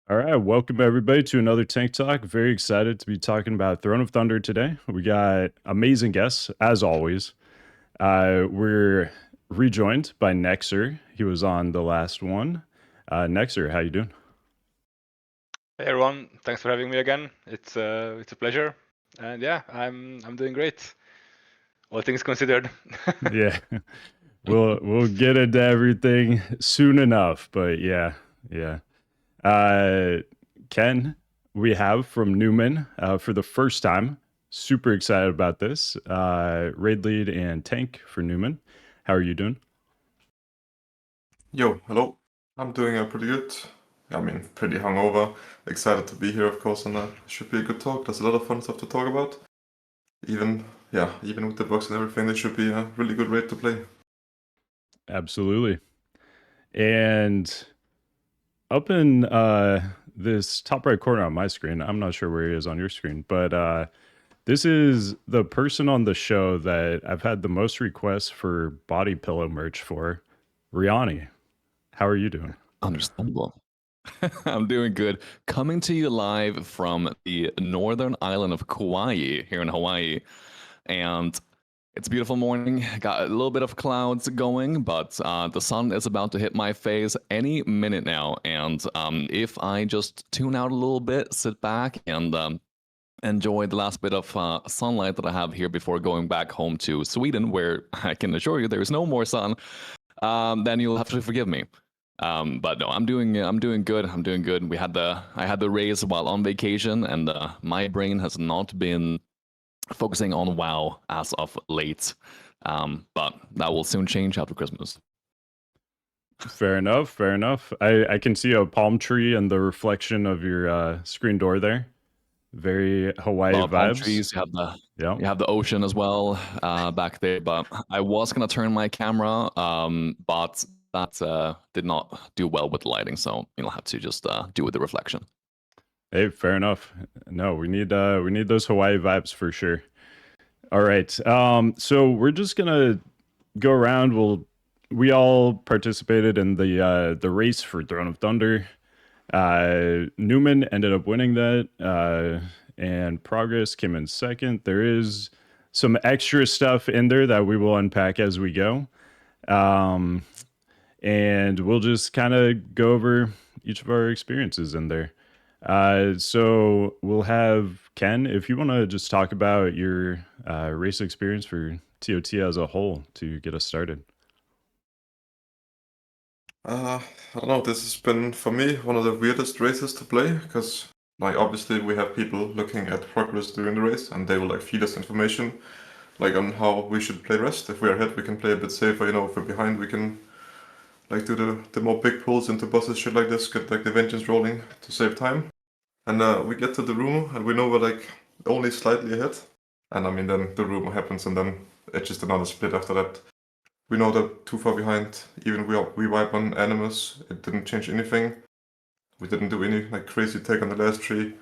All right, welcome everybody to another Tank Talk. Very excited to be talking about Throne of Thunder today. We got amazing guests, as always. We're rejoined by Nexxer. He was on the last one. Nexxer, how you doing? Hey everyone, thanks for having me again. It's a pleasure, and yeah, I'm doing great. All things considered. Yeah, we'll get into everything soon enough, but yeah. Uh, Ken, we have from Newman for the first time. Super excited about this. Raid lead and tank for Newman. How are you doing? Yo, hello. I'm doing pretty good. I mean, pretty hungover. Excited to be here, of course, and should be a good talk. There's a lot of fun stuff to talk about. Even with the bugs and everything, this should be a really good raid to play. Absolutely. And up in this top right corner on my screen, I'm not sure where he is on your screen, but this is the person on the show that I've had the most requests for body pillow merch for, Riani. How are you doing? Understandable. I'm doing good. Coming to you live from the northern island of Kauai here in Hawaii. And it's a beautiful morning. Got a little bit of clouds going, but the sun is about to hit my face any minute now. And if I just tune out a little bit, sit back, and enjoy the last bit of sunlight that I have here before going back home to Sweden, where I can assure you there is no more sun, then you'll have to forgive me. But no, I'm doing good. I'm doing good. I had the raise while on vacation, and my brain has not been focusing on WoW as of late. But that will soon change after Christmas. Fair enough. Fair enough. I can see a palm tree and the reflection of your screen door there. Very Hawaii vibes. Palm trees. You have the ocean as well back there. But I was gonna turn my camera, but that did not do well with the lighting, so you'll have to just do with the reflection. Hey, fair enough. No, we need those Hawaii vibes for sure. All right. So we're just gonna go around. We all participated in the race for Throne of Thunder. Newman ended up winning that, and Progress came in second. There is some extra stuff in there that we will unpack as we go. And we'll just kind of go over each of our experiences in there. So we'll have Ken, if you want to just talk about your race experience for TOT as a whole to get us started. I don't know. This has been for me one of the weirdest races to play because, like, obviously we have people looking at progress during the race, and they will like feed us information, like on how we should play rest. If we're ahead, we can play a bit safer. If we're behind, we can like do the more big pulls into bosses, shit like this, get like the vengeance rolling to save time. And we get to the Durumu, and we know we're like only slightly ahead. And I mean, then the Durumu happens, and then it's just another split after that. We know that too far behind. Even we wipe on Animus, it didn't change anything. We didn't do any like crazy tech on the last tree.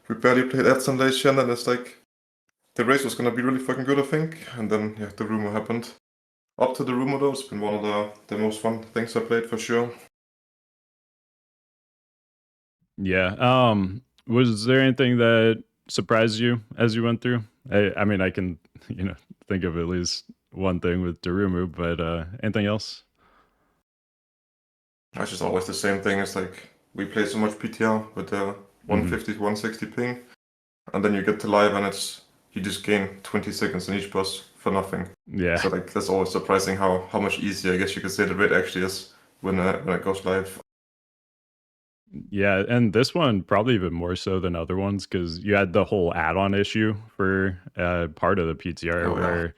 We barely played ads on Lei Shen, and it's like the race was gonna be really fucking good, I think. And then yeah, the Durumu happened. Up to the Durumu though, it's been one of the most fun things I played for sure. Yeah. Was there anything that surprised you as you went through? I mean, I can, think of at least one thing with Durumu, but anything else? It's just always the same thing. It's like we play so much PTR with the 150 to 160 ping, and then you get to live and you just gain 20 seconds in each boss for nothing. Yeah. So like that's always surprising how much easier I guess you could say the raid actually is when it goes live. Yeah, and this one probably even more so than other ones because you had the whole add-on issue for part of the PTR where,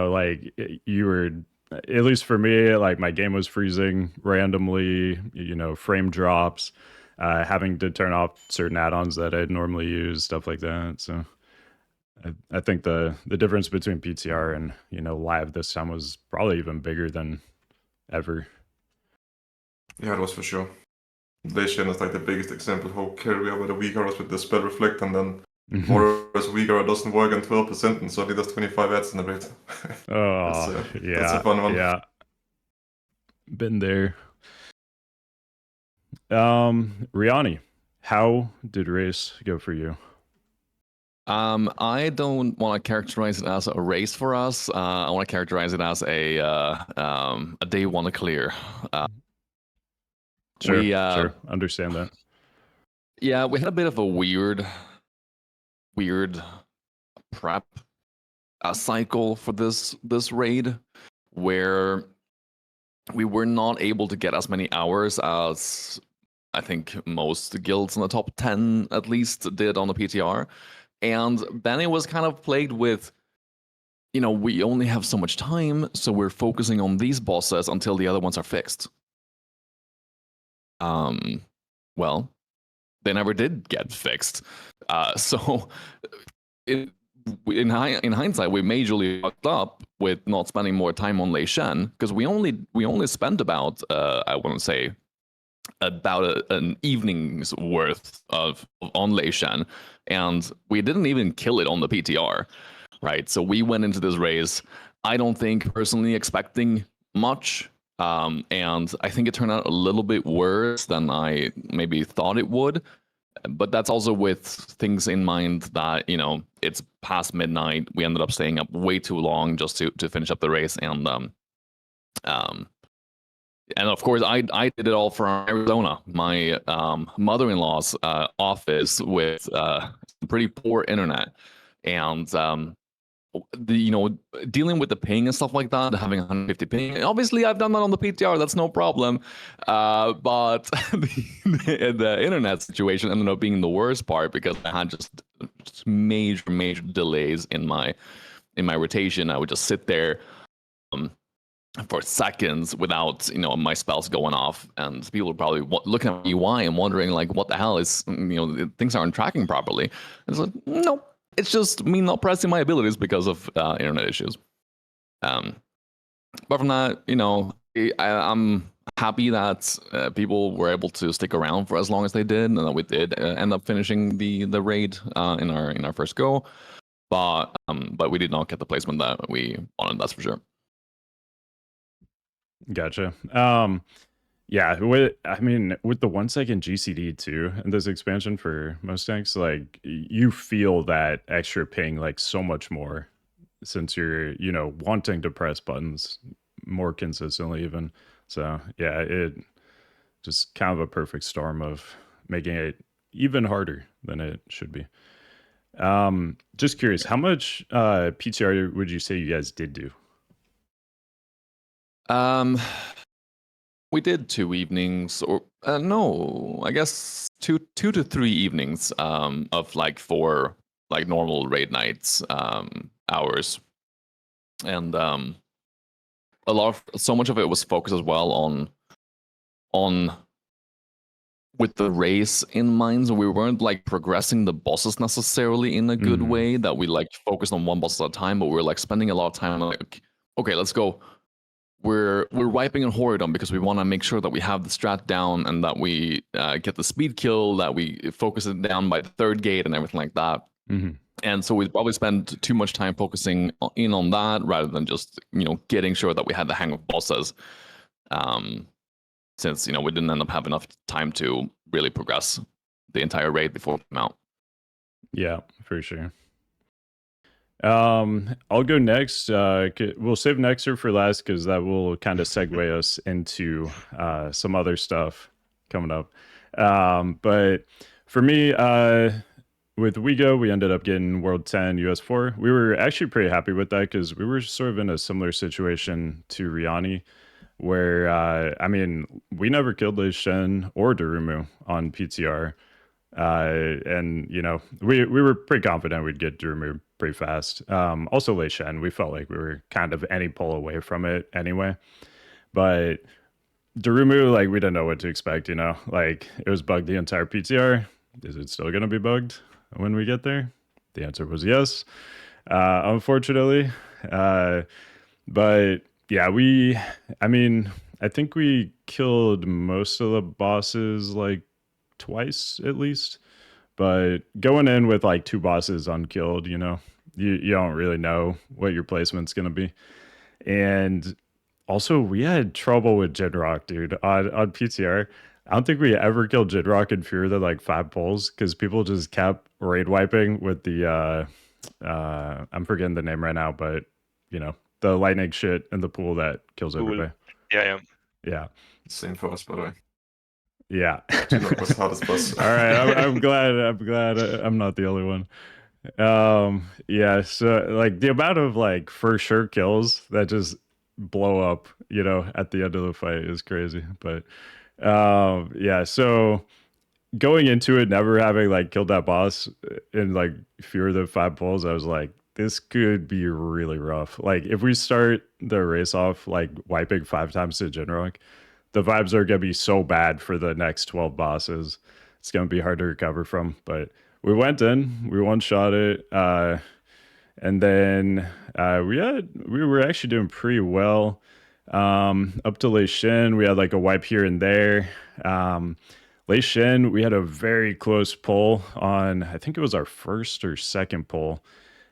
like you were, at least for me, like my game was freezing randomly, frame drops, having to turn off certain add-ons that I'd normally use, stuff like that. So I think the difference between PTR and, live this time was probably even bigger than ever. Yeah, it was for sure. Lei Shen is like the biggest example how carry we are with the WeakAuras with the spell reflect, and then whereas WeakAura doesn't work on 12% and suddenly does 25 ads in the raid. Oh, yeah. That's a fun one. Yeah. Been there. Riani, how did race go for you? I don't want to characterize it as a race for us. I want to characterize it as a day one to clear. Sure, understand that. Yeah, we had a bit of a weird prep cycle for this raid, where we were not able to get as many hours as I think most guilds in the top 10 at least did on the PTR. And then it was kind of plagued with, we only have so much time, so we're focusing on these bosses until the other ones are fixed. Well, they never did get fixed. So in hindsight, we majorly fucked up with not spending more time on Lei Shen, because we only spent about I wouldn't say about an evening's worth of on Lei Shen, and we didn't even kill it on the PTR, right? So we went into this race, I don't think personally expecting much, and I think it turned out a little bit worse than I maybe thought it would. But that's also with things in mind that, it's past midnight. We ended up staying up way too long just to finish up the race, and of course, I did it all from Arizona, my mother-in-law's office with pretty poor internet, and dealing with the ping and stuff like that, having 150 ping. Obviously, I've done that on the PTR. That's no problem. But the internet situation ended up being the worst part, because I had just major delays in my rotation. I would just sit there for seconds without my spells going off, and people are probably looking at UI and wondering like, what the hell is, things aren't tracking properly. And it's like, no, it's just me not pressing my abilities because of internet issues. But from that, I'm happy that people were able to stick around for as long as they did, and that we did end up finishing the raid in our first go. But we did not get the placement that we wanted, that's for sure. Gotcha. Yeah, with the 1 second GCD too, and this expansion for most tanks, like you feel that extra ping like so much more, since you're wanting to press buttons more consistently even. So yeah, it just kind of a perfect storm of making it even harder than it should be. Just curious, how much PTR would you say you guys did do? We did 2 evenings, or no, I guess two to 3 evenings of like 4 like normal raid nights hours, and so much of it was focused as well on with the race in mind. So we weren't like progressing the bosses necessarily in a good way, that we like focused on one boss at a time, but we were like spending a lot of time like, okay, let's go. We're wiping in Horridon because we want to make sure that we have the strat down, and that we get the speed kill, that we focus it down by the 3rd gate and everything like that. And so we probably spent too much time focusing in on that, rather than just getting sure that we had the hang of bosses, since we didn't end up having enough time to really progress the entire raid before we came out. Yeah, for sure. I'll go next. We'll save Nexxer for last, because that will kind of segue us into some other stuff coming up. But for me, with WeGo, we ended up getting World 10 US4. We were actually pretty happy with that, because we were sort of in a similar situation to Riani, where we never killed Lei Shen or Durumu on PTR. And we were pretty confident we'd get Durumu pretty fast. Also Lei Shen, we felt like we were kind of any pull away from it anyway. But Durumu, like, we didn't know what to expect, like it was bugged the entire PTR. Is it still gonna be bugged when we get there? The answer was yes, unfortunately. But yeah, I think we killed most of the bosses like twice at least, but going in with like 2 bosses unkilled, you don't really know what your placement's gonna be. And also we had trouble with Jin'rokh, dude, on PTR. I don't think we ever killed Jin'rokh in fewer than like 5 pulls because people just kept raid wiping with the I'm forgetting the name right now, but the lightning shit in the pool that kills Cool. everybody. Yeah. Yeah. Same for us, by the way. Yeah. Jin'rokh was hardest boss. All right. I'm glad I'm not the only one. Yeah, so like the amount of like for sure kills that just blow up, at the end of the fight is crazy. But yeah, so going into it, never having like killed that boss in like fewer than 5 pulls, I was like, this could be really rough. Like if we start the race off like wiping 5 times to Jin'rokh, the vibes are gonna be so bad for the next 12 bosses. It's gonna be hard to recover from. But we went in, we one shot it, and then we were actually doing pretty well. Up to Lei Shen, we had like a wipe here and there. Lei Shen, we had a very close pull on, I think it was our first or second pull.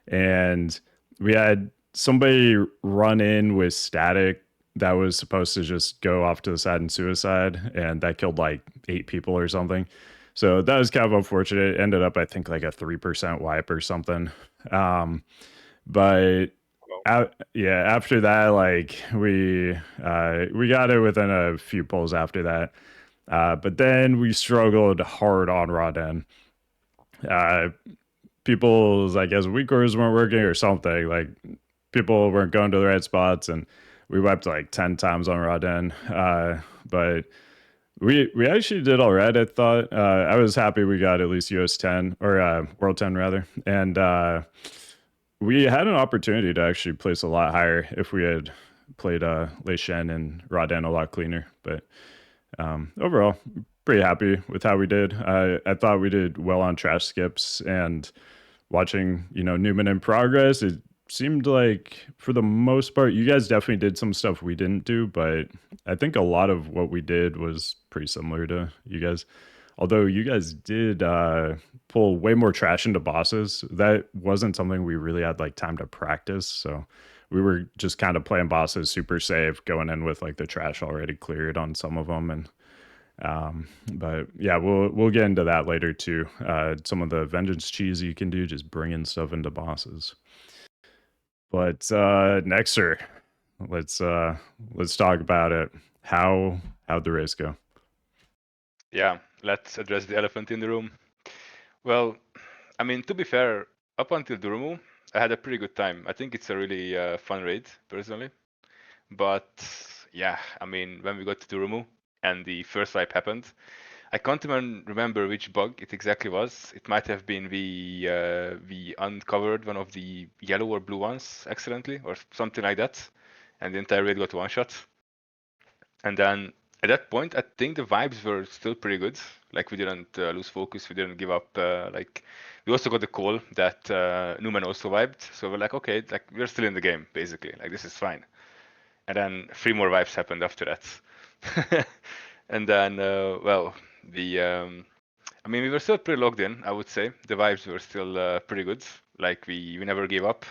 And we had somebody run in with static that was supposed to just go off to the side and suicide. And that killed like 8 people or something. So that was kind of unfortunate. It ended up, I think, like a 3% wipe or something. But yeah, after that, like we got it within a few pulls after that. But then we struggled hard on Horridon. People's, I guess, WeakAuras weren't working or something. Like people weren't going to the right spots, and we wiped like 10 times on Horridon. But we actually did all right, I thought. I was happy we got at least US 10 or World 10 rather, and we had an opportunity to actually place a lot higher if we had played Lei Shen and Horridon a lot cleaner. But overall, pretty happy with how we did. I thought we did well on trash skips, and watching Newman in progress, it seemed like for the most part you guys definitely did some stuff we didn't do, but I think a lot of what we did was pretty similar to you guys. Although you guys did pull way more trash into bosses. That wasn't something we really had like time to practice, so we were just kind of playing bosses super safe, going in with like the trash already cleared on some of them. And but yeah, we'll get into that later too. Some of the vengeance cheese you can do, just bringing stuff into bosses. But Nexxer, let's talk about it. How'd the race go? Yeah, let's address the elephant in the room. Well, I mean, to be fair, up until Durumu, I had a pretty good time. I think it's a really fun raid, personally. But yeah, I mean, when we got to Durumu and the first wipe happened, I can't even remember which bug it exactly was. It might have been we uncovered one of the yellow or blue ones accidentally or something like that, and the entire raid got one shot. And then at that point, I think the vibes were still pretty good. Like we didn't lose focus, we didn't give up. Like we also got the call that Newman also vibed, so we're like, okay, like we're still in the game basically. Like this is fine. And then 3 more vibes happened after that. And then well, I mean, we were still pretty logged in, I would say. The vibes were still pretty good. Like we never gave up.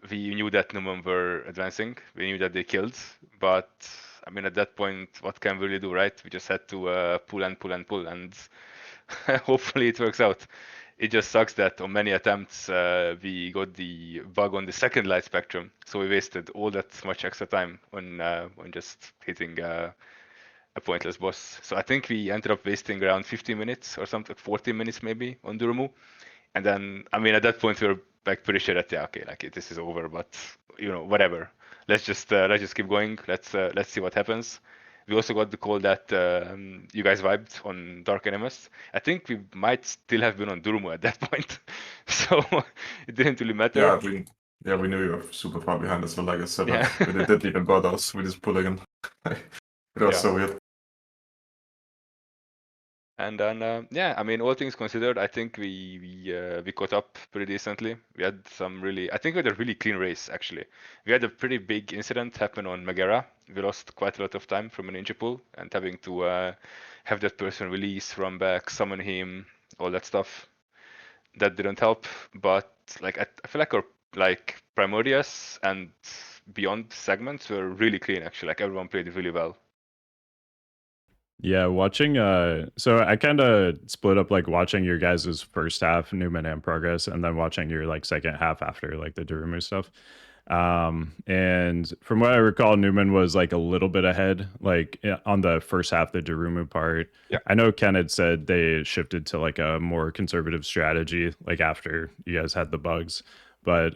We knew that Newman were advancing. We knew that they killed. But I mean, at that point, what can we really do, right? We just had to pull and pull and pull, and hopefully it works out. It just sucks that on many attempts we got the bug on the second light spectrum, so we wasted all that much extra time on just hitting a pointless boss. So I think we ended up wasting around 15 minutes or something, 14 minutes maybe on Durumu. And then, I mean, at that point we were like pretty sure that yeah, okay, like this is over. But whatever. Let's just keep going. Let's see what happens. We also got the call that you guys vibed on Dark Animus. I think we might still have been on Durumu at that point, so it didn't really matter. Yeah, we knew you were super far behind us, so like I said, Yeah. we didn't even bother us. We just pulled again. It was so weird. And then, yeah, I mean, all things considered, I think we caught up pretty decently. We had I think we had a really clean race, actually. We had a pretty big incident happen on Megaera. We lost quite a lot of time from a ninja pool and having to have that person release, run back, summon him, all that stuff. That didn't help, but like I feel like our Primordius and beyond segments were really clean, actually. Like everyone played really well. Yeah, watching so I kind of split up like watching your guys' first half, Newman and Progress, and then watching your like second half after like the Durumu stuff. And from what I recall, Newman was like a little bit ahead, like on the first half, the Durumu part. Yeah. I know Ken had said they shifted to like a more conservative strategy, like after you guys had the bugs. But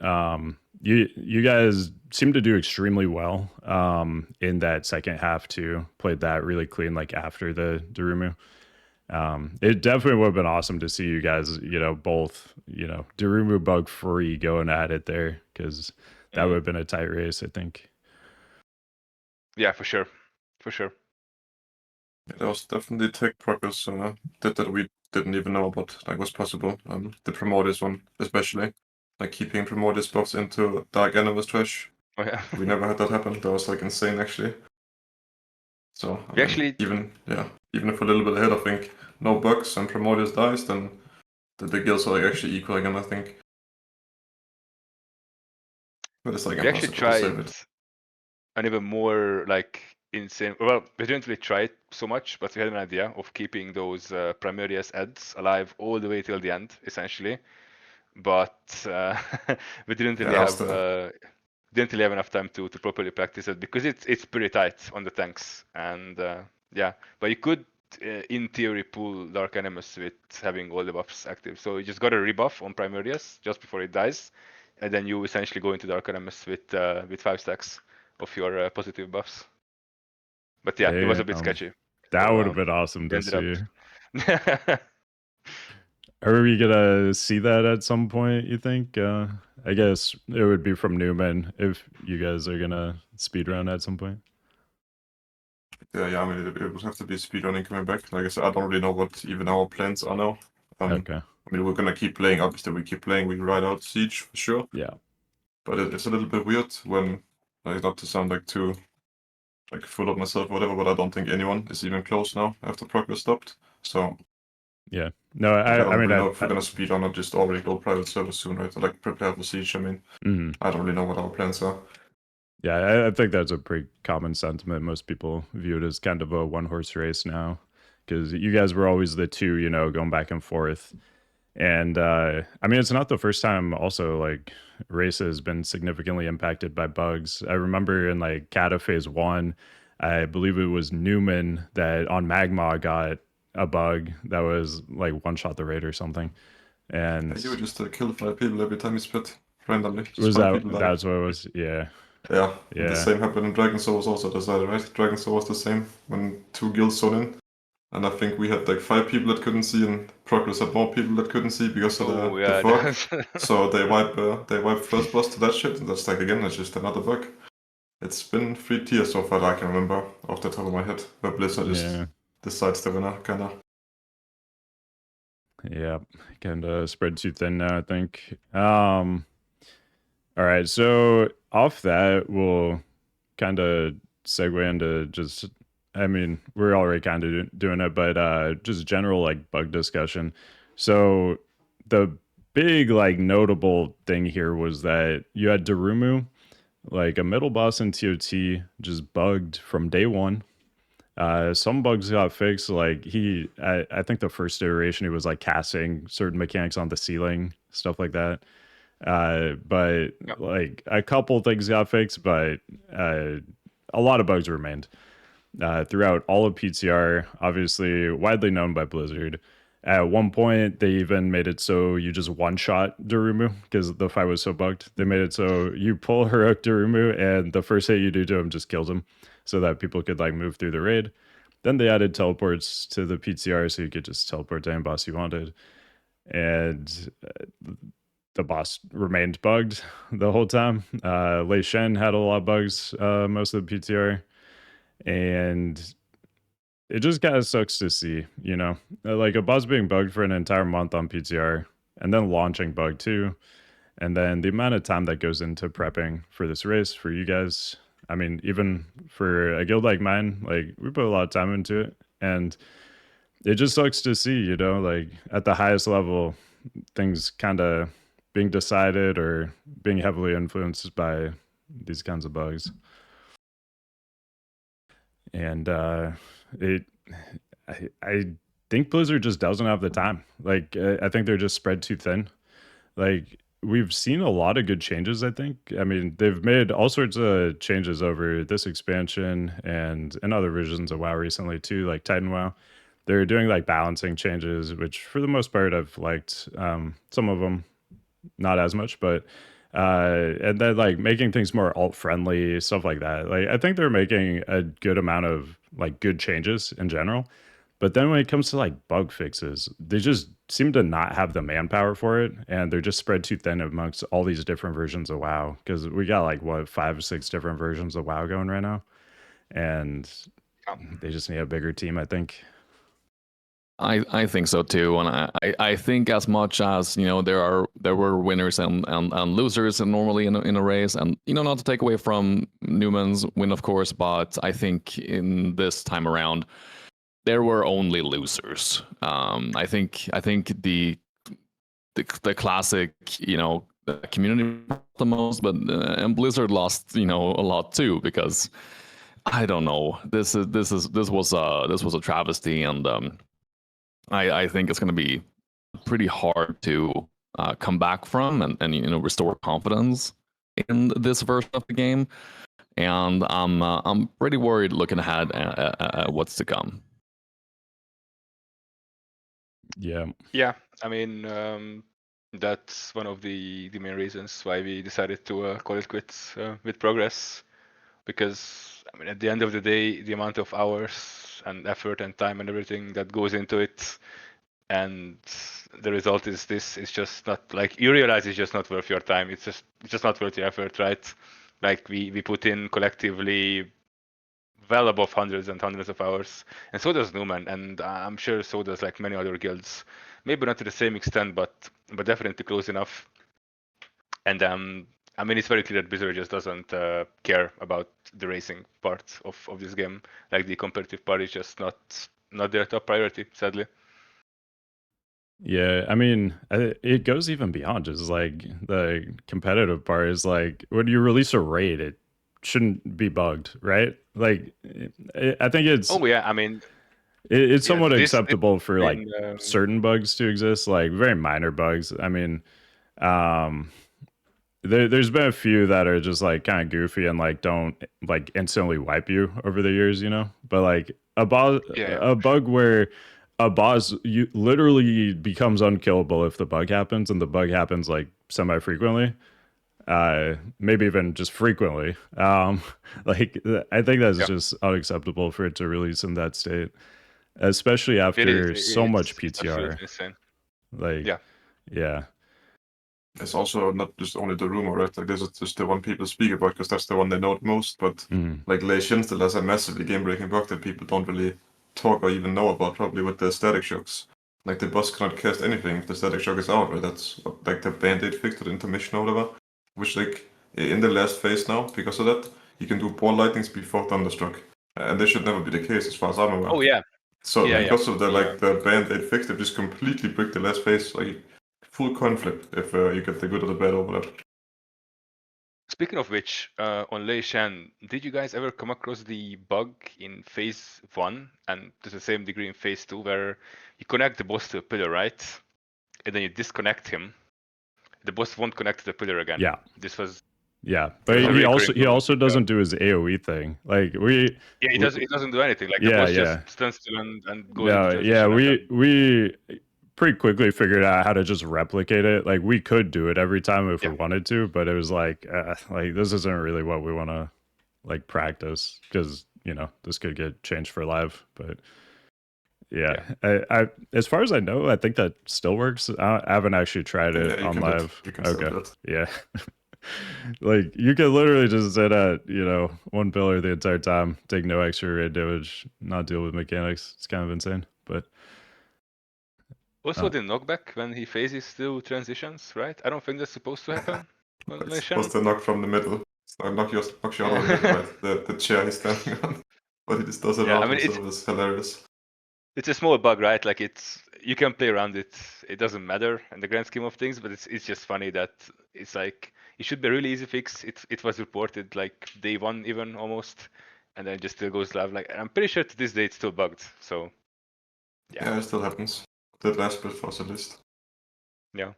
you guys seem to do extremely well in that second half too. Played that really clean, like after the Durumu. It definitely would have been awesome to see you guys, both, Durumu bug free going at it there, because that would have been a tight race, I think. Yeah, for sure. For sure. Yeah, there was definitely tech progress that we didn't even know about, like, was possible. The Primordius one, especially. Like, keeping Primordius buffs into Dark Animus Trash. Oh, yeah. We never had that happen. That was, like, insane, actually. So, I mean, actually... even if we're a little bit ahead, I think no bugs and Primordius dies, then the guilds are, like, actually equal again, I think. But it's, like, we actually impossible to save tried it. an even more, like, insane... Well, we didn't really try it so much, but we had an idea of keeping those Primordius ads alive all the way till the end, essentially. But we didn't really have enough time to properly practice it, because it's pretty tight on the tanks. And yeah, but you could in theory pull Dark Animus with having all the buffs active. So you just got a rebuff on Primordius just before it dies, and then you essentially go into Dark Animus with 5 stacks of your positive buffs. But yeah, it was a bit sketchy. That So, would have been awesome to see. Are we gonna see that at some point, you think? I guess it would be from Newman if you guys are gonna speedrun at some point. Yeah, I mean, it would have to be speedrunning coming back. Like I said, I don't really know what even our plans are now. Okay. I mean, we're gonna keep playing. Obviously, we keep playing. We ride out Siege for sure. Yeah. But it's a little bit weird when, like, not to sound like too, like, full of myself or whatever, but I don't think anyone is even close now after progress stopped. So yeah, no, I don't I mean, really know if we're gonna speedrun or just already go private server soon, right? Or, like, prepare for Siege. I mean, I don't really know what our plans are. Yeah, I think that's a pretty common sentiment. Most people view it as kind of a one-horse race now, because you guys were always the two, going back and forth. And I mean, it's not the first time also like race has been significantly impacted by bugs. I remember in like Cata Phase 1, I believe it was Newman that on Magma got a bug that was like one-shot the raid or something. And you would just kill 5 people every time you spit randomly. Just was 5 people that's what it was? Yeah. Yeah. The same happened in Dragon Soul was also decided, right? Dragon Soul was the same when 2 guilds zoned in. And I think we had like 5 people that couldn't see, and Progress had more people that couldn't see because of the fog. So they wipe first boss to that shit, and that's like, again, it's just another bug. It's been 3 tiers so far that I can remember off the top of my head, where Blizzard just decides the winner, kinda. Yeah, kinda spread too thin now, I think. All right, so off that, we'll kind of segue into just, I mean, we're already kind of doing it, but just general like bug discussion. So the big like notable thing here was that you had Durumu, like a middle boss in TOT, just bugged from day one. Some bugs got fixed, like I think the first iteration he was like casting certain mechanics on the ceiling, stuff like that. But like a couple things got fixed, but a lot of bugs remained throughout all of PTR. Obviously, widely known by Blizzard. At one point, they even made it so you just one-shot Durumu because the fight was so bugged. They made it so you pull heroic Durumu, and the first hit you do to him just kills him, so that people could like move through the raid. Then they added teleports to the PTR, so you could just teleport to any boss you wanted. And the boss remained bugged the whole time. Lei Shen had a lot of bugs most of the PTR. And it just kind of sucks to see, like a boss being bugged for an entire month on PTR and then launching bug too. And then the amount of time that goes into prepping for this race for you guys. I mean, even for a guild like mine, like we put a lot of time into it. And it just sucks to see, like at the highest level, things kind of being decided or being heavily influenced by these kinds of bugs. And I think Blizzard just doesn't have the time. Like, I think they're just spread too thin. Like, we've seen a lot of good changes, I think. I mean, they've made all sorts of changes over this expansion and in other versions of WoW recently too, like Titan WoW. They're doing like balancing changes, which for the most part I've liked. Some of them not as much, but and then like making things more alt friendly, stuff like that. Like I think they're making a good amount of like good changes in general. But then when it comes to like bug fixes, they just seem to not have the manpower for it, and they're just spread too thin amongst all these different versions of WoW. Because we got like what 5 or 6 different versions of WoW going right now, and they just need a bigger team, I think. I think so too, and I think as much as there were winners and losers normally in a race, and not to take away from Newman's win, of course, but I think in this time around there were only losers. I think the classic community the most, but and Blizzard lost a lot too, because I don't know, this was a travesty, and I think it's going to be pretty hard to come back from and restore confidence in this version of the game, and I'm pretty worried looking ahead at what's to come. Yeah. I mean, that's one of the main reasons why we decided to call it quits with progress, because I mean, at the end of the day, the amount of hours and effort and time and everything that goes into it, and the result is this. It's just not, like, you realize it's just not worth your time. It's just not worth your effort, right? Like we put in collectively well above hundreds and hundreds of hours, and so does Newman, and I'm sure so does like many other guilds. Maybe not to the same extent, but definitely close enough. And I mean, it's very clear that Blizzard just doesn't care about the racing part of this game. Like the competitive part is just not their top priority, sadly. Yeah, I mean, it goes even beyond just like the competitive part. Is like when you release a raid, it shouldn't be bugged, right? Like, I think it's Oh yeah, I mean, it's yeah, somewhat this acceptable for I like mean, certain bugs to exist, like very minor bugs. I mean, um, there's been a few that are just like kind of goofy and like don't like instantly wipe you over the years, But like a bug where a boss you literally becomes unkillable if the bug happens, and the bug happens like semi frequently, maybe even just frequently. Like I think that's just unacceptable for it to release in that state, especially after so much it's PTR. absolutely insane. Like, yeah. It's also not just only Durumu, right? Like this is just the one people speak about because that's the one they know the most. But like Lei Shen still has a massively game-breaking bug that people don't really talk or even know about, probably with the static shocks. Like the boss cannot cast anything if the static shock is out, right? That's like the band-aid fixed or the intermission or whatever. Which like in the last phase now, because of that, you can do ball lightnings before thunderstruck. And this should never be the case as far as I'm aware. Oh yeah. So Yeah, because of the like the band-aid fix, they just completely bricked the last phase. Like full coin flip if you get the good or the bad over that. Speaking of which, on Lei Shen, did you guys ever come across the bug in phase 1 and to the same degree in phase 2 where you connect the boss to a pillar, right? And then you disconnect him. The boss won't connect to the pillar again. Yeah. This was but a he also doesn't do his AoE thing. Like he doesn't do anything. Like the boss just stands still and goes into transition. We pretty quickly figured out how to just replicate it. Like we could do it every time if we wanted to, but it was like this isn't really what we want to like practice, because this could get changed for live. But I as far as I know, I think that still works. I haven't actually tried it on live. Okay, yeah. Like you can literally just sit at one pillar the entire time, take no extra raid damage, not deal with mechanics. It's kind of insane. But also the knockback when he phases through transitions, right? I don't think that's supposed to happen. It's supposed to knock from the middle. So knock you out of the middle, right? The chair he's standing on. But he just does it out, so it's hilarious. It's a small bug, right? Like you can play around it. It doesn't matter in the grand scheme of things, but it's just funny that it's like it should be a really easy fix. It was reported like day one even almost, and then it just still goes live. Like, I'm pretty sure to this day it's still bugged. So Yeah, it still happens. Did last bit for us at least. yeah.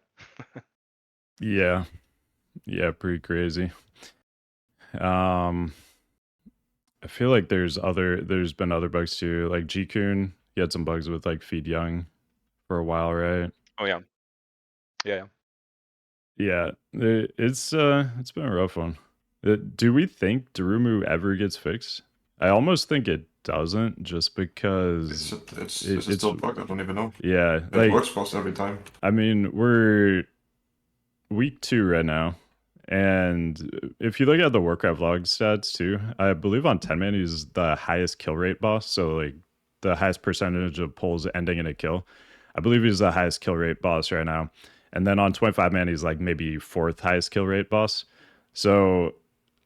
Yeah. Yeah, pretty crazy. I feel like there's been other bugs too. Like Ji'kun, he had some bugs with like feed young for a while, right? Oh yeah. Yeah. Yeah, it's been a rough one. Do we think Durumu ever gets fixed? I almost think it doesn't, just because It's still bugged. I don't even know. Yeah, It like works for us every time. I mean, we're week 2 right now, and if you look at the Warcraft log stats too, I believe on 10 man he's the highest kill rate boss. So like the highest percentage of pulls ending in a kill. I believe he's the highest kill rate boss right now. And then on 25 man, he's like maybe 4th highest kill rate boss. So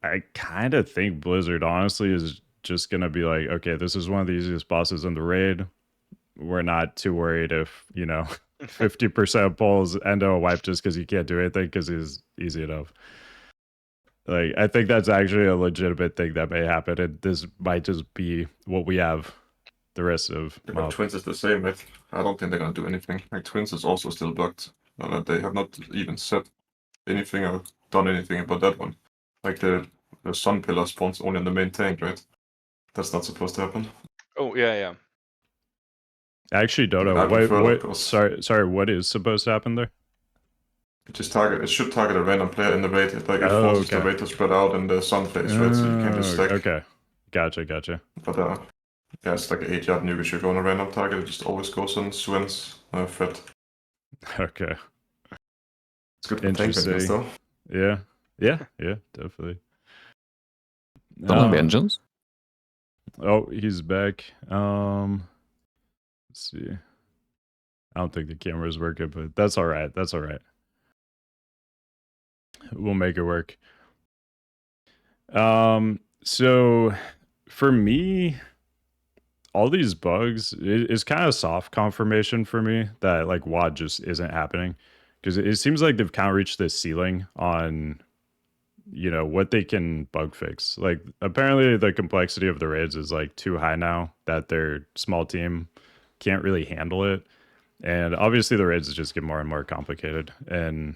I kind of think Blizzard honestly is just going to be like, okay, this is one of the easiest bosses in the raid. We're not too worried if, 50% of pulls end a wipe just because you can't do anything because he's easy enough. Like, I think that's actually a legitimate thing that may happen. And this might just be what we have the rest of But Twins is the same, right? I don't think they're gonna do anything. Like Twins is also still bugged. They have not even said anything or done anything about that one. Like the Sun Pillar spawns only in the main tank, right? That's not supposed to happen. Oh yeah. I actually don't know. Sorry, what is supposed to happen there? It should target a random player in the raid. It forces the raid to spread out in the Sun phase, right? So you can just stack. Okay. Gotcha. But yeah, it's like an 8-yard nuke. If you go on a random target, it just always goes on Swen's threat. Okay. It's good for tank business, though. Yeah, definitely. Don't have engines. Oh, he's back. Let's see. I don't think the camera's working, but that's all right. We'll make it work. So for me, all these bugs is kind of soft confirmation for me that like WAD just isn't happening, because it seems like they've kind of reached this ceiling on what they can bug fix. Like apparently the complexity of the raids is like too high now that their small team can't really handle it, and obviously the raids just get more and more complicated. And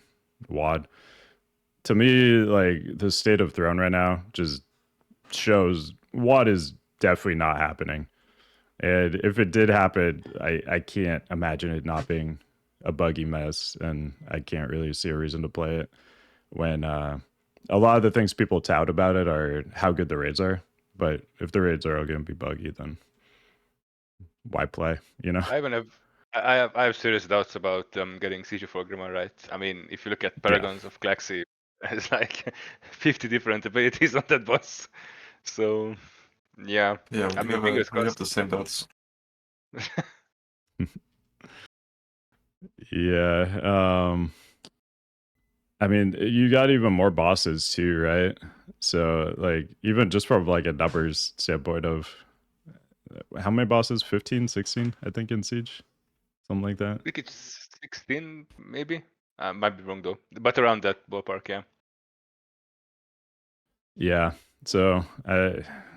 WAD, to me, like the state of Throne right now just shows WAD is definitely not happening. And if it did happen, I can't imagine it not being a buggy mess, and I can't really see a reason to play it when a lot of the things people tout about it are how good the raids are. But if the raids are all going to be buggy, then why play? I have serious doubts about getting Siege of Orgrimmar right. I mean, if you look at Paragons of Galaxy, there's like 50 different abilities on that boss. So yeah. Yeah, we have the same doubts. Yeah. I mean, you got even more bosses too, right? So like even just from like a numbers standpoint of how many bosses? 15, 16, I think, in Siege? Something like that. I think it's 16 maybe. Might be wrong though. But around that ballpark, yeah. Yeah. So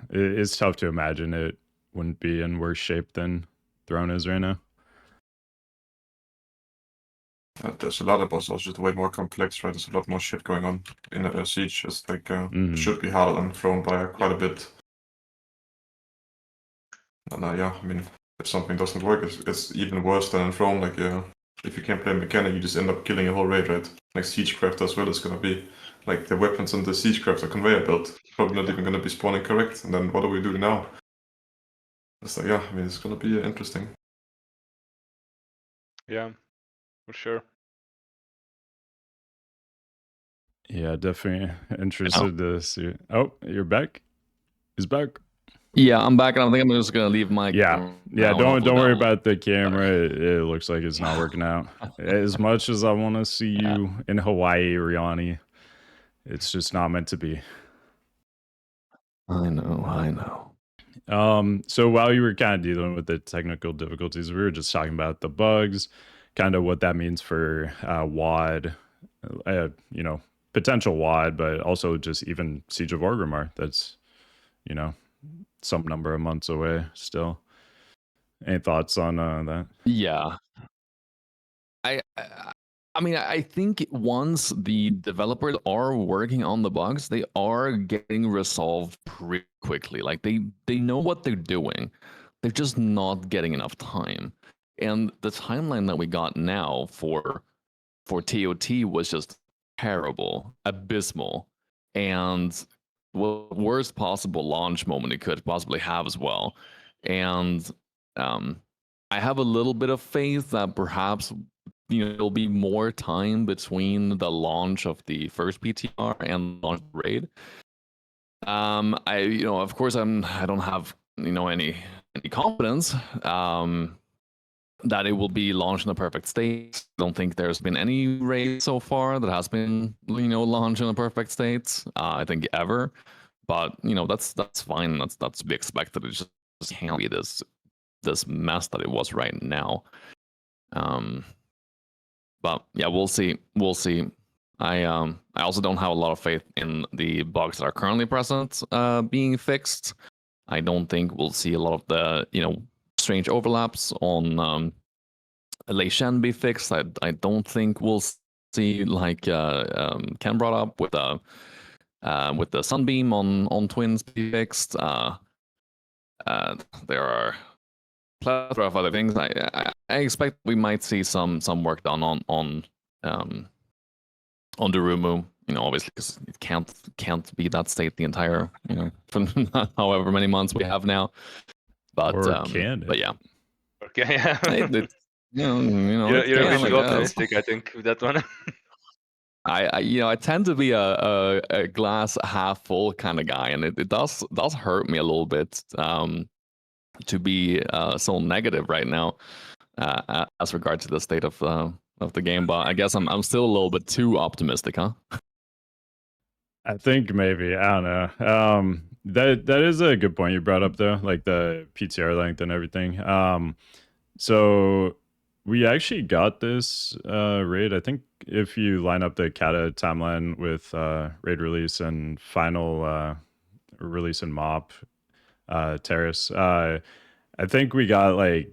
it's tough to imagine it wouldn't be in worse shape than Throne is right now. There's a lot of bosses just way more complex, right? There's a lot more shit going on in a Siege. It's like it should be harder than Throne by quite a bit. And yeah, I mean, if something doesn't work, it's even worse than in Throne. Like if you can't play mechanic, you just end up killing a whole raid, right? Like Siegecraft as well is gonna be like the weapons on the Siegecraft are conveyor belt. Probably not even gonna be spawning correct. And then what do we do now? It's like, yeah, I mean, it's gonna be interesting. Yeah, for sure. Yeah, definitely interested to see. Oh, you're back? He's back. Yeah, I'm back, and I think I'm just gonna leave my Yeah. Don't worry about the camera. It looks like it's not working out. As much as I want to see you in Hawaii, Riani, it's just not meant to be. I know. So while you were kind of dealing with the technical difficulties, we were just talking about the bugs, kind of what that means for WAD, potential WAD, but also just even Siege of Orgrimmar. That's, some number of months away still. Any thoughts on that? Yeah. I mean, I think once the developers are working on the bugs, they are getting resolved pretty quickly. Like they know what they're doing. They're just not getting enough time. And the timeline that we got now for TOT was just terrible, abysmal, and worst possible launch moment it could possibly have as well. And I have a little bit of faith that perhaps there'll be more time between the launch of the first PTR and launch of the raid. Of course I don't have any confidence that it will be launched in a perfect state. I don't think there's been any raid so far that has been launched in a perfect state. I think ever, but that's fine. That's to be expected. It just can't be this mess that it was right now. But yeah, we'll see. I also don't have a lot of faith in the bugs that are currently present being fixed. I don't think we'll see a lot of the strange overlaps on Lei Shen be fixed. I don't think we'll see, like Ken brought up, with the Sunbeam on Twins be fixed. There are plethora of other things. I expect we might see some work done on Durumu. Obviously, because it can't be that state the entire for however many months we have now. But but yeah. Okay, yeah. You're a bit too optimistic, I think, with that one. I tend to be a glass half full kind of guy, and it does hurt me a little bit to be so negative right now as regard to the state of the game. But I guess I'm still a little bit too optimistic, huh? I think maybe, I don't know. That is a good point you brought up though, like the PTR length and everything. So we actually got this raid. I think if you line up the Kata timeline with raid release and final release and mop terrace, I think we got like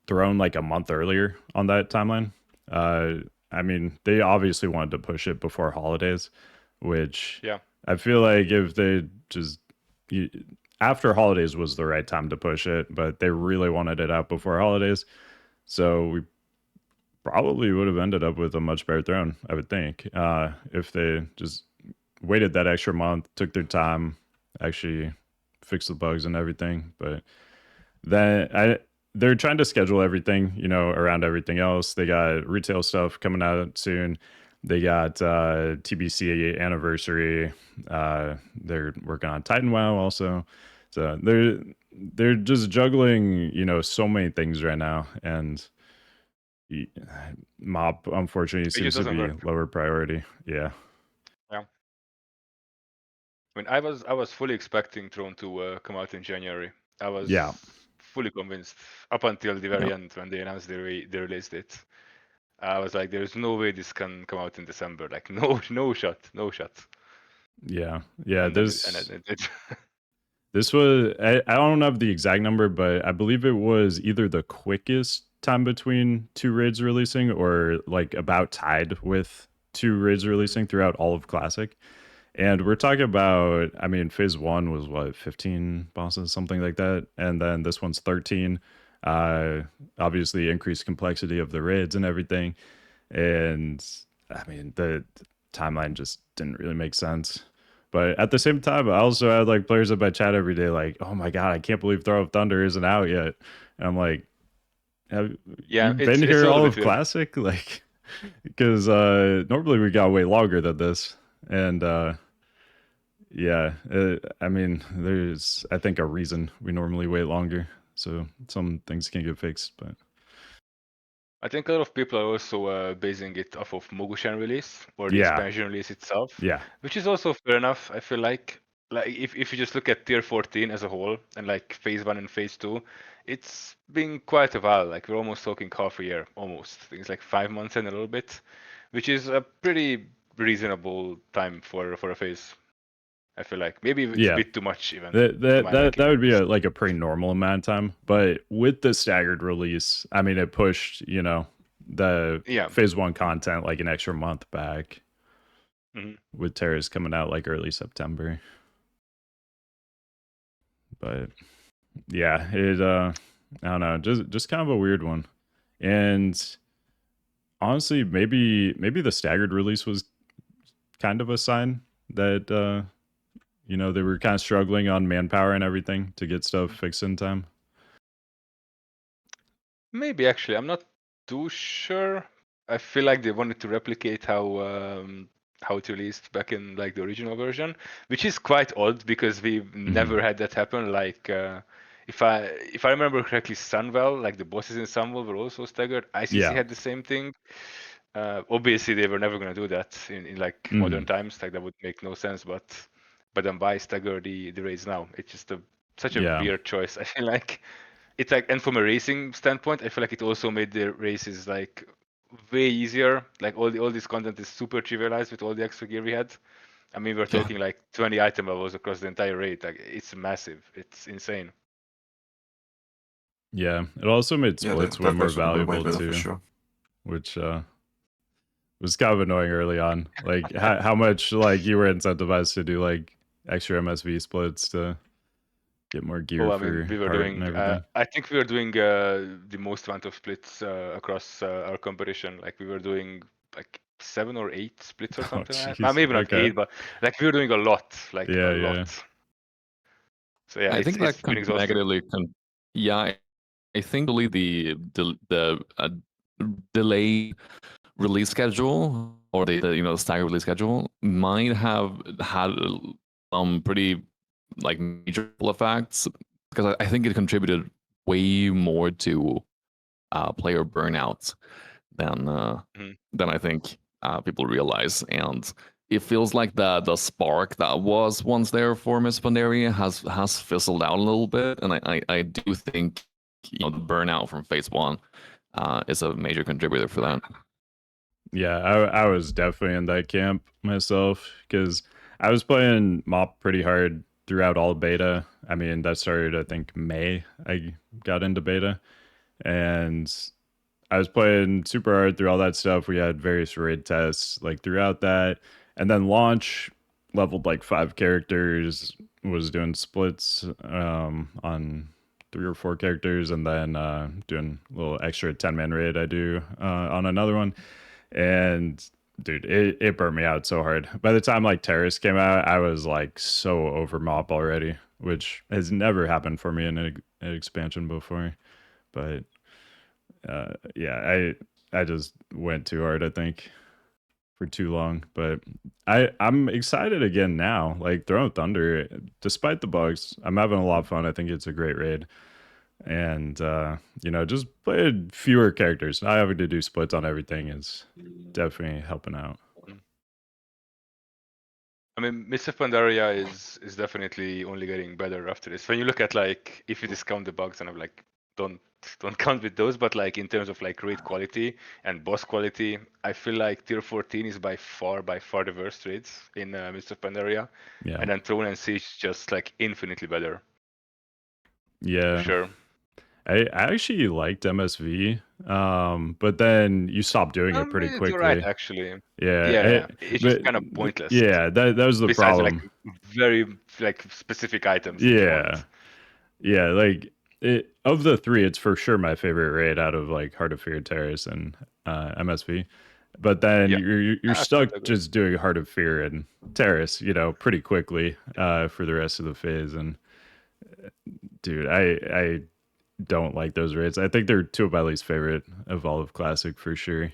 thrown like a month earlier on that timeline. I mean, they obviously wanted to push it before holidays, which I feel like if they just after holidays was the right time to push it, but they really wanted it out before holidays. So we probably would have ended up with a much better throne, I would think, if they just waited that extra month, took their time, actually fixed the bugs and everything. But then they're trying to schedule everything, around everything else. They got retail stuff coming out soon. They got TBC anniversary. They're working on Titan WoW also. So they're just juggling, so many things right now, and mop unfortunately seems to be lower priority. Yeah. I mean, I was fully expecting Throne to come out in January. I was fully convinced up until the very end when they announced they released it. I was like, there's no way this can come out in December. Like, no shot. Yeah. This was, I don't have the exact number, but I believe it was either the quickest time between two raids releasing or like about tied with two raids releasing throughout all of Classic. And we're talking about, I mean, phase 1 was what, 15 bosses, something like that. And then this one's 13. Obviously increased complexity of the raids and everything. And I mean, the timeline just didn't really make sense. But at the same time, I also had like players in my chat every day like, oh my God, I can't believe Throw of Thunder isn't out yet. And I'm like, have you been here all of Classic? Like, because normally we got way longer than this. And I mean, there's, I think, a reason we normally wait longer. So some things can get fixed, but I think a lot of people are also basing it off of Mogushan release or the expansion release itself. Yeah. Which is also fair enough. I feel like if you just look at tier 14 as a whole and like phase 1 and phase 2, it's been quite a while. Like we're almost talking half a year, almost. I think it's like 5 months and a little bit, which is a pretty reasonable time for a phase. I feel like maybe it's Yeah. a bit too much even. That would be like a pretty normal amount of time. But with the staggered release, I mean, it pushed, you know, the phase 1 content like an extra month back. With Terrace coming out like early September. But yeah, it I don't know, just kind of a weird one. And honestly, maybe the staggered release was kind of a sign that you know, they were kind of struggling on manpower and everything to get stuff fixed in time. Maybe actually, I'm not too sure. I feel like they wanted to replicate how it released back in like the original version, which is quite odd because we've never had that happen. Like if I remember correctly, Sunwell, like the bosses in Sunwell were also staggered. ICC had the same thing. Obviously, they were never going to do that in like modern times. Like that would make no sense. But then why stagger the raids now? It's just such a weird choice. I feel like it's like, and from a racing standpoint, I feel like it also made the races like way easier. Like all this content is super trivialized with all the extra gear we had. I mean, we're talking like 20 item levels across the entire raid. Like it's massive. It's insane. Yeah, it also made splits way more valuable too, sure. which was kind of annoying early on. Like how much like you were incentivized to do like extra MSV splits to get more gear for we were heart doing. and everything. I think we were doing the most amount of splits across our competition. Like we were doing like 7 or 8 splits or something like that. Maybe not 8, but like we were doing a lot. Like a lot. So yeah, I think that it's been exhausting. negatively. I think really the delay release schedule or the you know the staggered release schedule might have had some pretty like major effects because I think it contributed way more to player burnout than I think people realize, and it feels like the spark that was once there for Miss Pandaria has fizzled out a little bit, and I do think you know the burnout from Phase 1 is a major contributor for that. Yeah, I was definitely in that camp myself because I was playing MOP pretty hard throughout all beta. I mean, that started, I think, May. I got into beta. And I was playing super hard through all that stuff. We had various raid tests like throughout that. And then launch leveled like 5 characters, was doing splits on 3 or 4 characters, and then doing a little extra 10-man raid I do on another one. And dude, it burnt me out so hard. By the time like Terrace came out, I was like so over MOP already, which has never happened for me in an expansion before. But yeah, I just went too hard, I think, for too long. But I'm excited again now. Like Throne of Thunder, despite the bugs, I'm having a lot of fun. I think it's a great raid. And you know, just played fewer characters, not having to do splits on everything is definitely helping out. I mean, Mr. Pandaria is definitely only getting better after this. When you look at like if you discount the bugs, and I'm like don't count with those, but like in terms of like raid quality and boss quality, I feel like tier 14 is by far the worst raids in Mr. Pandaria. Yeah. And then Throne and Siege just like infinitely better. Yeah. For sure. I actually liked MSV, but then you stopped doing it pretty quickly. You're right, actually. Yeah, it's just kind of pointless. Yeah, that was the Besides, problem. Like very like specific items. Yeah, like of the 3, it's for sure my favorite raid out of like Heart of Fear, Terrace, and MSV. But then you're stuck just doing Heart of Fear and Terrace, you know, pretty quickly for the rest of the phase. And dude, I don't like those raids. I think they're 2 of my least favorite of all of Classic for sure.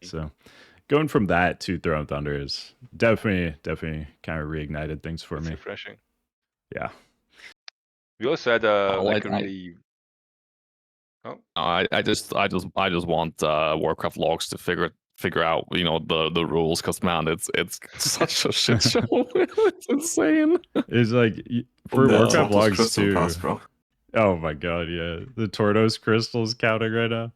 So going from that to Throne of Thunder is definitely kind of reignited things for me. Refreshing. Yeah. We also had like a really. I just want Warcraft logs to figure out you know the rules because man it's such a shit show. It's insane. It's like for Warcraft logs too. Pass, bro. Oh my god, yeah, the Tortos crystals counting right now.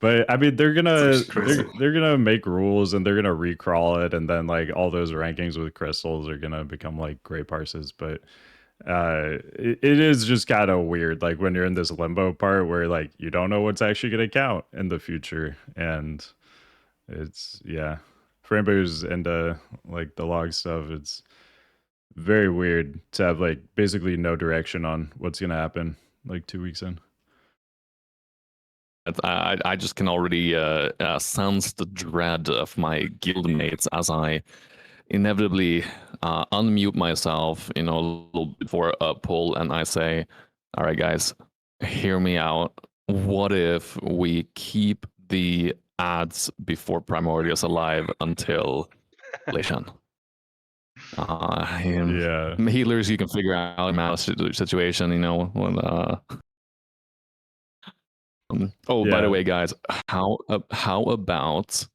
But I mean, they're gonna crazy. they're gonna make rules and they're gonna recrawl it, and then like all those rankings with crystals are gonna become like gray parses. But it is just kind of weird, like when you're in this limbo part where like you don't know what's actually gonna count in the future, and it's for anybody who's into like the log stuff, it's very weird to have like basically no direction on what's gonna happen like 2 weeks in. I just can already sense the dread of my guildmates as I inevitably unmute myself, a little before a pull, and I say, "All right, guys, hear me out. What if we keep the ads before Primordius alive until Lei Shen?" Yeah. Healers, you can figure out a mouse situation, when by the way, guys, how about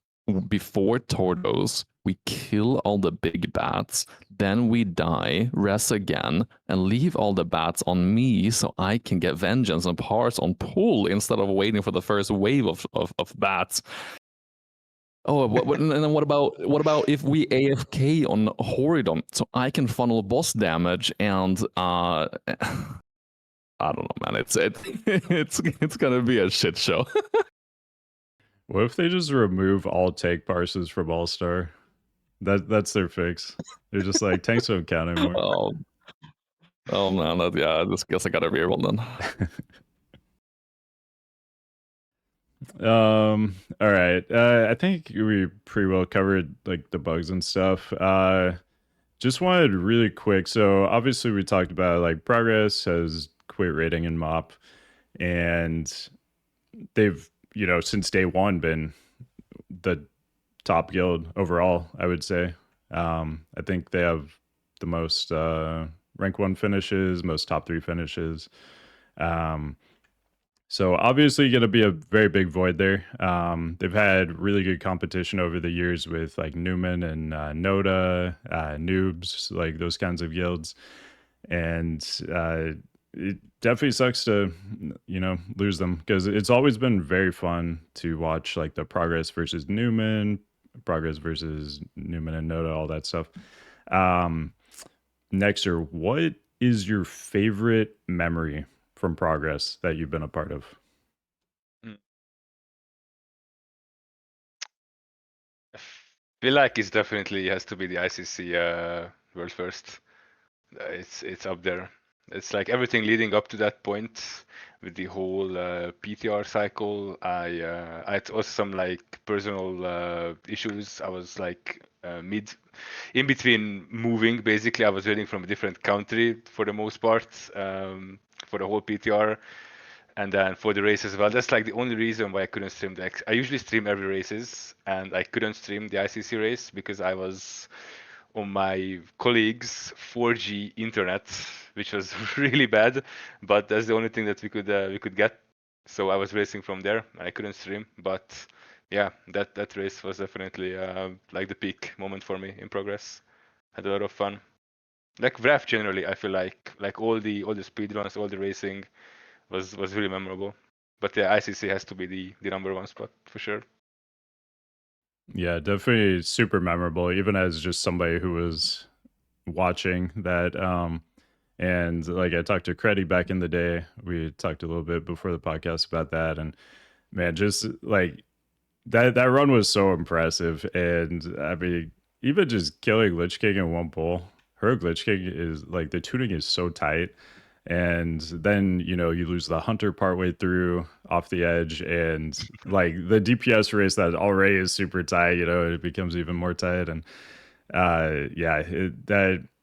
before Tortos, we kill all the big bats, then we die, rest again, and leave all the bats on me so I can get vengeance and parts on pull instead of waiting for the first wave of bats. Oh, and then what about if we AFK on Horridon so I can funnel boss damage and I don't know, man. It's gonna be a shit show. What if they just remove all take parses from All Star? That's their fix. They're just like tanks don't count anymore. Oh man, I just guess I gotta be one then. All right. I think we pretty well covered like the bugs and stuff. Just wanted really quick. So obviously we talked about like Progress has quit raiding in MOP, and they've since day one been the top guild overall, I would say. I think they have the most rank 1 finishes, most top 3 finishes. So obviously going to be a very big void there. They've had really good competition over the years with like Newman and Noda, Noobs, like those kinds of guilds. And it definitely sucks to, lose them, because it's always been very fun to watch like the Progress versus Newman, Progress versus Newman and Noda, all that stuff. Nexxer, what is your favorite memory from Progress that you've been a part of? I feel like it definitely has to be the ICC World First. It's up there. It's like everything leading up to that point with the whole PTR cycle. I had also some like personal issues. I was like in between moving. Basically, I was waiting from a different country for the most part for the whole PTR, and then for the race as well. That's like the only reason why I couldn't stream the. I usually stream every races, and I couldn't stream the ICC race because I was on my colleague's 4G internet, which was really bad. But that's the only thing that we could get. So I was racing from there, and I couldn't stream. But yeah, that race was definitely like the peak moment for me in Progress. Had a lot of fun. Like VRAF generally, I feel like all the speedruns, all the racing was really memorable. But yeah, ICC has to be the number one spot for sure. Yeah, definitely super memorable, even as just somebody who was watching that. And like I talked to Creddy back in the day. We talked a little bit before the podcast about that. And man, just like that run was so impressive. And I mean, even just killing Lich King in one pull, her Lich King is like the tuning is so tight. And then you lose the hunter partway through off the edge, and like the DPS race that already is super tight, it becomes even more tight. And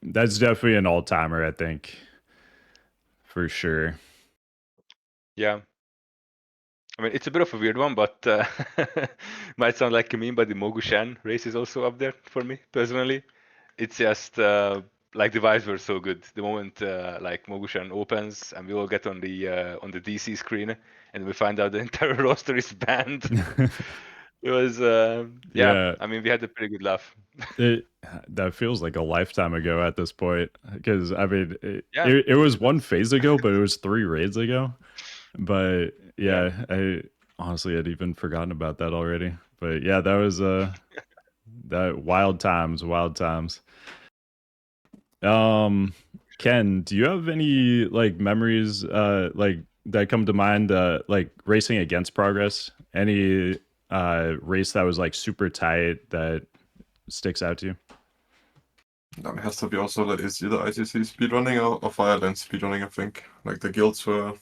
that's definitely an all-timer, I think, for sure. Yeah, I mean, it's a bit of a weird one, but might sound like a meme, but the Mogushan race is also up there for me personally. It's just like the vibes were so good. The moment like Mogushan opens and we all get on the DC screen and we find out the entire roster is banned. It was Yeah. I mean, we had a pretty good laugh. That feels like a lifetime ago at this point, because I mean, it was really one does. phase ago, but it was 3 raids ago. But yeah, honestly, I'd even forgotten about that already. But yeah, that was that wild times, wild times. Ken, do you have any like memories like that come to mind like racing against Progress? Any race that was like super tight that sticks out to you? That has to be also that it's either ICC speedrunning or Firelands speedrunning, I think. Like the guilds were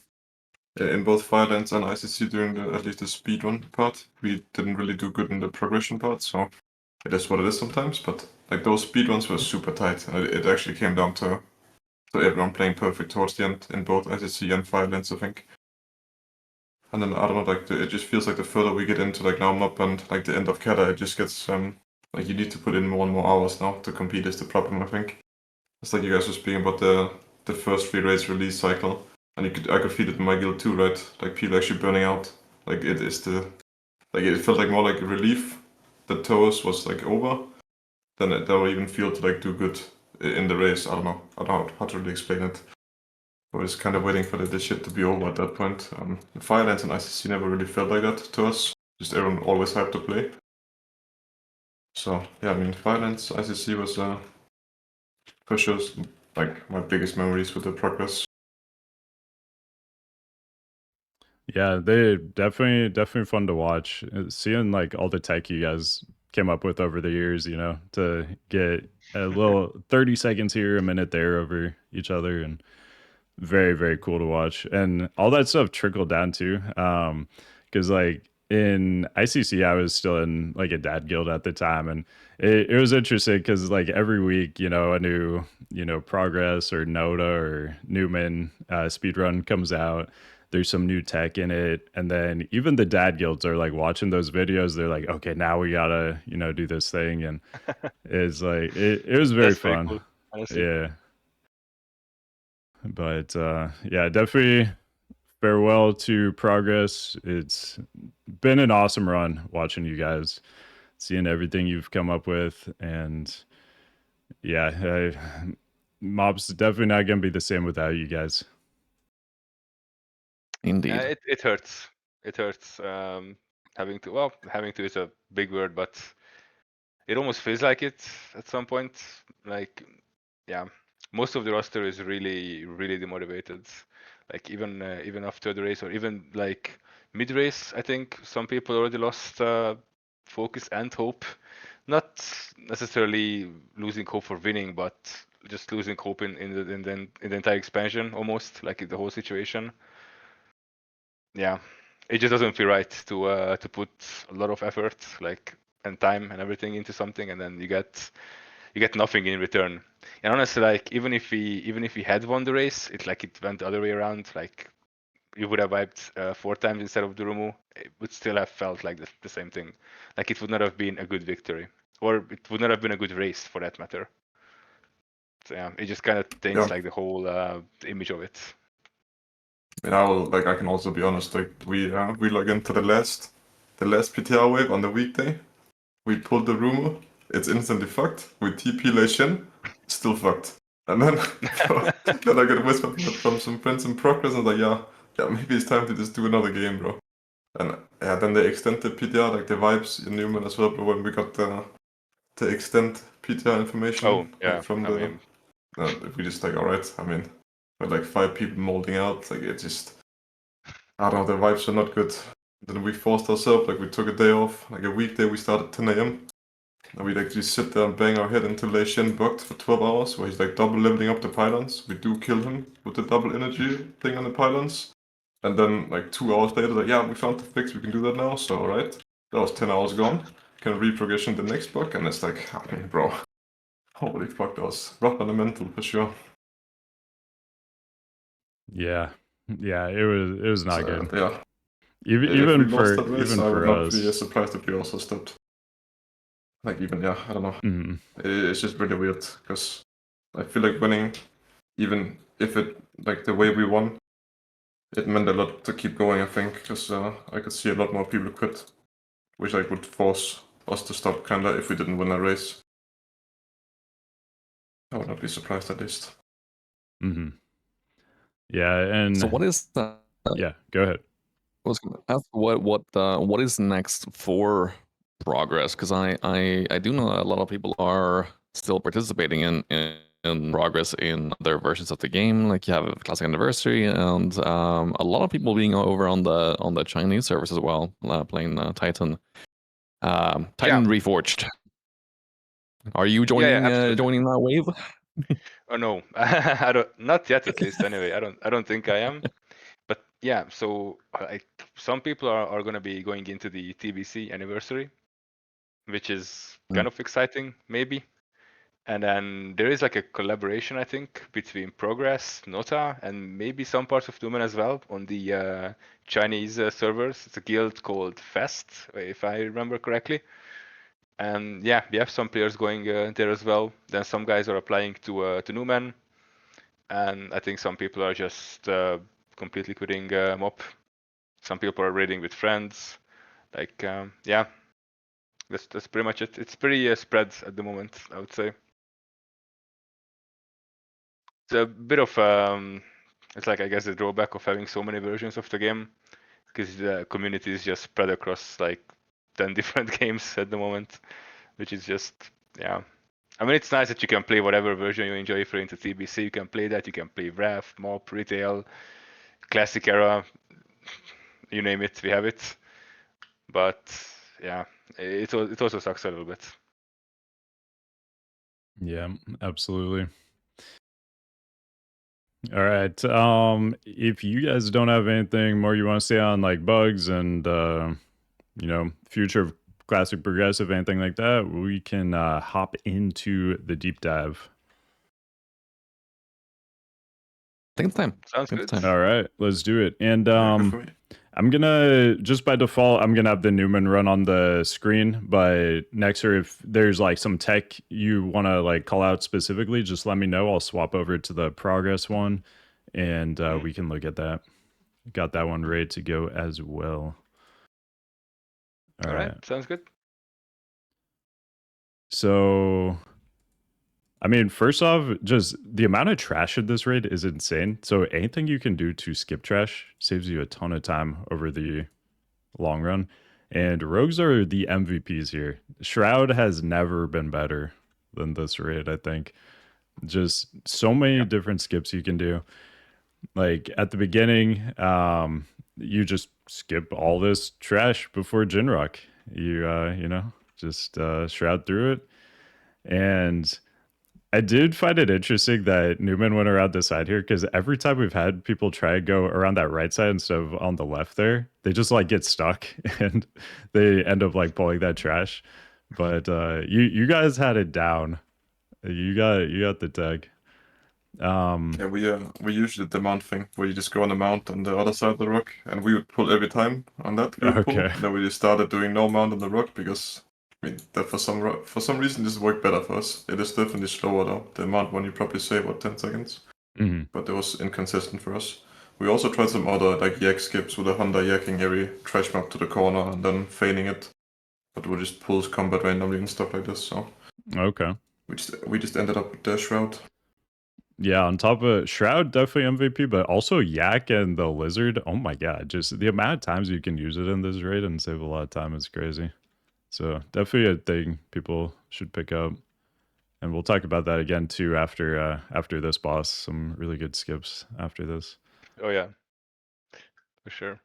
in both Firelands and ICC during at least the speedrun part. We didn't really do good in the progression part, so it is what it is sometimes. But like those speedruns were super tight, and it actually came down to everyone playing perfect towards the end in both ICC and Firelands, I think. And then I don't know, like it just feels like the further we get into like now MOP and like the end of Kata, it just gets like you need to put in more and more hours now to compete is the problem, I think. It's like you guys were speaking about the first free race release cycle, and I could feel it in my guild too, right? Like people actually burning out. Like it is it felt like more like a relief that Tortos was like over than it would even feel to like do good in the race. I don't know how to really explain it. I was kind of waiting for this shit to be over at that point. Firelands and ICC never really felt like that to us. Just everyone always hyped to play. So yeah, I mean, Firelands, ICC was for sure like my biggest memories with the progress. Yeah, they definitely fun to watch. Seeing like all the tech you guys came up with over the years, you know, to get a little 30 seconds here, a minute there over each other, and very cool to watch. And all that stuff trickled down too. Because like in ICC, I was still in like a dad guild at the time, and it was interesting because like every week, you know, a new, you know, Progress or Noda or Newman speedrun comes out. There's some new tech in it, and then even the dad guilds are like watching those videos. They're like, okay, now we gotta, you know, do this thing, and it's like it was very That's very fun. cool, honestly. Yeah, but yeah, definitely farewell to Progress. It's been an awesome run watching you guys, seeing everything you've come up with, and yeah, Mob's definitely not gonna be the same without you guys. Indeed. It hurts. It hurts. Having to is a big word, but it almost feels like it at some point. Like, yeah, most of the roster is really demotivated. Like even after the race or even like mid race, I think some people already lost focus and hope. Not necessarily losing hope for winning, but just losing hope in the entire expansion almost, like in the whole situation. Yeah, it just doesn't feel right to put a lot of effort like and time and everything into something, and then you get nothing in return. And honestly, like even if we had won the race, it went the other way around. Like you would have wiped 4 times instead of Durumu, it would still have felt like the same thing. Like it would not have been a good victory, or it would not have been a good race for that matter. So yeah, it just kind of taints like the whole image of it. I mean, I can also be honest. Like we log into the last PTR wave on the weekday. We pulled the rumor. It's instantly fucked. We TP Lei Shen, still fucked. And then then I get whispered from some friends in Progress, and like, yeah, maybe it's time to just do another game, bro. And yeah, then they extend the PTR, like the vibes in Newman as well. But when we got the extend PTR information, Oh yeah, like from I the, mean, we just like, all right. I mean, with like 5 people molding out, like it just, I don't know, the vibes are not good. Then we forced ourselves, like we took a day off, like a weekday. We started 10 a.m. And we'd actually sit there and bang our head into Lei Shen bugged for 12 hours, where he's like double leveling up the pylons. We do kill him with the double energy thing on the pylons. And then like 2 hours later, like, yeah, we found the fix, we can do that now, so alright. That was 10 hours gone. Can reprogression the next bug, and it's like, I mean, bro. Holy fuck, that was rough on the mental for sure. Yeah, it was not So, good. yeah. Even if we lost that race, I would for not us. be surprised if we also stepped. Like even, yeah, I don't know. Mm-hmm. It's just really weird, because I feel like winning, even if it, like the way we won, it meant a lot to keep going, I think, because I could see a lot more people quit, which like would force us to stop kinda if we didn't win a race. I would not be surprised at least. Mm-hmm. Yeah, and So what is that? yeah, go ahead. was going to ask what is next for Progress, because I do know a lot of people are still participating in Progress in other versions of the game. Like you have Classic Anniversary, and a lot of people being over on the Chinese servers as well, playing Titan. Titan Reforged. Are you joining joining that wave? Oh no, I don't. Not yet, at least. Anyway, I don't think I am. But yeah, so like some people are going to be going into the TBC anniversary, which is kind of exciting, maybe. And then there is like a collaboration, I think, between Progress, Nota, and maybe some parts of Numen as well on the Chinese servers. It's a guild called Fest, if I remember correctly. And yeah, we have some players going there as well. Then some guys are applying to Numen, and I think some people are just completely quitting MOP. Some people are raiding with friends. Like yeah, that's pretty much it. It's pretty spread at the moment, I would say. It's a bit of it's like, I guess, the drawback of having so many versions of the game, because the community is just spread across like 10 different games at the moment, which is just, yeah. I mean, it's nice that you can play whatever version you enjoy. If you're into TBC, you can play that. You can play Wrath, MOP, Retail, Classic Era, you name it, we have it. But yeah, it also sucks a little bit. Yeah, absolutely. All right. If you guys don't have anything more you want to say on like bugs and future of Classic Progressive, anything like that, we can hop into the deep dive. I think it's time. Sounds good. All right, let's do it. And For me. I'm gonna, just by default, I'm gonna have the Numen run on the screen. But Nexxer, if there's like some tech you want to like call out specifically, just let me know. I'll swap over to the Progress one, and we can look at that. Got that one ready to go as well. All right, sounds good. So, I mean, first off, just the amount of trash at this raid is insane. So anything you can do to skip trash saves you a ton of time over the long run. And rogues are the MVPs here. Shroud has never been better than this raid, I think. Just so many different skips you can do. Like at the beginning, you just skip all this trash before Jin'rokh. You just shroud through it. And I did find it interesting that Numen went around the side here, because every time we've had people try to go around that right side instead of on the left there, they just like get stuck and they end up like pulling that trash. But you guys had it down. You got the tag. Yeah, we usually did the mount thing where you just go on the mount on the other side of the rock, and we would pull every time on that. We would pull. Then we just started doing no mount on the rock because I mean that for some reason this worked better for us. It is definitely slower though. The amount one you probably save 10 seconds, but it was inconsistent for us. We also tried some other like yak skips with a Honda yakking every trash map to the corner and then feigning it, but we just pulls combat randomly and stuff like this. So okay, we just ended up with the shroud. Yeah, on top of Shroud, definitely MVP, but also Yak and the Lizard. Oh my god, just the amount of times you can use it in this raid and save a lot of time is crazy. So definitely a thing people should pick up. And we'll talk about that again too after this boss. Some really good skips after this. Oh yeah, for sure.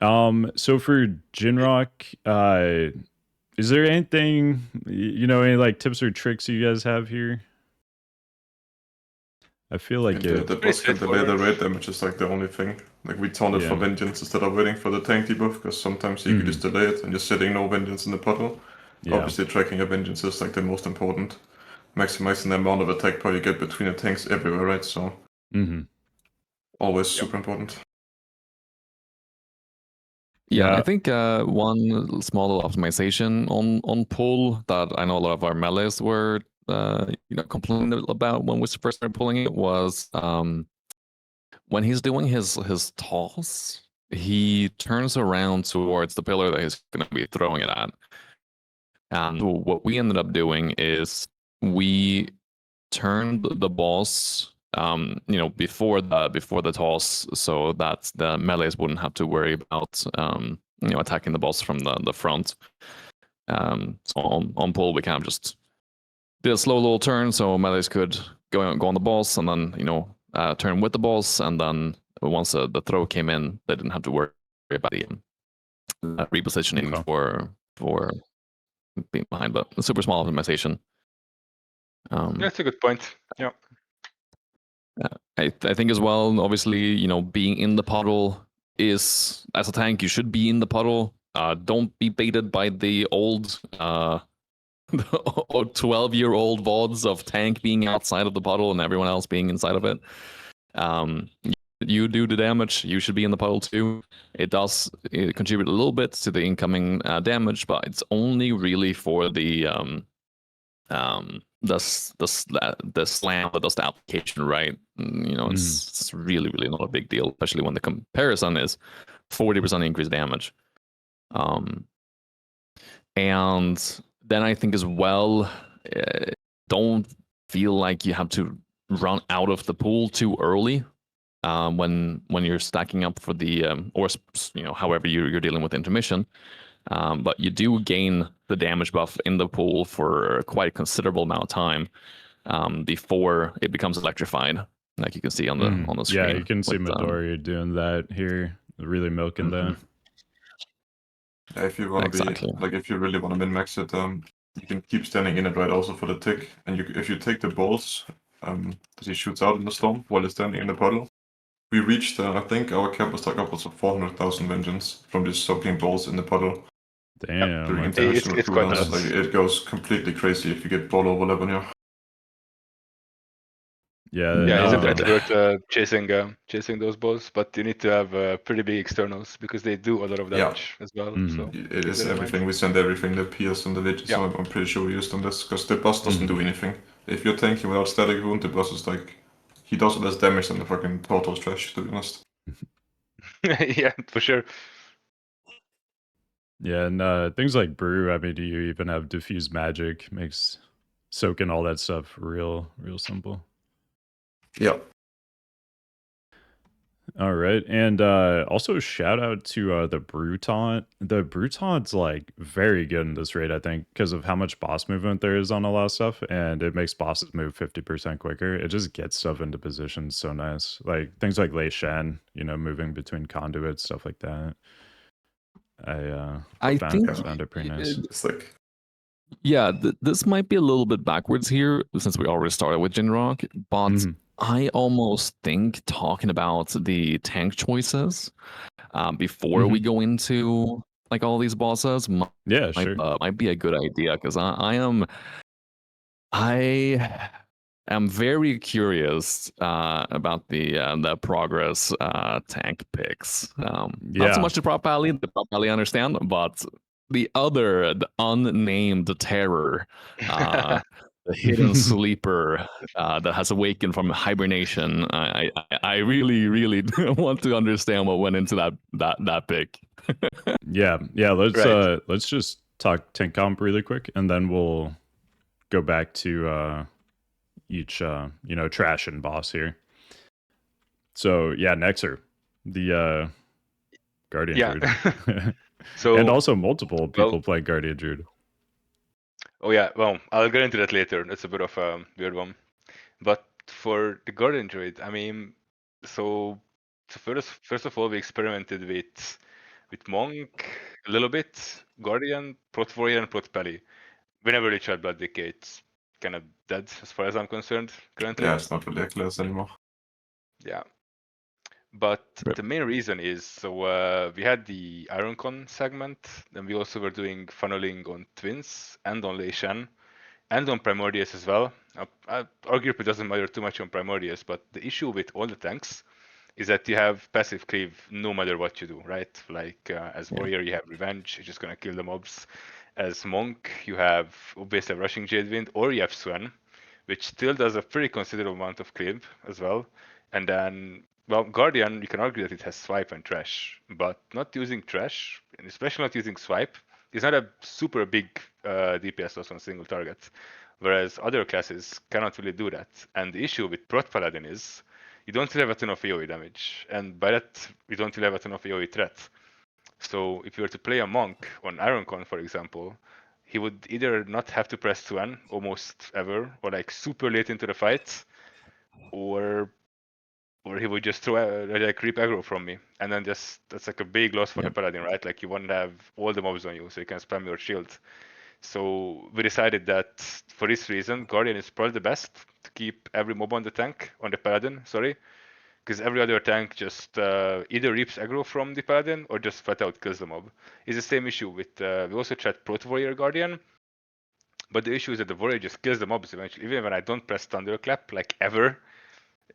So for Jin'rokh, is there anything, any like tips or tricks you guys have here? I feel like the boss can delay the raid damage is like the only thing. Like we taunted for vengeance instead of waiting for the tank debuff, because sometimes you could just delay it and you're sitting no vengeance in the puddle. Yeah. Obviously tracking a vengeance is like the most important. Maximizing the amount of attack power you get between the tanks everywhere, right? So always super important. Yeah, I think one small optimization on pull that I know a lot of our melees were complaining about when we first started pulling it was when he's doing his toss, he turns around towards the pillar that he's going to be throwing it at. And what we ended up doing is we turned the boss before the toss, so that the melees wouldn't have to worry about attacking the boss from the front. So on pull, we kind of just did a slow little turn, so melees could go on the boss, and then turn with the boss, and then once the throw came in, they didn't have to worry about the repositioning for being behind. But a super small optimization. That's a good point. Yeah. I think as well, obviously, being in the puddle is, as a tank, you should be in the puddle. Don't be baited by the old 12-year-old VODs of tank being outside of the puddle and everyone else being inside of it. You do the damage, you should be in the puddle too. It does contribute a little bit to the incoming damage, but it's only really for the slam that does the application, right? It's really, really not a big deal, especially when the comparison is 40% increased damage. And then I think as well, don't feel like you have to run out of the pool too early when you're stacking up for the or however you're dealing with intermission. But you do gain the damage buff in the pool for quite a considerable amount of time before it becomes electrified, like you can see on the screen. Yeah, you can see Midori doing that here, really milking that. Yeah, if you want to be if you really want to min-max it, you can keep standing in it, right? Also for the tick, and if you take the balls that he shoots out in the storm while he's standing in the puddle, we reached. I think our cap was like upwards of 400,000 vengeance from these soaking balls in the puddle. Damn, it's quite nuts. Like, it goes completely crazy if you get ball overlap here. Yeah, isn't it worth chasing those balls? But you need to have pretty big externals because they do a lot of damage as well. So it is everything. We send everything, the Pierce and the Lich, so I'm pretty sure we used on this, because the boss doesn't do anything. If you're tanking without static wound, the boss is like, he does less damage than the fucking Tortos Trash, to be honest. Yeah, for sure. Yeah, and things like brew, I mean, do you even have diffuse magic? Makes soaking all that stuff real simple. Yeah. All right, and also shout out to the brew taunt. The brew taunt's like very good in this raid, I think, because of how much boss movement there is on a lot of stuff, and it makes bosses move 50% quicker. It just gets stuff into position so nice, like things like Lei Shen, moving between conduits, stuff like that. I found it pretty nice. It's like, yeah, this might be a little bit backwards here since we already started with Jin'rokh, but I almost think talking about the tank choices before we go into like all these bosses might be a good idea, because I am very curious about the progress tank picks. Not so much the prop alley. The prop alley I understand, but the unnamed terror, the hidden sleeper that has awakened from hibernation. I really, really want to understand what went into that pick. yeah. Let's just talk tank comp really quick, and then we'll go back to each trash and boss here. So yeah, Nexxer, the Guardian Druid. So and also multiple people play Guardian Druid. Oh yeah, well, I'll get into that later. That's a bit of a weird one. But for the Guardian Druid, I mean, so first of all, we experimented with Monk a little bit, Guardian, Prot Warrior, and Prot Pally. We never really tried Blood Decay. It's kind of dead as far as I'm concerned currently. Yeah, it's not really a class anymore. Yeah. But the main reason is, so we had the Ironcon segment, then we also were doing funneling on Twins and on Lei Shen and on Primordius as well. Arguably it doesn't matter too much on Primordius, but the issue with all the tanks is that you have passive cleave no matter what you do, right? Like as Warrior, you have Revenge, you're just going to kill the mobs. As Monk, you have obviously Rushing Jadewind, or you have Swen, which still does a pretty considerable amount of cleave as well. And then, well, Guardian, you can argue that it has Swipe and Trash, but not using Trash, and especially not using Swipe, is not a super big DPS loss on a single target. whereas other classes cannot really do that. And the issue with Prot Paladin is you don't really have a ton of AoE damage, and by that you don't really have a ton of AoE threat. So if you were to play a monk on Ironcon, for example, he would either not have to press 2N almost ever, or like super late into the fight, or he would just throw like creep aggro from me, and then just that's like a big loss for the paladin, right? Like you want to have all the mobs on you, so you can spam your shield. So we decided that for this reason, Guardian is probably the best to keep every mob on the tank, on the paladin, sorry, because every other tank just either reaps aggro from the paladin or just flat out kills the mob. It's the same issue with we also tried Prot Warrior Guardian, but the issue is that the warrior just kills the mobs eventually. Even when I don't press Thunderclap, like ever,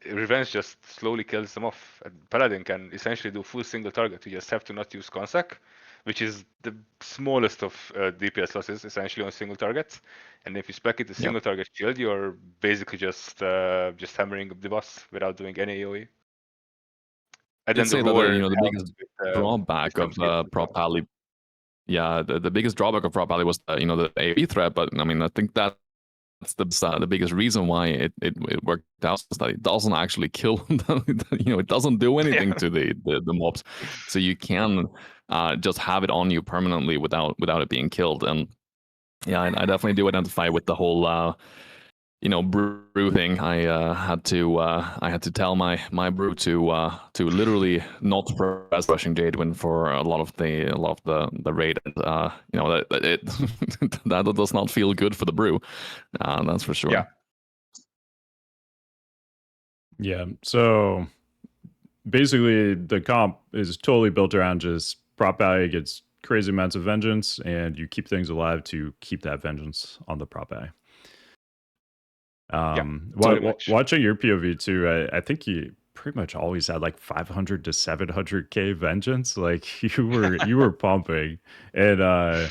Revenge just slowly kills them off. Paladin can essentially do full single target. You just have to not use Consac, which is the smallest of DPS losses, essentially on single target. And if you spec it a single target shield, you're basically just hammering up the boss without doing any AoE. And I'd say that the biggest drawback of Prot Pally, the biggest drawback of Prot Pally was the AoE threat. But I mean, I think that's the biggest reason why it worked out, is that it doesn't actually kill. It doesn't do anything to the mobs, so you can just have it on you permanently without it being killed. And yeah, I definitely do identify with the whole brew thing. I had to tell my brew to literally not press Rushing Jadewin for a lot of the raid. That does not feel good for the brew. That's for sure. Yeah. So basically, the comp is totally built around just prop value gets crazy amounts of vengeance, and you keep things alive to keep that vengeance on the prop value. Watching your POV too, I think you pretty much always had like 500 to 700k vengeance. Like you were pumping, and I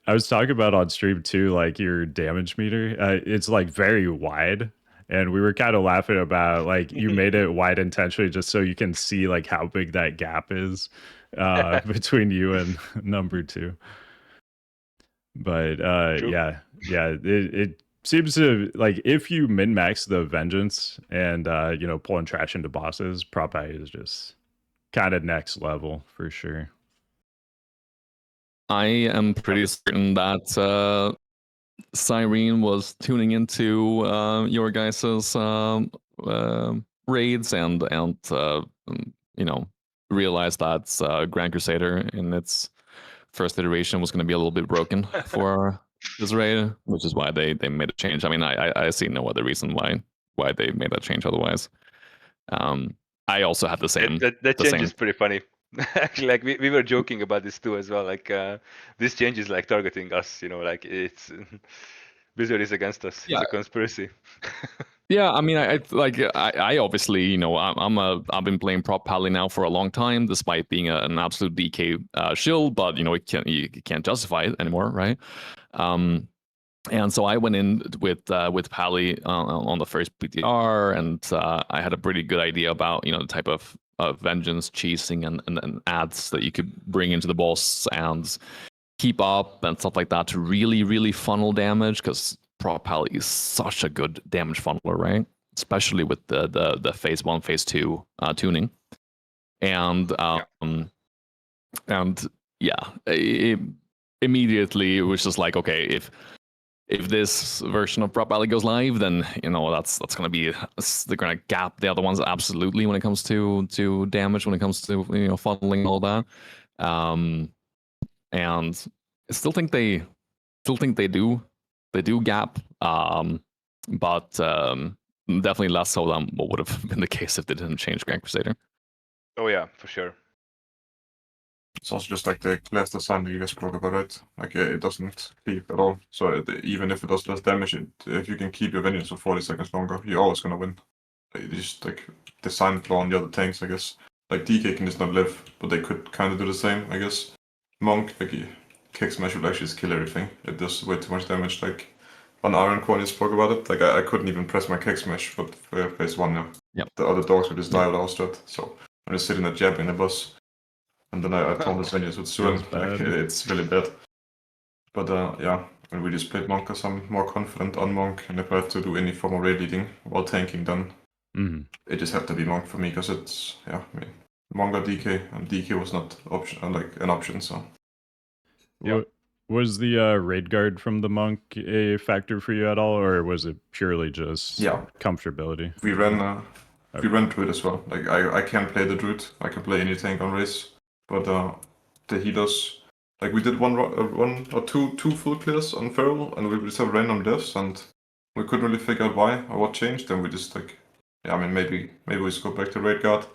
was talking about on stream too, like your damage meter. It's like very wide, and we were kind of laughing about like you made it wide intentionally just so you can see like how big that gap is between you and number 2. But it seems to, like, if you min-max the vengeance and pulling trash into bosses, prop value is just kind of next level for sure. I am pretty certain that Cyrene was tuning into your guys's raids and realized that Grand Crusader in its first iteration was going to be a little bit broken for this raid, which is why they made a change. I mean, I see no other reason why they made that change otherwise. I also had the same. That change is pretty funny. Like we were joking about this too as well. Like this change is like targeting us. Like it's Blizzard is against us. Yeah. It's a conspiracy. Yeah, I mean, I obviously, I've been playing Prot Pally now for a long time, despite being an absolute DK shill, but you can't justify it anymore, right? And so I went in with Pally on the first PTR, and I had a pretty good idea about the type of vengeance, chasing, and ads that you could bring into the boss and keep up and stuff like that to really, really funnel damage, because Prot Pally is such a good damage funneler, right? Especially with the phase 1, phase 2 tuning. And immediately it was just like, okay, if this version of Prot Pally goes live, then that's gonna be, they're gonna gap the other ones absolutely when it comes to damage, when it comes to funneling all that. And I still think they do gap, but definitely less so than what would have been the case if they didn't change Grand Crusader. Oh yeah, for sure. It's also just like the class design that you guys spoke about, right? Like it doesn't keep at all. So even if it does less damage, if you can keep your vengeance for 40 seconds longer, you're always gonna win. It's just like design flaw on the other tanks, I guess. Like DK can just not live, but they could kind of do the same, I guess. Monk, like kick smash would actually just kill everything. It does way too much damage. Like on Iron Qon, you spoke about it. Like I couldn't even press my kick smash, but for phase 1 now. Yep. The other dogs would just die without strat. So I'm just sitting there jabbing the boss. And then I told this vengeance with Suan, like it's really bad. But yeah, when we just played Monk, because I'm more confident on Monk, and if I have to do any form of raid leading while tanking, then it just had to be Monk for me, because it's, yeah, I mean, Monk or DK, and DK was not an option, so. What was the raid guard from the Monk a factor for you at all, or was it purely just comfortability? We ran Druid as well. Like I can't play the Druid. I can play any tank on race, but the healers, like we did one or two full clears on Feral, and we just have random deaths, and we couldn't really figure out why or what changed. And we just like, yeah, I mean maybe we just go back to raid guard,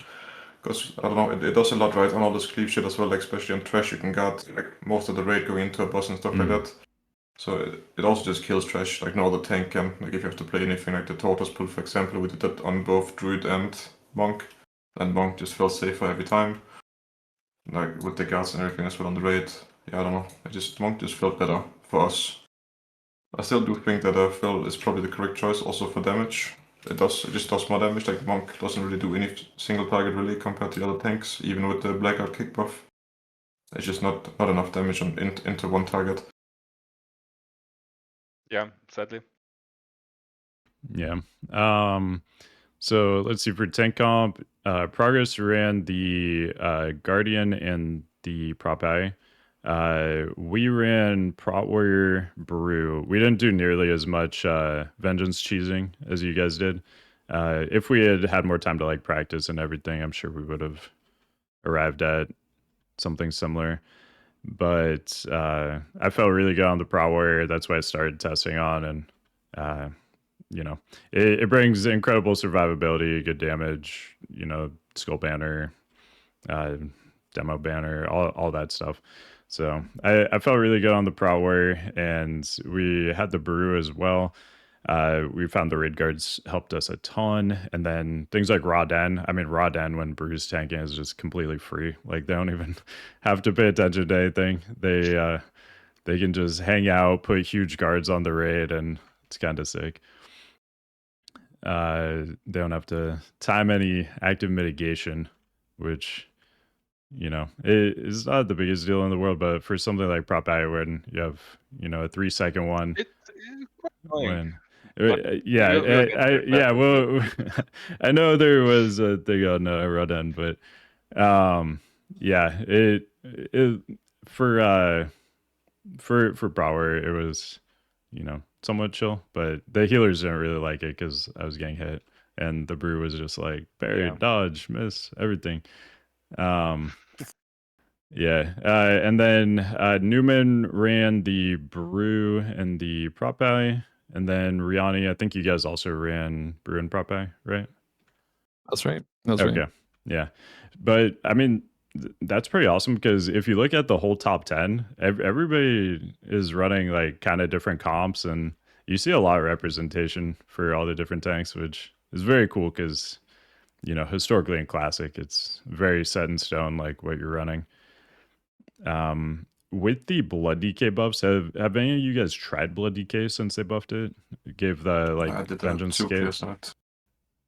because I don't know, it does a lot right on all this cleave shit as well. Like especially on Trash, you can guard like most of the raid going into a boss and stuff like that. So it also just kills Trash, like no other tank can. Like if you have to play anything like the Tortos pull, for example, we did that on both Druid and Monk, and Monk just felt safer every time. Like with the guards and everything as well on the raid. Yeah, I don't know. Monk just felt better for us. I still do think that Phil is probably the correct choice also for damage. It just does more damage. Like Monk doesn't really do any single target really compared to the other tanks, even with the Blackout kick buff. It's just not enough damage into one target. Yeah, sadly. Yeah. So let's see, for tank comp, Progress ran the Guardian and the Prop I. We ran Prot Warrior Brew. We didn't do nearly as much Vengeance cheesing as you guys did. If we had had more time to like practice and everything, I'm sure we would have arrived at something similar. But I felt really good on the Prot Warrior. That's why I started testing on, and you know, it brings incredible survivability, good damage, you know, skull banner, demo banner, all that stuff. So I felt really good on the Prot Warrior, and we had the Brew as well. We found the raid guards helped us a ton, and then things like Raw Den. I mean, Raw Den when Brew's tanking is just completely free. Like they don't even have to pay attention to anything. They can just hang out, put huge guards on the raid, and it's kind of sick. They don't have to time any active mitigation, which, you know, it is not the biggest deal in the world, but for something like Prop I, when you have, you know, a 3-second one, It's quite annoying. Yeah, well, I know there was a thing on Rodden, but yeah, it for Brower, it was, you know, somewhat chill, but the healers didn't really like it because I was getting hit, and the Brew was just like parry, dodge, miss, everything. Yeah, and then Newman ran the Brew and the Prop I, and then Riani, I think you guys also ran Brew and Prop I, right? That's right. That's okay. Right. Yeah, but I mean, that's pretty awesome, because if you look at the whole top 10, everybody is running like kind of different comps, and you see a lot of representation for all the different tanks, which is very cool because, you know, historically in Classic, it's very set in stone, like what you're running. With the Blood DK buffs, have any of you guys tried Blood DK since they buffed it? It gave the like I did Vengeance 2 scale. clears on it.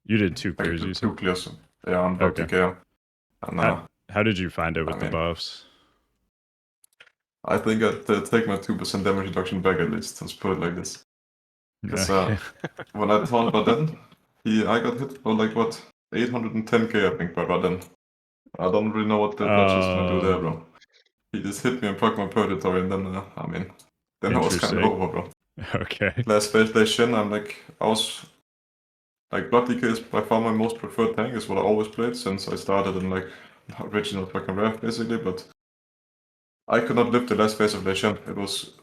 You did 2 clears, like you said? 2 clears, yeah, on Blood DK. And, how did you find it with the buffs? I think I'd take my 2% damage reduction back at least. Let's put it like this. Because when I told Raden, I got hit for like what, 810k I think by Raden. I don't really know what the Dutch is gonna do there, bro. He just hit me and proc my Purgatory, and then I mean, then I was kind of over, bro. Okay. Last phase Lei Shen, I was like, Blood DK is by far my most preferred tank, is what I always played since I started in like original fucking Rev basically, but I could not lift the last phase of Lei Shen. It was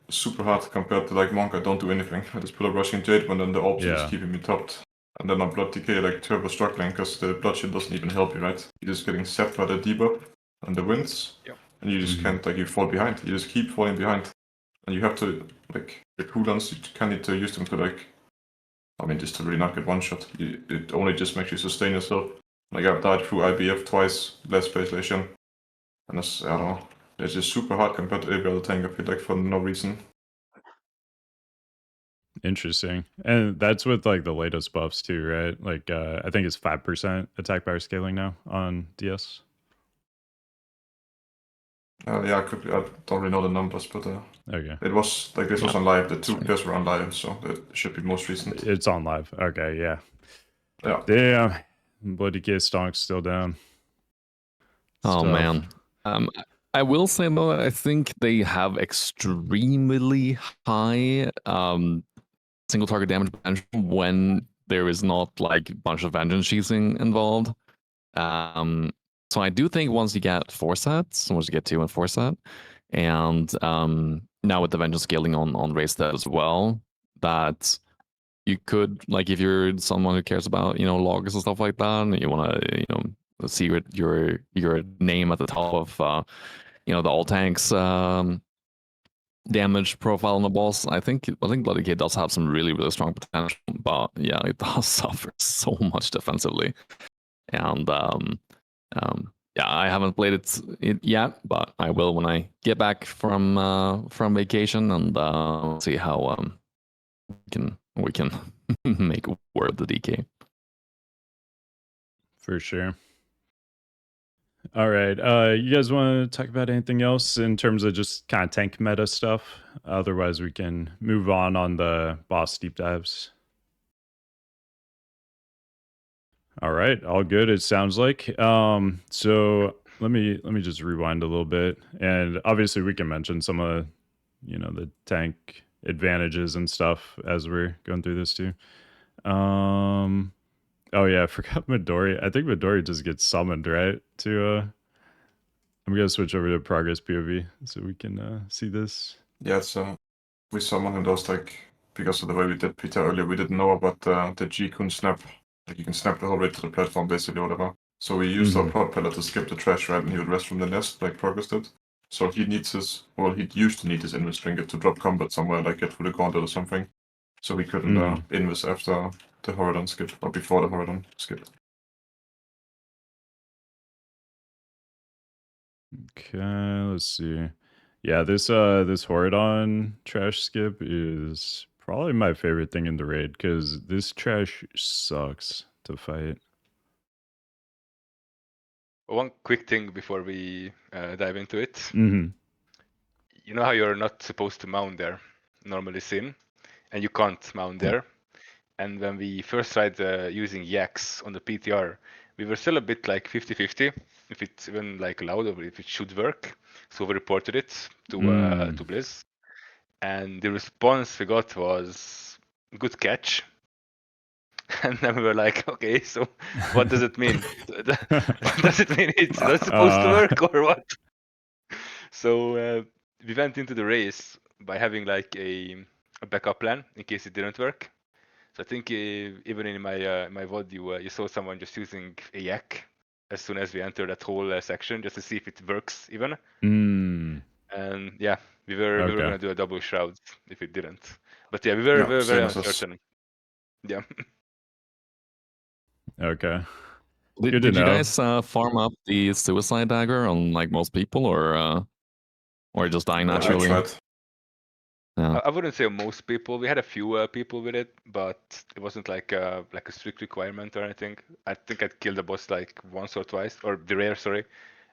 super hard compared to like Monk. I don't do anything. I just put a Rushing Jade when then the orbs are just keeping me topped. And then on Blood DK, like turbo struggling because the bloodshed doesn't even help you, right? You're just getting set by the debuff and the winds, and you just can't, like, you fall behind. You just keep falling behind, and you have to, like, the cooldowns, you kind of need to use them to, like, I mean, just to really not get one shot. It only just makes you sustain yourself. Like, I've died through IBF twice, last phase Lei Shen, and it's, I don't know, it's just super hard compared to every other tank, I feel like, for no reason. Interesting. And that's with like the latest buffs too, right? Like I think it's 5% attack power scaling now on DS. Yeah, I don't really know the numbers, but Okay. it was like this was on live. The two players were on live, so it should be most recent. It's on live. Okay, yeah. Yeah. Damn. Bloody K Stonk's still down. Oh Stuff. man. I will say though, I think they have extremely high single target damage potential when there is not like a bunch of vengeance cheesing involved. So I do think once you get 4 sets, once you get 2 and 4 set, and now with the vengeance scaling on race that as well, that you could, like, if you're someone who cares about, logs and stuff like that, and you want to, see your name at the top of, the all tanks damage profile on the boss, I think Bloody Kid does have some really, really strong potential, but yeah, it does suffer so much defensively. And yeah, I haven't played it yet, but I will when I get back from vacation and see how we can make work of the DK. For sure. All right. You guys want to talk about anything else in terms of just kind of tank meta stuff? Otherwise, we can move on the boss deep dives. All right, all good. It sounds like. So let me just rewind a little bit, and obviously we can mention some of the tank advantages and stuff as we're going through this too. Oh yeah, I forgot Midori. I think Midori just gets summoned, right? I'm gonna switch over to progress POV so we can see this. Yeah, it's we summoned him those like because of the way we did Peter earlier. We didn't know about the Ji'kun snap. Like you can snap the whole way to the platform basically, or whatever. So we used our Prot pillar to skip the trash right, and he would rest from the nest like progress did. So he needs his, well, he used to need his invis trinket to drop combat somewhere, like get through the gauntlet or something. So we couldn't invis after the Horridon skip, or before the Horridon skip. Okay, let's see. Yeah, this Horridon Trash skip is probably my favorite thing in the raid because this trash sucks to fight. One quick thing before we dive into it. Mm-hmm. You know how you're not supposed to mount there, normally Sin, and you can't mount there. And when we first tried using Yaks on the PTR, we were still a bit like 50-50 if it's even like allowed or if it should work. So we reported it to Blizz, and the response we got was good catch. And then we were like, okay, so what does it mean? What does it mean? It's not supposed to work or what? So we went into the race by having like a backup plan in case it didn't work. So I think even in my VOD, you saw someone just using a yak as soon as we entered that whole section just to see if it works even. And yeah, we were gonna do a double shroud if it didn't. But yeah, we were very uncertain. Yeah. Okay. Did you guys farm up the suicide dagger on like most people, or just dying naturally? I tried. Yeah. I wouldn't say most people. We had a few people with it, but it wasn't like a strict requirement or anything. I think I'd killed the boss like once or twice, or the rare, sorry,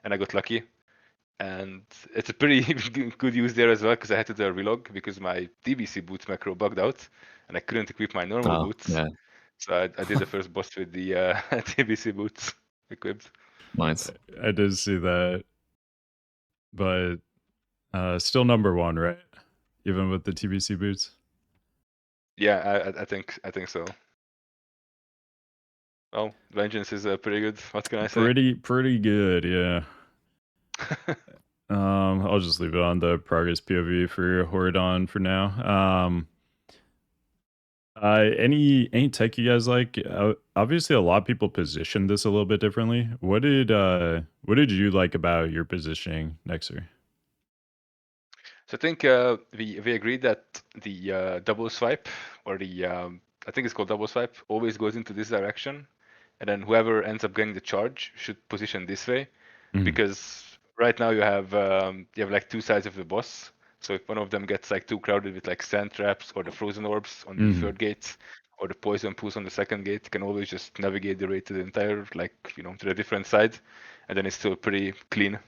and I got lucky. And it's a pretty good use there as well because I had to do a relog because my TBC boots macro bugged out and I couldn't equip my normal boots. Yeah. So I did the first boss with the TBC boots equipped. Nice. I did see that, but still number one, right? Even with the TBC boots. Yeah, I think so. Well, Vengeance is pretty good. What can I say? Pretty good, yeah. I'll just leave it on the progress POV for Horridon for now. Any tech you guys like? Obviously, a lot of people position this a little bit differently. What did you like about your positioning, Nexxer? So I think we agreed that the double swipe or the I think it's called double swipe always goes into this direction, and then whoever ends up getting the charge should position this way, because right now you have like two sides of the boss. So if one of them gets like too crowded with like sand traps or the frozen orbs on the third gate, or the poison pools on the second gate, you can always just navigate the raid to the entire to the different side, and then it's still pretty clean.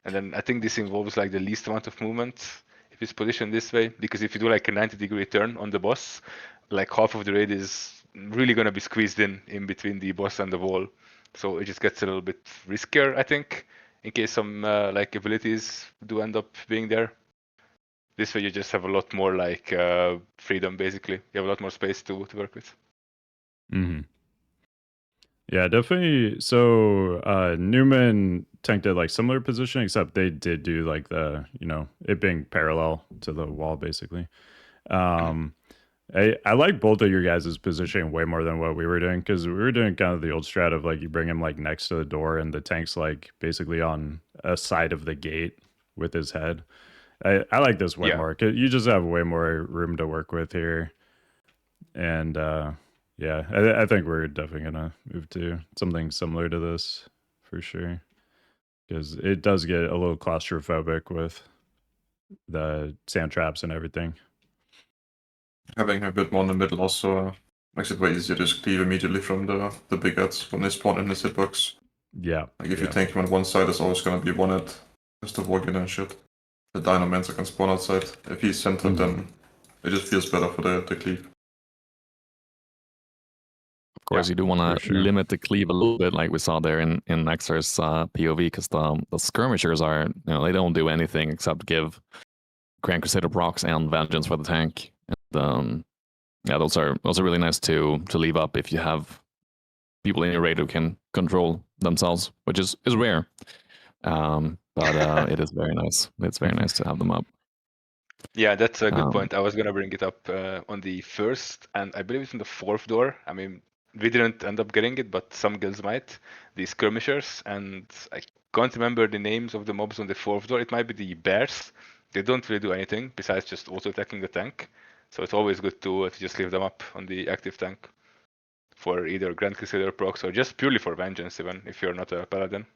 And then I think this involves like the least amount of movement if it's positioned this way, because if you do like a 90-degree turn on the boss, like half of the raid is really gonna be squeezed in between the boss and the wall. So it just gets a little bit riskier, I think, in case some like abilities do end up being there. This way you just have a lot more like freedom, basically. You have a lot more space to work with. Mm-hmm. Yeah, definitely. So Newman tanked at like similar position, except they did do like the, it being parallel to the wall, basically. I like both of your guys' positioning way more than what we were doing, because we were doing kind of the old strat of like you bring him like next to the door and the tank's like basically on a side of the gate with his head. I like this way more, 'cause you just have way more room to work with here. And yeah, I think we're definitely gonna move to something similar to this for sure, because it does get a little claustrophobic with the sand traps and everything. Having a bit more in the middle also makes it way easier to just cleave immediately from the big heads when they spawn in his hitbox. Yeah. Like if you tank him on one side, it's always gonna be one hit, just to walk in and shit. The Dinomancer can spawn outside. If he's centered, then it just feels better for the cleave. Of course, you do want to limit the cleave a little bit, like we saw there in Nexxer's POV, because the skirmishers are, they don't do anything except give Grand Crusader procs and Vengeance for the tank. And yeah, those are really nice to leave up if you have people in your raid who can control themselves, which is rare. But it is very nice. It's very nice to have them up. Yeah, that's a good point. I was gonna bring it up on the first, and I believe it's on the fourth door. I mean, we didn't end up getting it, but some guilds might. The skirmishers, and I can't remember the names of the mobs on the fourth door. It might be the bears. They don't really do anything besides just auto attacking the tank. So it's always good to just leave them up on the active tank for either Grand Crusader procs or just purely for vengeance, even if you're not a paladin.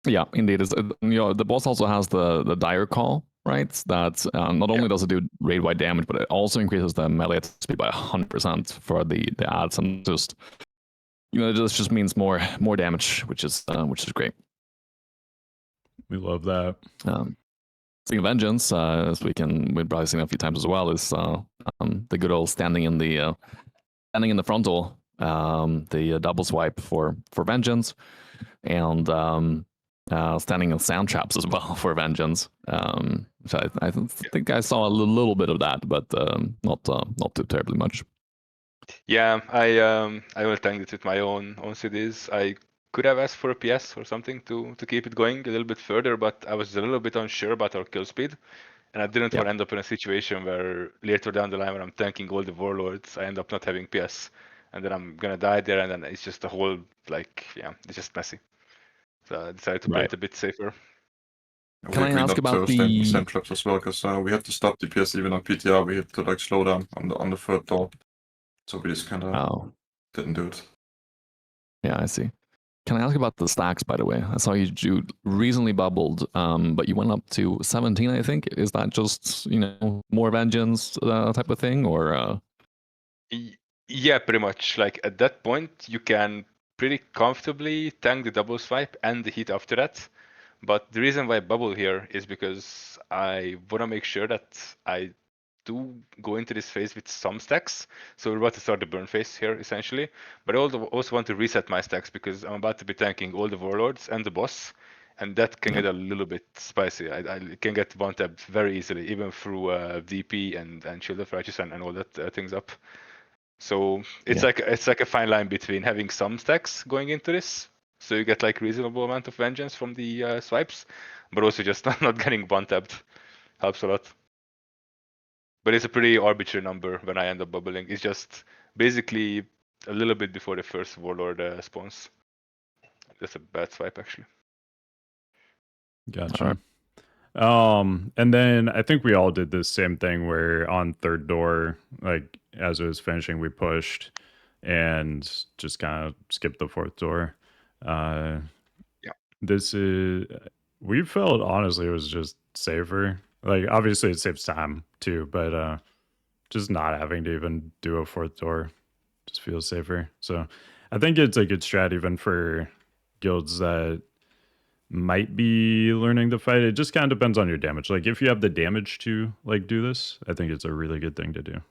Yeah, indeed. The boss also has the dire call, right? That not only does it do raid-wide damage, but it also increases the melee speed by 100% for the adds, and just this just means more damage, which is great. We love that. Speaking of vengeance, as we've probably seen a few times as well, is the good old standing in the frontal, the double swipe for vengeance, and standing in sound traps as well for vengeance. So I think I saw a little bit of that, but not too terribly much. Yeah, I only tanked it with my own CDs. I could have asked for a PS or something to keep it going a little bit further, but I was a little bit unsure about our kill speed, and I didn't want to end up in a situation where later down the line when I'm tanking all the warlords, I end up not having PS, and then I'm gonna die there, and then it's just a whole it's just messy. So I decided to play it a bit safer. Can I ask about the sand traps as well? Because we had to stop DPS even on PTR. We had to like slow down on the third door, so we just kind of didn't do it. Yeah, I see. Can I ask about the stacks, by the way? I saw you recently bubbled, but you went up to 17, I think. Is that just more vengeance type of thing, or? Yeah, pretty much. Like at that point, you can pretty comfortably tank the double swipe and the heat after that. But the reason why I bubble here is because I want to make sure that I do go into this phase with some stacks. So we're about to start the burn phase here, essentially. But I also want to reset my stacks because I'm about to be tanking all the warlords and the boss. And that can get a little bit spicy. I can get one-tapped very easily, even through DP and Shield of Righteous and all that things up. So it's like a fine line between having some stacks going into this, so you get like reasonable amount of vengeance from the swipes, but also just not getting one-tapped helps a lot. But it's a pretty arbitrary number when I end up bubbling. It's just basically a little bit before the first warlord spawns. That's a bad swipe actually. Gotcha. And then I think we all did the same thing where on third door, like as it was finishing, we pushed and just kind of skipped the fourth door. This is, we felt honestly it was just safer. Like obviously it saves time too, but just not having to even do a fourth door just feels safer. So I think it's a good strat even for guilds that might be learning the fight. It just kind of depends on your damage. Like if you have the damage to like do this, I think it's a really good thing to do.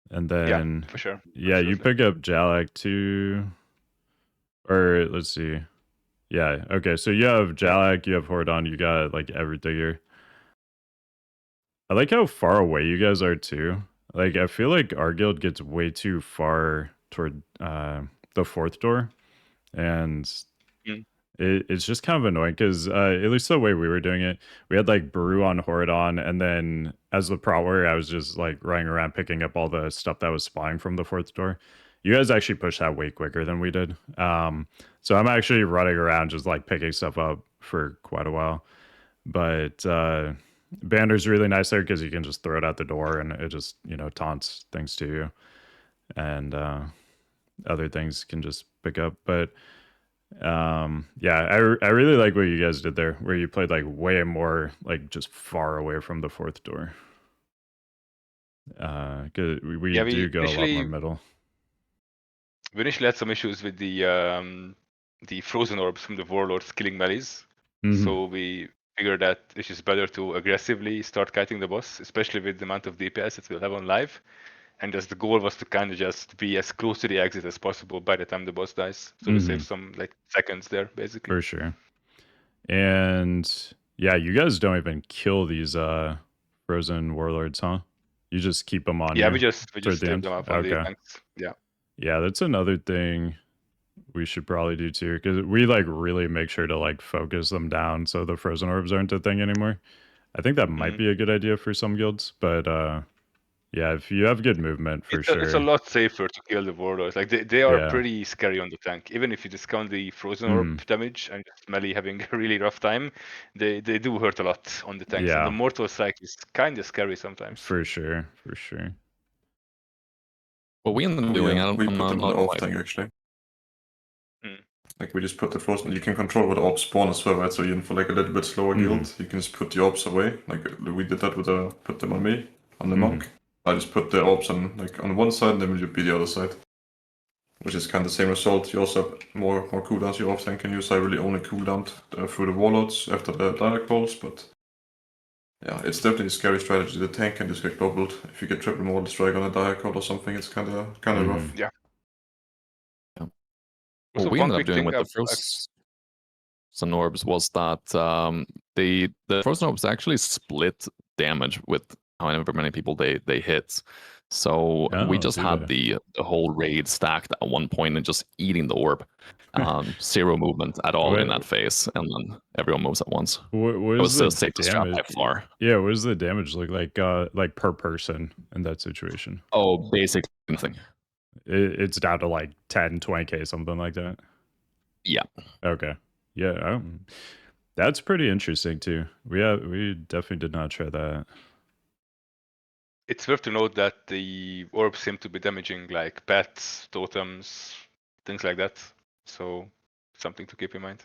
And then for sure. yeah, you Absolutely. pick up Jalak too. Or let's see. Yeah, okay. So you have Jalak, you have Horridon, you got like everything here. I like how far away you guys are too. Like I feel like our guild gets way too far toward the fourth door. And it's just kind of annoying because at least the way we were doing it, we had like brew on Horridon, and then as the Prot warrior, I was just like running around picking up all the stuff that was spawning from the fourth door. You guys actually pushed that way quicker than we did. So I'm actually running around just like picking stuff up for quite a while. But Banner's really nice there because you can just throw it out the door and it just, taunts things to you. And other things can just pick up. But yeah, I really like what you guys did there, where you played like way more like just far away from the fourth door. Cause we do go a lot more middle. We initially had some issues with the frozen orbs from the warlords killing melees. So we figured that it's just better to aggressively start kiting the boss, especially with the amount of DPS that we'll have on live. And just the goal was to kind of just be as close to the exit as possible by the time the boss dies. So we save some like seconds there, basically. For sure. And yeah, you guys don't even kill these frozen warlords, huh? You just keep them on. Yeah, you we just save them up on the tanks. Yeah. Yeah, that's another thing we should probably do too, because we like really make sure to like focus them down so the frozen orbs aren't a thing anymore. I think that might be a good idea for some guilds, but yeah, if you have good movement, for sure. It's a lot safer to kill the warlords. Like they are pretty scary on the tank. Even if you discount the frozen orb damage and just melee having a really rough time, they do hurt a lot on the tanks. Yeah. And the mortal cycle is kind of scary sometimes. For sure. What we ended up doing, we put them on the off tank actually. Like we just put the frozen. You can control what orbs spawn as well, right? So even for like a little bit slower guild, you can just put the orbs away. Like we did that with put them on me, on the monk. I just put the orbs on one side, and then it would be the other side, which is kind of the same result. You also have more cooldowns you often can use. I really only cooldowned through the warlords after the direct rolls, but yeah, it's definitely a scary strategy. The tank can just get gobbled if you get triple mortal strike on a direct roll or something. It's kind of rough. Yeah. What we ended up doing with the frozen orbs was that the frozen orbs actually split damage with however many people they hit. So we just had the whole raid stacked at one point and just eating the orb. Zero movement at all in that phase, and then everyone moves at once. What was the safest strat by far. Yeah, what does the damage look like per person in that situation? Oh, basically nothing. It's down to like 10, 20k, something like that. Yeah. Okay. Yeah. That's pretty interesting too. We definitely did not try that. It's worth to note that the orbs seem to be damaging like pets, totems, things like that. So something to keep in mind.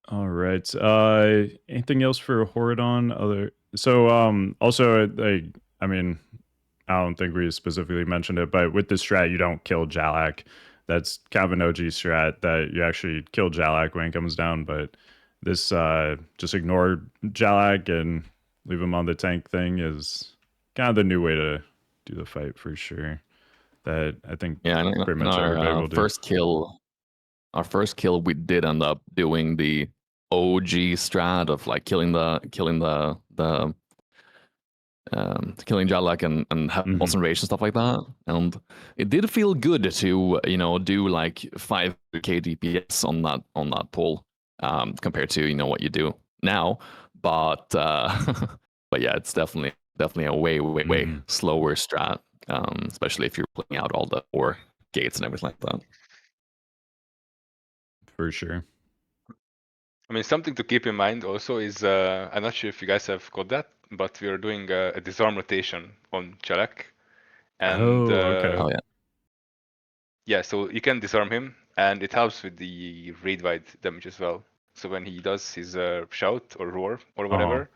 All right. Anything else for Horridon? Also, like, I mean, I don't think we specifically mentioned it, but with this strat, you don't kill Jalak. That's kind of an OG strat that you actually kill Jalak when it comes down, but this just ignore Jalak and leave him on the tank thing is kind of the new way to do the fight for sure. That I think pretty much everybody will do. Our first kill, we did end up doing the OG strat of like killing Jalak and have boss enrage and stuff like that. And it did feel good to do like 5k DPS on that pull compared to what you do now. But but yeah, it's definitely a way slower strat, especially if you're playing out all the 4 gates and everything like that. For sure. I mean, something to keep in mind also is, I'm not sure if you guys have got that, but we are doing a disarm rotation on Jalak. And, okay. Yeah, so you can disarm him, and it helps with the raid-wide damage as well. So when he does his shout or roar or whatever,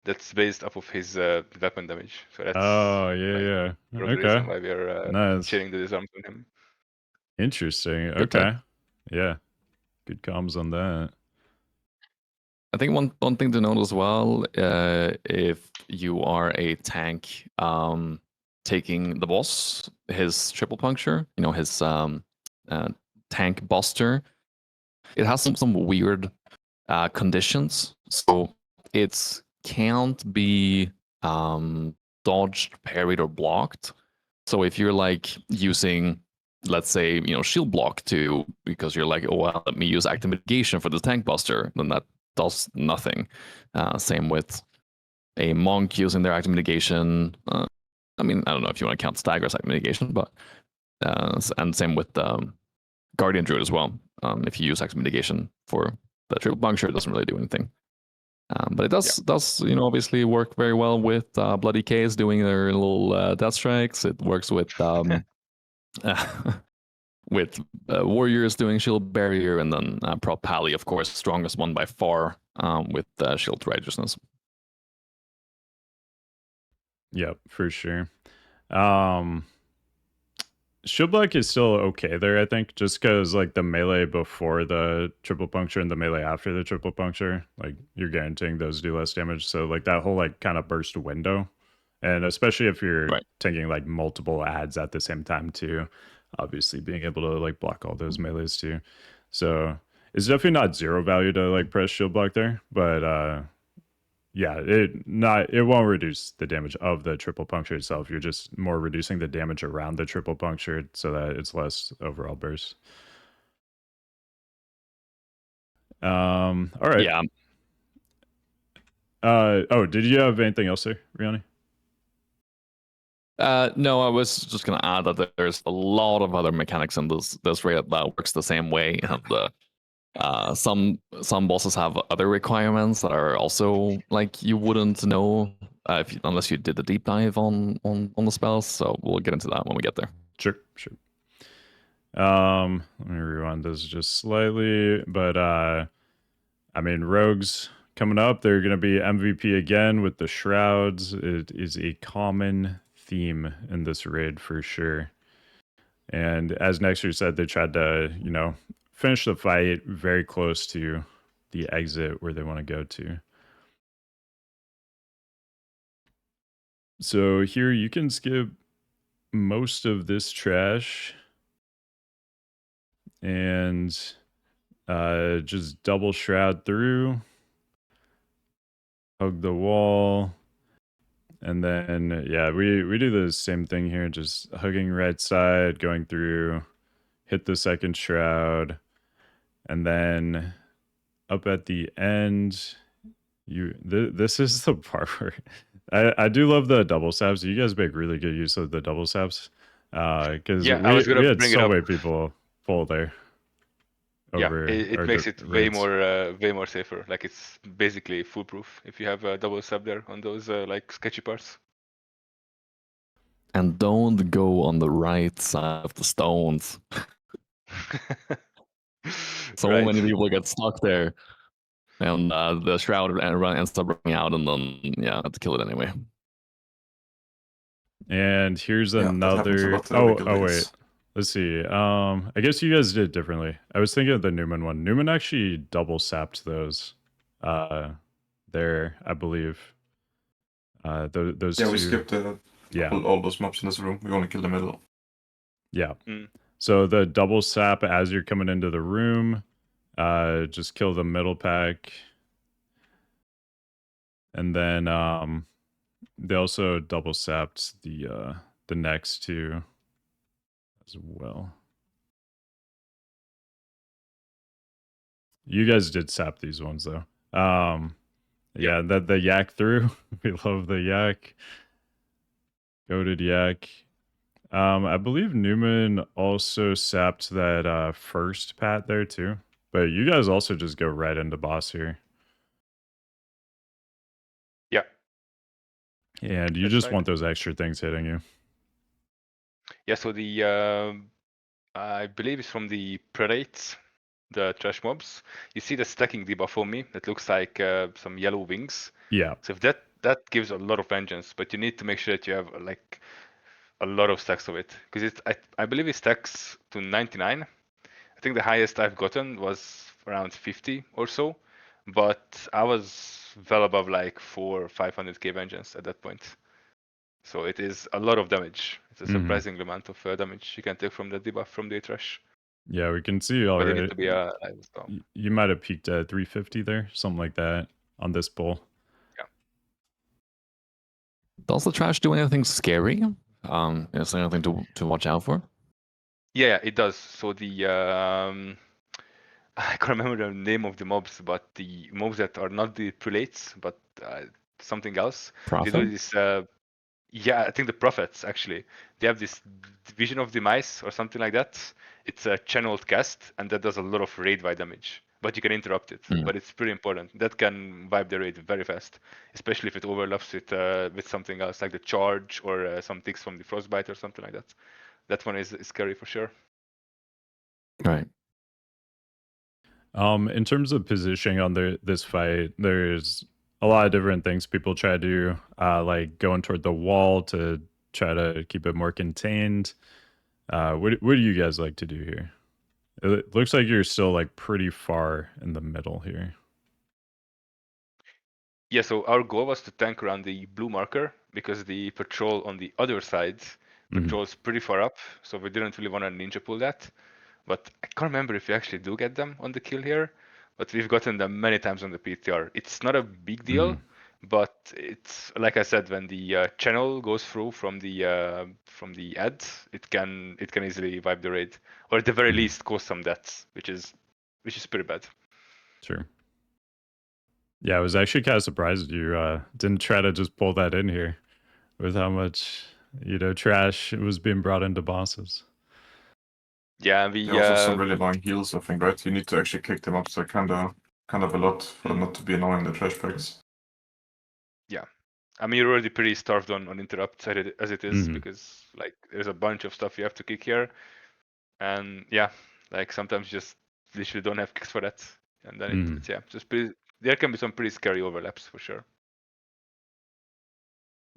that's based off of his weapon damage. So that's Oh, like yeah. part of the Okay. reason why we're Nice. cheering the disarms on him. Interesting. Good tip. Okay. Yeah. Good comms on that. I think one thing to note as well, if you are a tank taking the boss, his triple puncture, his tank buster, it has some weird conditions. So it can't be dodged, parried, or blocked. So if you're like using, let's say, shield block because you're like, oh well, let me use active mitigation for the tank buster, then that does nothing. Same with a monk using their active mitigation. I mean, I don't know if you want to count stagger as active mitigation, but and same with guardian druid as well. If you use active mitigation for the triple puncture, it doesn't really do anything. But it does obviously work very well with Bloody K's doing their little death strikes. It works with with warriors doing shield barrier, and then Prot Pally, of course, strongest one by far with shield righteousness. Yep, for sure. Shield block is still okay there, I think, just because like the melee before the triple puncture and the melee after the triple puncture, like you're guaranteeing those do less damage. So like that whole like kind of burst window, and especially if you're taking like multiple adds at the same time too, obviously being able to like block all those melees too. So it's definitely not zero value to like press shield block there, but yeah, it won't reduce the damage of the triple puncture itself. You're just more reducing the damage around the triple puncture so that it's less overall burst. All right. Yeah. Oh, did you have anything else there, Riani? No, I was just gonna add that there's a lot of other mechanics in this raid that works the same way, and some bosses have other requirements that are also like you wouldn't know unless you did the deep dive on the spells. So we'll get into that when we get there. Sure. Let me rewind this just slightly, but I mean, rogues coming up, they're gonna be MVP again with the shrouds. It is a common theme in this raid for sure. And as Nexxer said, they tried to, finish the fight very close to the exit where they want to go to. So here you can skip most of this trash and just double shroud through, hug the wall, and then yeah, we do the same thing here, just hugging right side, going through, hit the second shroud, and then up at the end, this is the part where I do love the double saps. You guys make really good use of the double saps, because we had so many people pull there. It makes it way more safer. Like it's basically foolproof if you have a double sap there on those like sketchy parts. And don't go on the right side of the stones. So many people get stuck there, and the shroud ends up running out, and then have to kill it anyway. And here's another. Oh wait, let's see. I guess you guys did it differently. I was thinking of the Newman one. Newman actually double sapped those. There, I believe. Those. Yeah, we skipped all those mobs in this room. We only killed the middle. Yeah. So the double sap as you're coming into the room, just kill the middle pack. And then they also double sapped the next two as well. You guys did sap these ones though. Yeah, the yak through. We love the yak. Goated yak. I believe Newman also sapped that first pat there too. But you guys also just go right into boss here. Yeah. And you just want those extra things hitting you. Yeah, so the I believe it's from the Predates, the trash mobs. You see the stacking debuff on me that looks like some yellow wings. Yeah. So if that that gives a lot of vengeance, but you need to make sure that you have like a lot of stacks of it, because I believe it stacks to 99. I think the highest I've gotten was around 50 or so, but I was well above like 400 or 500k vengeance at that point. So it is a lot of damage. It's a surprising amount of damage you can take from the debuff from the trash. Yeah, we can see But you need already. to be alive as well. You might have peaked at 350 there, something like that, on this pull. Yeah. Does the trash do anything scary? Is there anything to watch out for? Yeah, it does. So the I can't remember the name of the mobs, but the mobs that are not the prelates, but something else. They do Prophet? this. Yeah, I think the prophets actually. They have this vision of demise or something like that. It's a channeled cast, and that does a lot of raid vibe damage. But you can interrupt it. But it's pretty important. That can vibe the raid very fast, especially if it overlaps with something else like the charge or some ticks from the frostbite or something like that. That one is scary for sure. Right. In terms of positioning on this fight, there's a lot of different things people try to do, like going toward the wall to try to keep it more contained. What do you guys like to do here? It looks like you're still like pretty far in the middle here. Yeah, so our goal was to tank around the blue marker because the patrol on the other side patrols pretty far up, so we didn't really want to ninja pull that. But I can't remember if we actually do get them on the kill here, but we've gotten them many times on the PTR. It's not a big deal, but it's like I said, when the channel goes through from the ad, it can easily wipe the raid, or at the very least cause some deaths, which is pretty bad. Sure. Yeah, I was actually kind of surprised you didn't try to just pull that in here with how much, trash was being brought into bosses. Yeah, There are also some really annoying heals, I think, right? You need to actually kick them up, so kind of a lot for them not to be annoying the trash packs. Yeah. I mean, you're already pretty starved on interrupt as it is, because like there's a bunch of stuff you have to kick here, and yeah, like sometimes you just literally don't have kicks for that, and then it's just pretty. There can be some pretty scary overlaps for sure.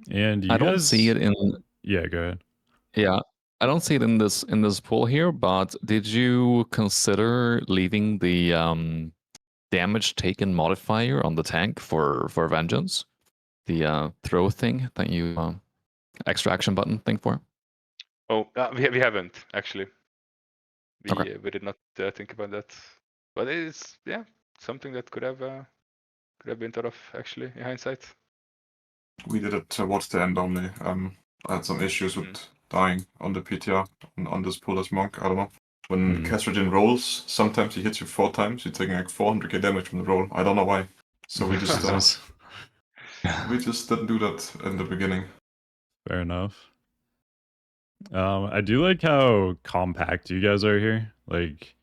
And you I guys don't see it in. Yeah, go ahead. Yeah, I don't see it in this pool here. But did you consider leaving the damage taken modifier on the tank for vengeance? The throw thing that you extra action button thing for? Oh, we haven't actually. Okay. We did not think about that, but it's something that could have been thought of actually in hindsight. We did it towards the end only. I had some issues with dying on the PTR on this pull as monk. I don't know. When Horridon rolls, sometimes he hits you 4 times. You're taking like 400k damage from the roll. I don't know why. So we just we just didn't do that in the beginning. Fair enough. I do like how compact you guys are here. Like,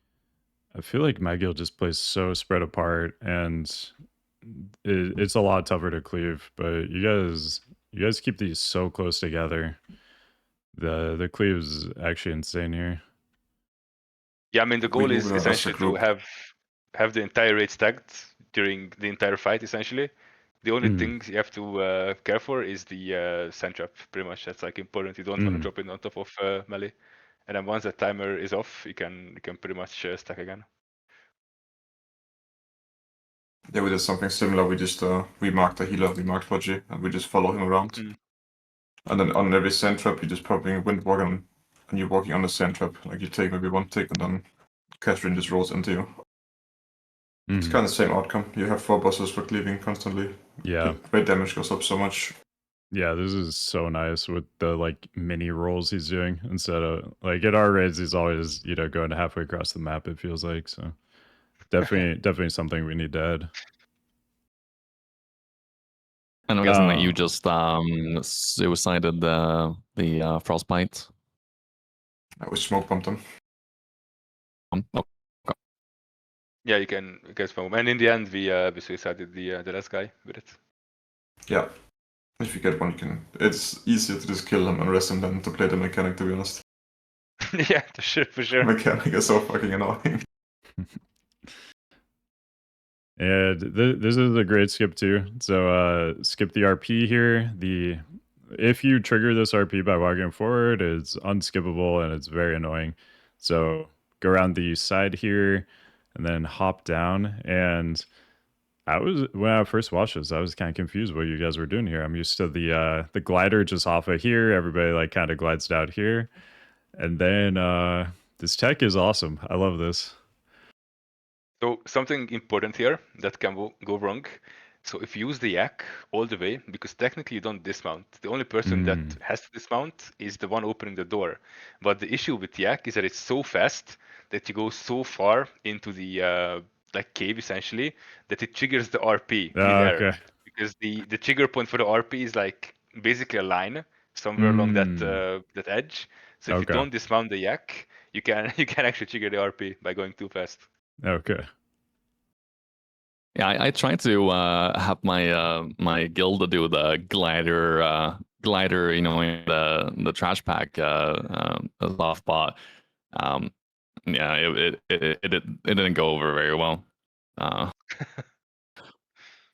I feel like my guild just plays so spread apart, and it's a lot tougher to cleave. But you guys keep these so close together. The cleave is actually insane here. Yeah, I mean the goal is essentially to have the entire raid stacked during the entire fight. Essentially, the only thing you have to care for is the sand trap. Pretty much, that's like important. You don't want to drop it on top of melee, and then once that timer is off, you can pretty much stack again. Yeah, we did something similar. We just we marked a healer, we marked Fudgy, and we just follow him around. And then on every sand trap, you just probably windwalk and you're walking on the sand trap. Like you take maybe 1 tick, and then Catherine just rolls into you. It's kind of the same outcome. You have 4 bosses for cleaving constantly. Yeah. The raid damage goes up so much. Yeah, this is so nice with the like mini rolls he's doing instead of like at our raids he's always going halfway across the map. It feels like so. Definitely something we need to add. And I'm guessing that you just suicided the frostbite. I was smoke bumped him. Okay. Yeah, you can smoke. And in the end, we suicided the last guy with it. Yeah. If you get one, you can. It's easier to just kill him and rest him than to play the mechanic, to be honest. Yeah, for sure. Mechanic is so fucking annoying. And this is a great skip too. So skip the RP here. If you trigger this RP by walking forward, it's unskippable and it's very annoying. So go around the side here and then hop down. And when I first watched this, I was kind of confused what you guys were doing here. I'm used to the glider just off of here. Everybody like kind of glides down here. And then this tech is awesome. I love this. So something important here that can go wrong. So if you use the yak all the way, because technically you don't dismount. The only person that has to dismount is the one opening the door. But the issue with yak is that it's so fast that you go so far into the like cave essentially that it triggers the RP midair. Okay. Because the trigger point for the RP is like basically a line somewhere along that edge. So if you don't dismount the yak, you can actually trigger the RP by going too fast. Okay. Yeah, I try to have my guild do the glider, you know, in the trash pack off, but yeah, it didn't go over very well.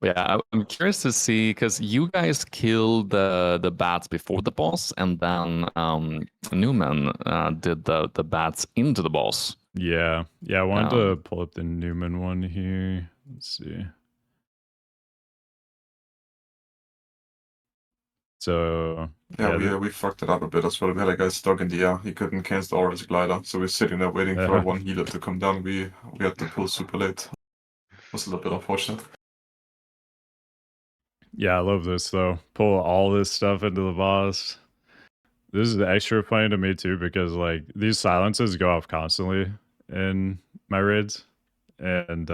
Yeah, I'm curious to see because you guys killed the bats before the boss, and then Newman did the bats into the boss. Yeah. I wanted to pull up the Newman one here. Let's see. So yeah, we fucked it up a bit as well. We had a guy stuck in the air. He couldn't cancel the Auras glider, so we're sitting there waiting for one healer to come down. We had to pull super late. It was a little bit unfortunate. Yeah, I love this though. Pull all this stuff into the boss. This is extra funny to me too because like these silences go off constantly in my raids, and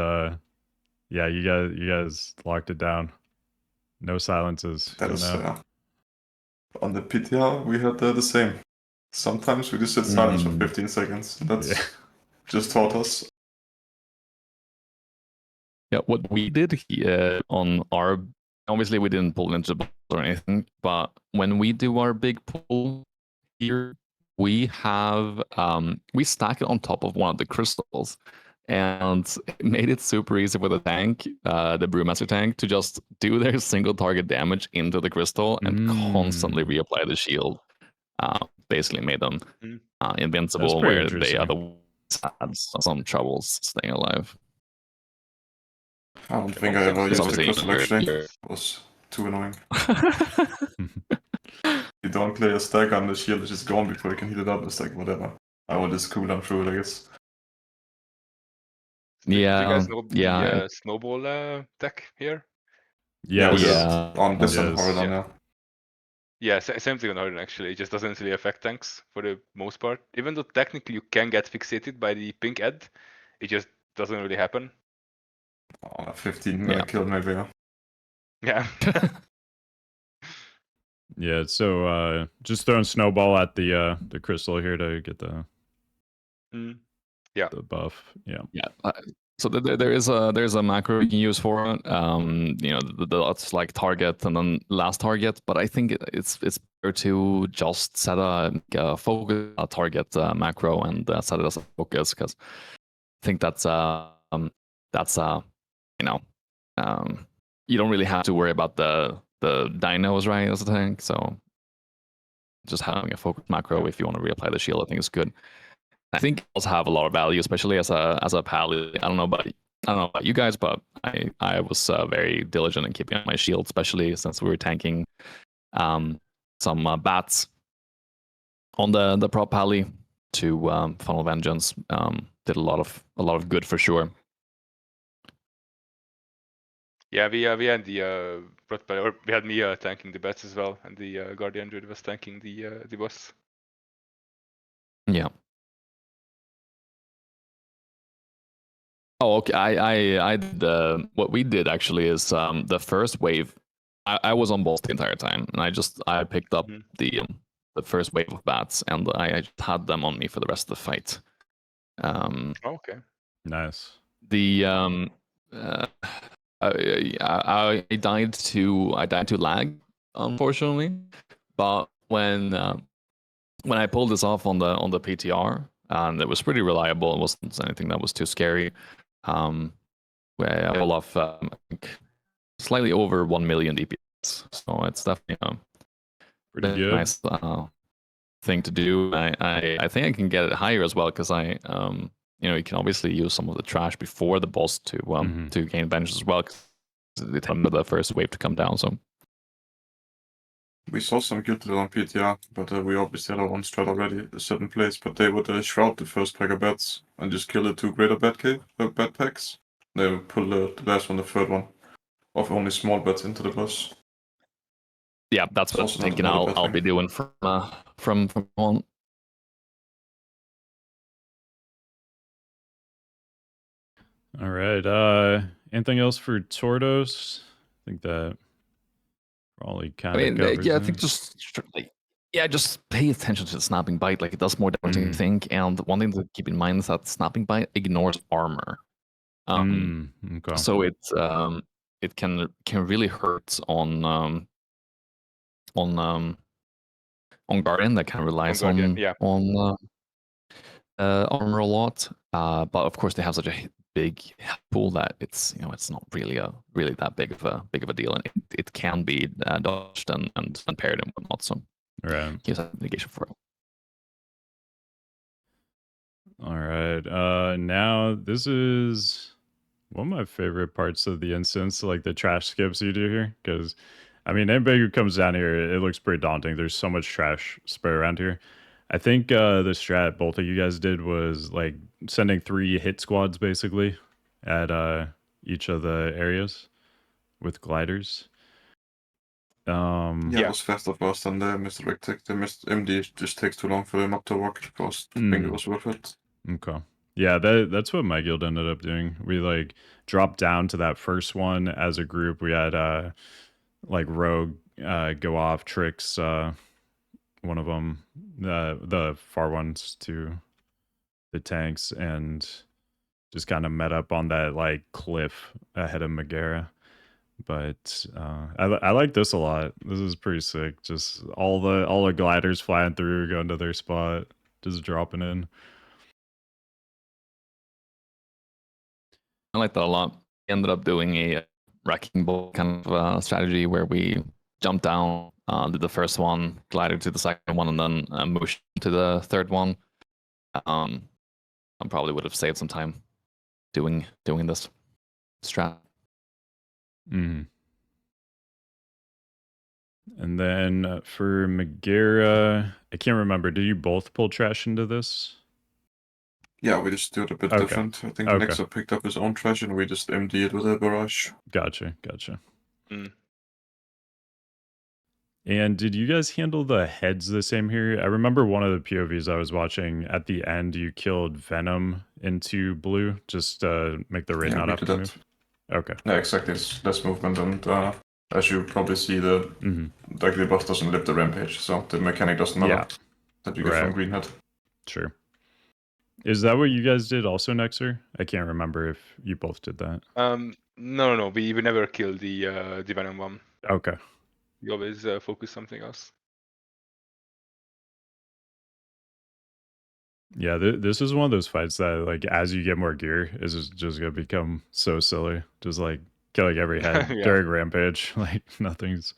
yeah, you guys locked it down. No silences. That is on the PTR we had the same. Sometimes we just sit silent for 15 seconds. That's just Tortos. Yeah, what we did here on our, obviously we didn't pull into the boss or anything, but when we do our big pull here, we have we stack it on top of one of the crystals, and it made it super easy for the tank, the Brewmaster tank, to just do their single target damage into the crystal and constantly reapply the shield. Basically made them invincible, where they otherwise had some troubles staying alive. I don't think I ever used the crystal actually. It was too annoying. You don't clear a stack and the shield is just gone before you can heat it up. It's like whatever. I will just cool down through it, I guess. Yeah. Do you guys know the snowball deck here? Yeah. On this and Horridon, yeah. Yeah, same thing on Horridon actually. It just doesn't really affect tanks for the most part. Even though technically you can get fixated by the pink ed, it just doesn't really happen. On a 15 kill maybe, yeah. Yeah, so just throwing snowball at the crystal here to get the the buff. Yeah. So there's a macro you can use for it. You know, that's like target and then last target. But I think it's better to just set a focus target macro and set it as a focus, because I think that's you know, you don't really have to worry about the dinos, right, as a tank. So just having a focus macro if you want to reapply the shield, I think is good. I think it does have a lot of value, especially as a pally. I don't know about you guys, but I was very diligent in keeping up my shield, especially since we were tanking some bats on the prop pally to funnel vengeance. Did a lot of good for sure. Yeah, we had the prop pally, or we had me tanking the bats as well, and the guardian druid was tanking the boss. Yeah. Oh, okay. I did what we did actually is the first wave. I was on boss the entire time, and I picked up the first wave of bats, and I had them on me for the rest of the fight. Okay. Nice. The I died to lag, unfortunately, but when I pulled this off on the PTR, and it was pretty reliable. It wasn't anything that was too scary. all of I think slightly over 1 million DPS. So it's definitely Pretty a good. nice thing to do. I think I can get it higher as well because you can obviously use some of the trash before the boss to gain advantage as well. Cause they tell them the first wave to come down. So We saw some guild on PTR, but we obviously had our own strat already at a certain place. But they would shroud the first pack of bats and just kill the 2 greater bat packs. They would pull the last one, the third one, of only small bats into the boss. yeah, that's what I'm thinking. I'll be doing from on. All right. Anything else for Tortos? I think that probably kind of covers yeah, I it. think just pay attention to the snapping bite. Like it does more damage than you think. And one thing to keep in mind is that snapping bite ignores armor. Okay. So it can really hurt on Guardian that kind of relies on armor a lot. But of course they have such a big pool that it's not really that big of a deal, and it can be dodged and paired and whatnot. So here's a mitigation for it. All right. Now this is one of my favorite parts of the instance, like the trash skips you do here, because I mean, anybody who comes down here, it looks pretty daunting. There's so much trash spread around here. I think the strat both of you guys did was like sending 3 hit squads basically at each of the areas with gliders. Yeah, it was faster for us than the misdirect. The MD just takes too long for them up to walk because I think it was worth it. Okay. Yeah, that's what my guild ended up doing. We like dropped down to that first one as a group. We had like Rogue go off, Tricks, one of them, the far ones to the tanks, and just kind of met up on that like cliff ahead of Megaera. But I like this a lot. This is pretty sick. Just all the gliders flying through, going to their spot, just dropping in. I like that a lot. We ended up doing a wrecking ball kind of strategy where we jumped down, did the first one, glided to the second one, and then moved to the third one. I probably would have saved some time doing this strat. And then for Megaera, I can't remember. Did you both pull trash into this? Yeah, we just do it a bit different. I think Nexxer picked up his own trash and we just MD it with a barrage. Gotcha. And did you guys handle the heads the same here? I remember one of the POVs I was watching at the end, you killed Venom into blue just to make the raid not have to move. Okay. Yeah, exactly. It's less movement, and as you probably see, the buff doesn't lift the rampage, so the mechanic doesn't matter that you get from Greenhead. Sure. Is that what you guys did also, Nexxer? I can't remember if you both did that. No. We never killed the Venom one. Okay. We always focus something else. Yeah, this is one of those fights that, like, as you get more gear, is just gonna become so silly. Just like killing every head during rampage. Like nothing's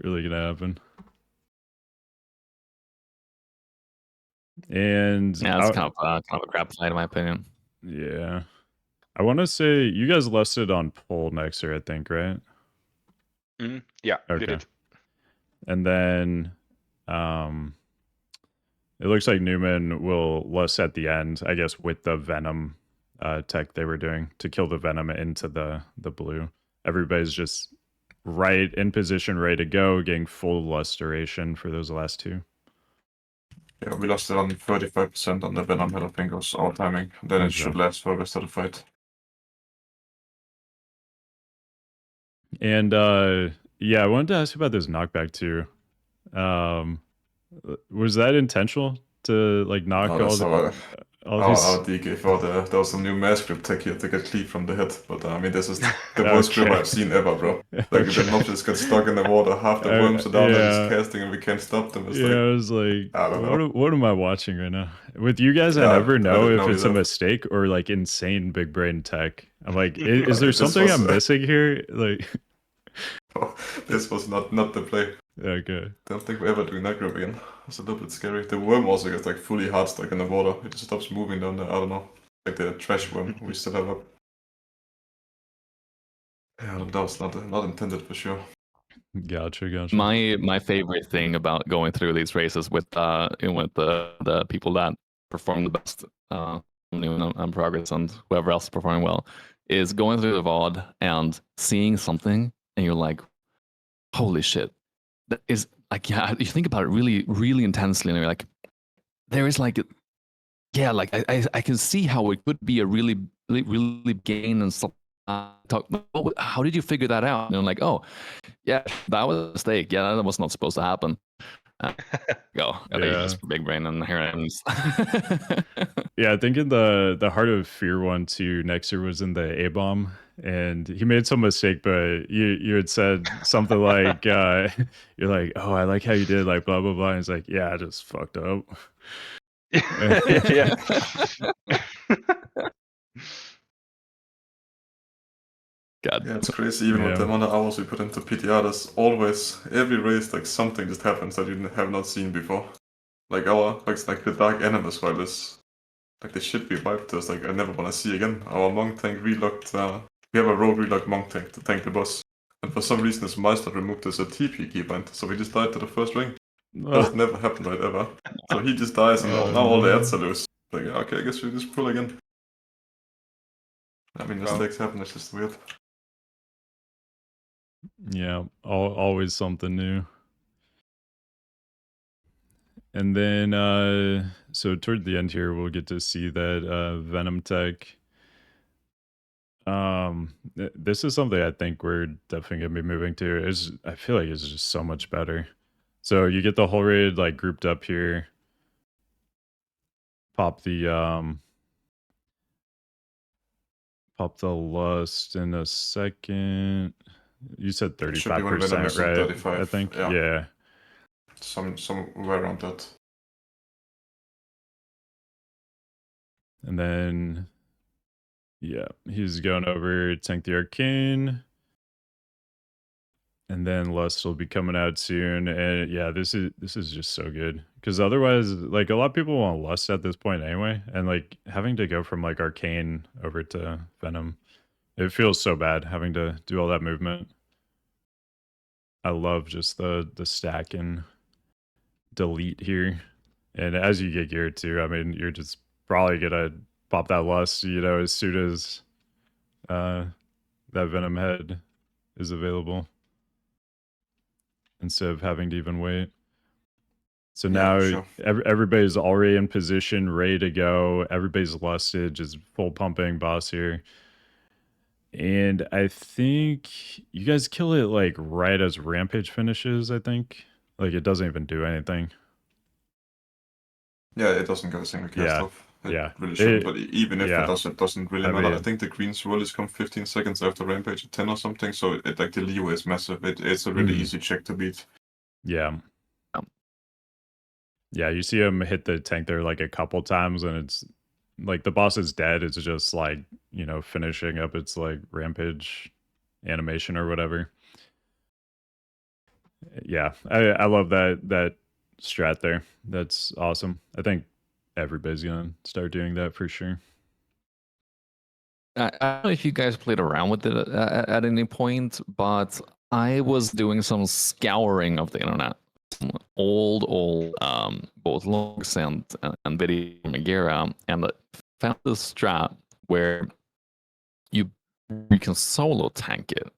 really gonna happen. And yeah, it's kind of a crap fight in my opinion. Yeah, I want to say you guys lusted on pull Nexxer, I think, right? Yeah, okay. Did it. And then it looks like Newman will lust at the end, I guess, with the Venom tech they were doing to kill the Venom into the blue. Everybody's just right in position, ready to go, getting full lust duration for those last 2. Yeah, we lost it on 35% on the Venom head, I think was our timing. Then it should last for the rest of the fight. And yeah, I wanted to ask you about this knockback too. Was that intentional to like knock all the... all Our these. DK for there was some new mass script tech here to get cleaved from the head, but I mean this is the worst script I've seen ever, bro. Like the Okay. mob just got stuck in the water, half the worms are down, they're just Yeah. casting and we can't stop them. It's Yeah, like I was like, I don't know. what am I watching right now? With you guys, I Yeah, never I know didn't if know it's a either. mistake or like insane big brain tech. I'm like, is there This something was I'm missing here? Like, this was not the play. okay. Don't think we're ever doing that group again. It's a little bit scary. The worm also gets like fully hard stuck in the water. It just stops moving down there. I don't know. Like the trash worm we still have up. Yeah, that was not intended for sure. Gotcha. My favorite thing about going through these races with the people that perform the best on progress and whoever else is performing well is going through the VOD and seeing something and you're like, holy shit. That is like, yeah, you think about it really, really intensely and you're like, there is like, yeah, like I can see how it could be a really gain and stuff. How did you figure that out? And I'm like, oh, yeah, that was a mistake. Yeah, that was not supposed to happen. Go, I think it's big brain and here I am. Yeah, I think in the Heart of Fear one too, Nexxer was in the A bomb and he made some mistake, but you had said something like you're like, oh, I like how you did like blah blah blah. And he's like, yeah, I just fucked up. Yeah. God. Yeah, it's crazy. Even with the amount of hours we put into PTR, there's always every race like something just happens that you have not seen before. Like like the Dark Animus file is like the shit we wiped us. Like I never want to see again. Our monk tank relocked. We have a rogue relocked monk tank to tank the boss, and for some reason his Meister removed us a TP keybind, so we just died to the first ring. That's never happened right ever. So he just dies, and now all the ads are loose. Like okay, I guess we just pull again. I mean, mistakes happen. It's just weird. Yeah, always something new. And then, so toward the end here, we'll get to see that Venom tech. This is something I think we're definitely gonna be moving to. I feel like it's just so much better. So you get the whole raid like grouped up here. Pop the lust in a second. You said 35%, right? 35, I think. yeah. Yeah. Somewhere around that. And then, yeah, he's going over Tank the Arcane. And then Lust will be coming out soon. And yeah, this is just so good. Because otherwise, like a lot of people want Lust at this point anyway. And like having to go from like Arcane over to Venom, it feels so bad having to do all that movement. I love just the stack and delete here. And as you get geared too, I mean, you're just probably gonna pop that Lust, you know, as soon as that Venom head is available, instead of having to even wait. So now sure. everybody's already in position, ready to go. Everybody's lusted, just full pumping boss here. And I think you guys kill it like right as Rampage finishes, I think. Like it doesn't even do anything. Yeah, it doesn't get a single cast off. It really shouldn't, but even if it does, it doesn't really matter. I think the green's rolls come 15 seconds after Rampage at 10 or something, so it like the leeway is massive. It's a really easy check to beat. Yeah. Yeah, you see him hit the tank there like a couple times and it's like the boss is dead. It's just like, you know, finishing up its like Rampage animation or whatever. Yeah, I love that strat there. That's awesome. I think everybody's gonna start doing that for sure. I don't know if you guys played around with it at any point, but I was doing some scouring of the internet, some old both logs and video Megaera, and found this strat where you can solo tank it,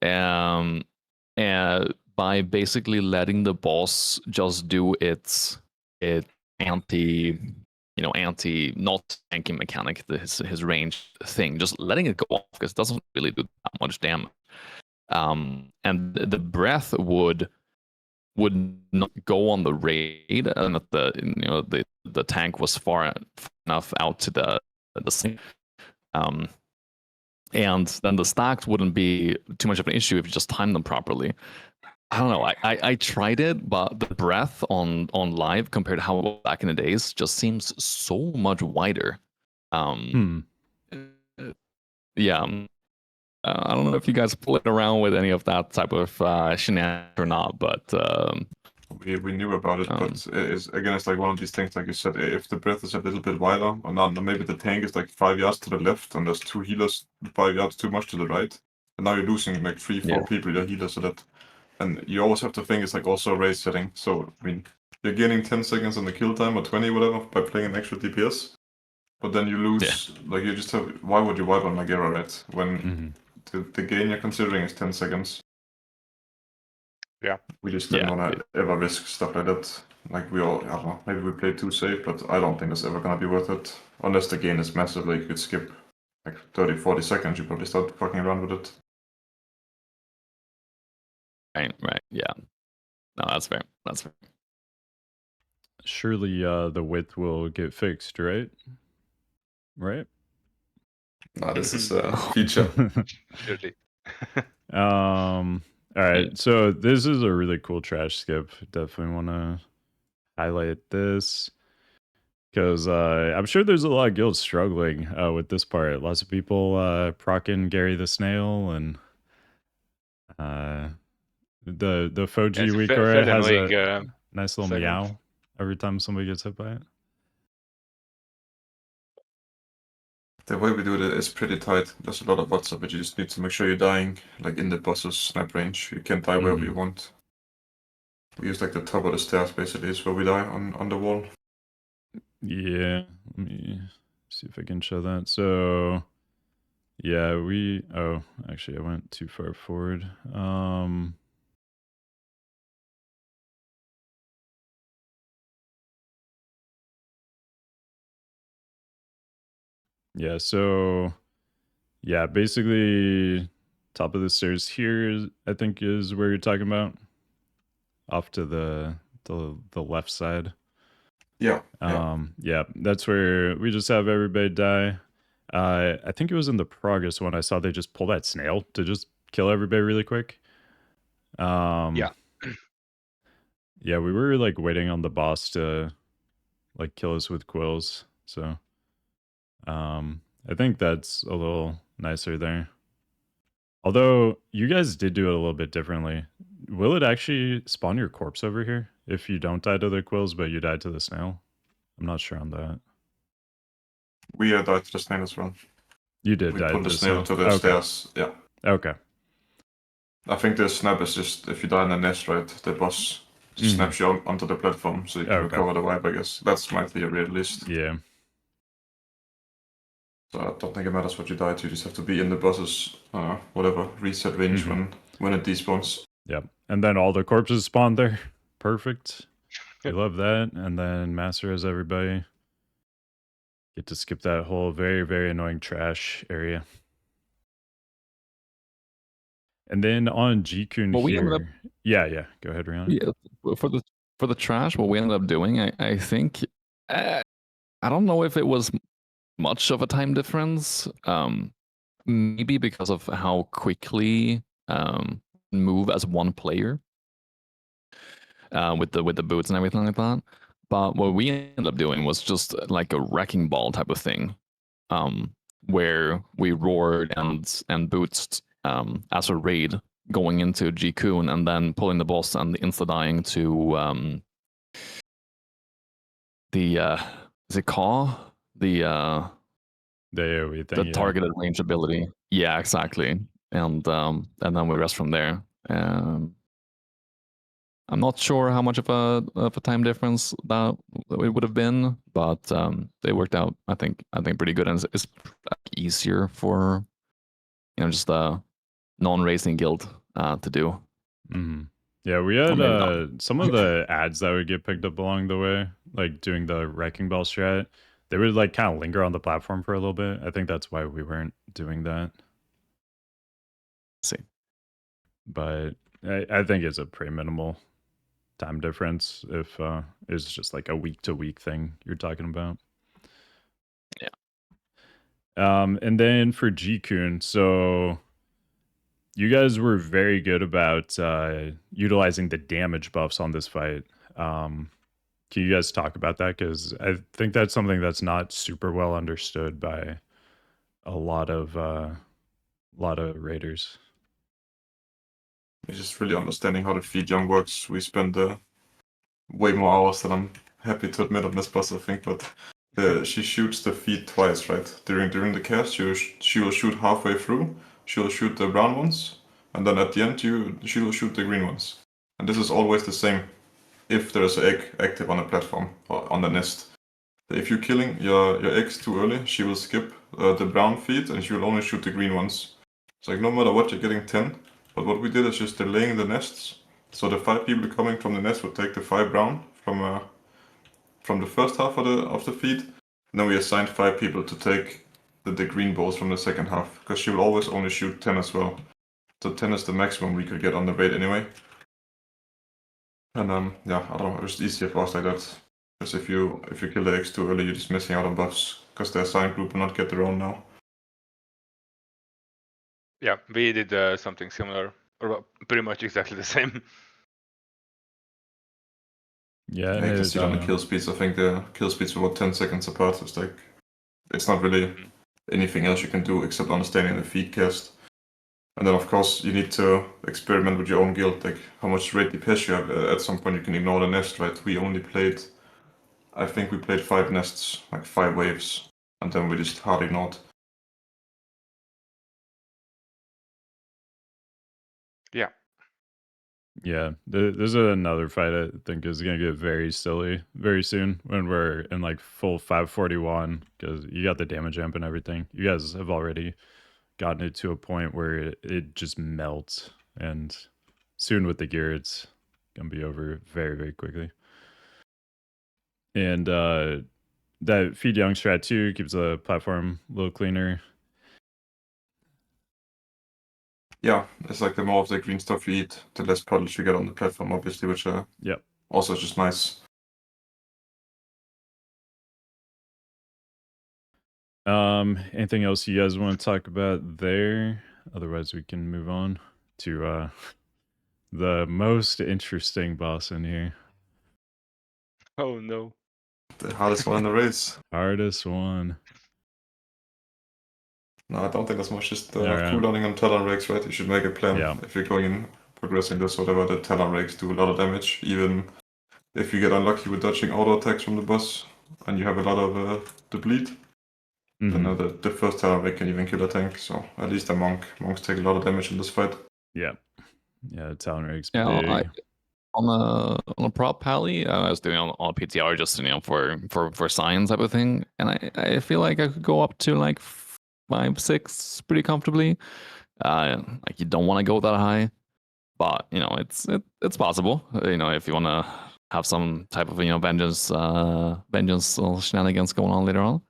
and by basically letting the boss just do its anti not tanking mechanic, his range thing, just letting it go off because it doesn't really do that much damage. And the breath would would not go on the raid, and that the tank was far enough out to the scene. And then the stacks wouldn't be too much of an issue if you just timed them properly. I don't know. I tried it, but the breadth on live compared to how it was back in the days just seems so much wider. Yeah. I don't know if you guys played around with any of that type of shenanigans or not, but we knew about it, but it's like one of these things, like you said, if the breath is a little bit wider, or not, maybe the tank is like 5 yards to the left, and there's 2 healers 5 yards too much to the right, and now you're losing like 3-4 people, your healers, so that, and you always have to think it's like also a race setting. So I mean, you're gaining 10 seconds on the kill time or 20, whatever, by playing an extra DPS, but then you lose. Like you just have. Why would you wipe on Megaera, right? When the gain you're considering is 10 seconds. Yeah. We just didn't want to ever risk stuff like that. Like we all, I don't know, maybe we played too safe, but I don't think it's ever gonna be worth it. Unless the gain is massive, like you could skip like 30-40 seconds, you probably start fucking around with it. Right, yeah. No, that's fair. Surely the width will get fixed, right? Right? Nah, this is a feature. Surely. All right, so this is a really cool trash skip. Definitely want to highlight this because I'm sure there's a lot of guilds struggling with this part. Lots of people procking Gary the Snail, and the Foji WeakAuras has a nice little meow every time somebody gets hit by it. The way we do it is pretty tight. There's a lot of WhatsApp, but you just need to make sure you're dying like in the boss's snipe range. You can die wherever you want. We use like the top of the stairs basically is where we die on the wall. Yeah, let me see if I can show that. So yeah, oh, actually I went too far forward. Yeah, so yeah, basically top of the stairs here, I think is where you're talking about. Off to the left side. Yeah. Yeah, that's where we just have everybody die. I think it was in the progress one I saw they just pull that snail to just kill everybody really quick. Yeah. Yeah, we were like waiting on the boss to like kill us with quills. So I think that's a little nicer there. Although you guys did do it a little bit differently. Will it actually spawn your corpse over here if you don't die to the quills, but you die to the snail? I'm not sure on that. We died to the snail as well. You did die to the snail to the stairs. Yeah. Okay. I think the snap is just if you die in the nest, right? The boss snaps you onto the platform, so you can recover the wipe. I guess that's my theory at least. Yeah. So I don't think it matters what you die to. You just have to be in the boss's whatever reset range when it despawns. Yep. And then all the corpses spawn there. Perfect. We love that. And then Master has everybody. Get to skip that whole very, very annoying trash area. And then on Ji'kun here. Yeah. Go ahead, Rihanna. Yeah, for the trash, what we ended up doing, I think, I don't know if it was much of a time difference. Maybe because of how quickly move as one player with the boots and everything like that. But what we ended up doing was just like a wrecking ball type of thing, where we roared and boots as a raid going into Ji'kun and then pulling the boss and insta dying to the is it Qon? The AoE thing, targeted range ability. Yeah, exactly. And then we rest from there. I'm not sure how much of a time difference that it would have been, but they worked out. I think pretty good, and it's easier for just a non-racing guild to do. Yeah, we had some of the ads that would get picked up along the way, like doing the wrecking ball strat. They would like kind of linger on the platform for a little bit. I think that's why we weren't doing that. See, but I think it's a pretty minimal time difference if it's just like a week to week thing you're talking about. Yeah. And then for Ji'kun, so you guys were very good about utilizing the damage buffs on this fight. Can you guys talk about that? Because I think that's something that's not super well understood by a lot of raiders. It's just really understanding how the feed jump works. We spend way more hours than I'm happy to admit on this boss, I think, but she shoots the feed twice, right? During the cast, she will shoot halfway through, she will shoot the brown ones, and then at the end she will shoot the green ones. And this is always the same if there's an egg active on the platform or on the nest. If you're killing your eggs too early, she will skip the brown feed and she will only shoot the green ones. It's like no matter what, you're getting 10. But what we did is just delaying the nests. So the 5 people coming from the nest would take the 5 brown from the first half of the feed. And then we assigned 5 people to take the green balls from the second half. Because she will always only shoot 10 as well. So 10 is the maximum we could get on the raid anyway. And yeah, I don't know, it was easier for us like that. Because if you kill the eggs too early, you're just missing out on buffs. Because the assigned group will not get their own now. Yeah, we did something similar, or pretty much exactly the same. Yeah, you can see it on the kill speeds. I think the kill speeds were about 10 seconds apart. It's like, it's not really anything else you can do except understanding the feed cast. And then of course you need to experiment with your own guild, like how much raid DPS you have. At some point you can ignore the nest, right? I think we played 5 nests, like 5 waves, and then we just hard ignored. Yeah. Yeah, there's another fight I think is going to get very silly very soon when we're in like full 541 because you got the damage amp and everything. You guys have already gotten it to a point where it just melts, and soon with the gear it's going to be over very, very quickly. And that feed young strat too keeps the platform a little cleaner. Yeah, it's like the more of the green stuff you eat, the less puddles you get on the platform, obviously, which Yep. also is just nice. Anything else you guys want to talk about there? Otherwise, we can move on to the most interesting boss in here. Oh no. The hardest one in the race. Hardest one. No, I don't think that's much. Just Alright. cooldowning on Talon Rakes, right? You should make a plan Yeah. if you're going in, progressing this, whatever. The Talon Rakes do a lot of damage, even if you get unlucky with dodging auto attacks from the boss and you have a lot of the bleed. Mhm. Then the first Talon Rake can even kill a tank, so at least a monk. Monks take a lot of damage in this fight. Yeah. Yeah, Talon Rake's Yeah, big. on a prop pally, I was doing on PTR just for science type of thing, and I feel like I could go up to like 5-6 pretty comfortably. Like you don't want to go that high, but you know it's possible. You know, if you want to have some type of vengeance shenanigans going on later on.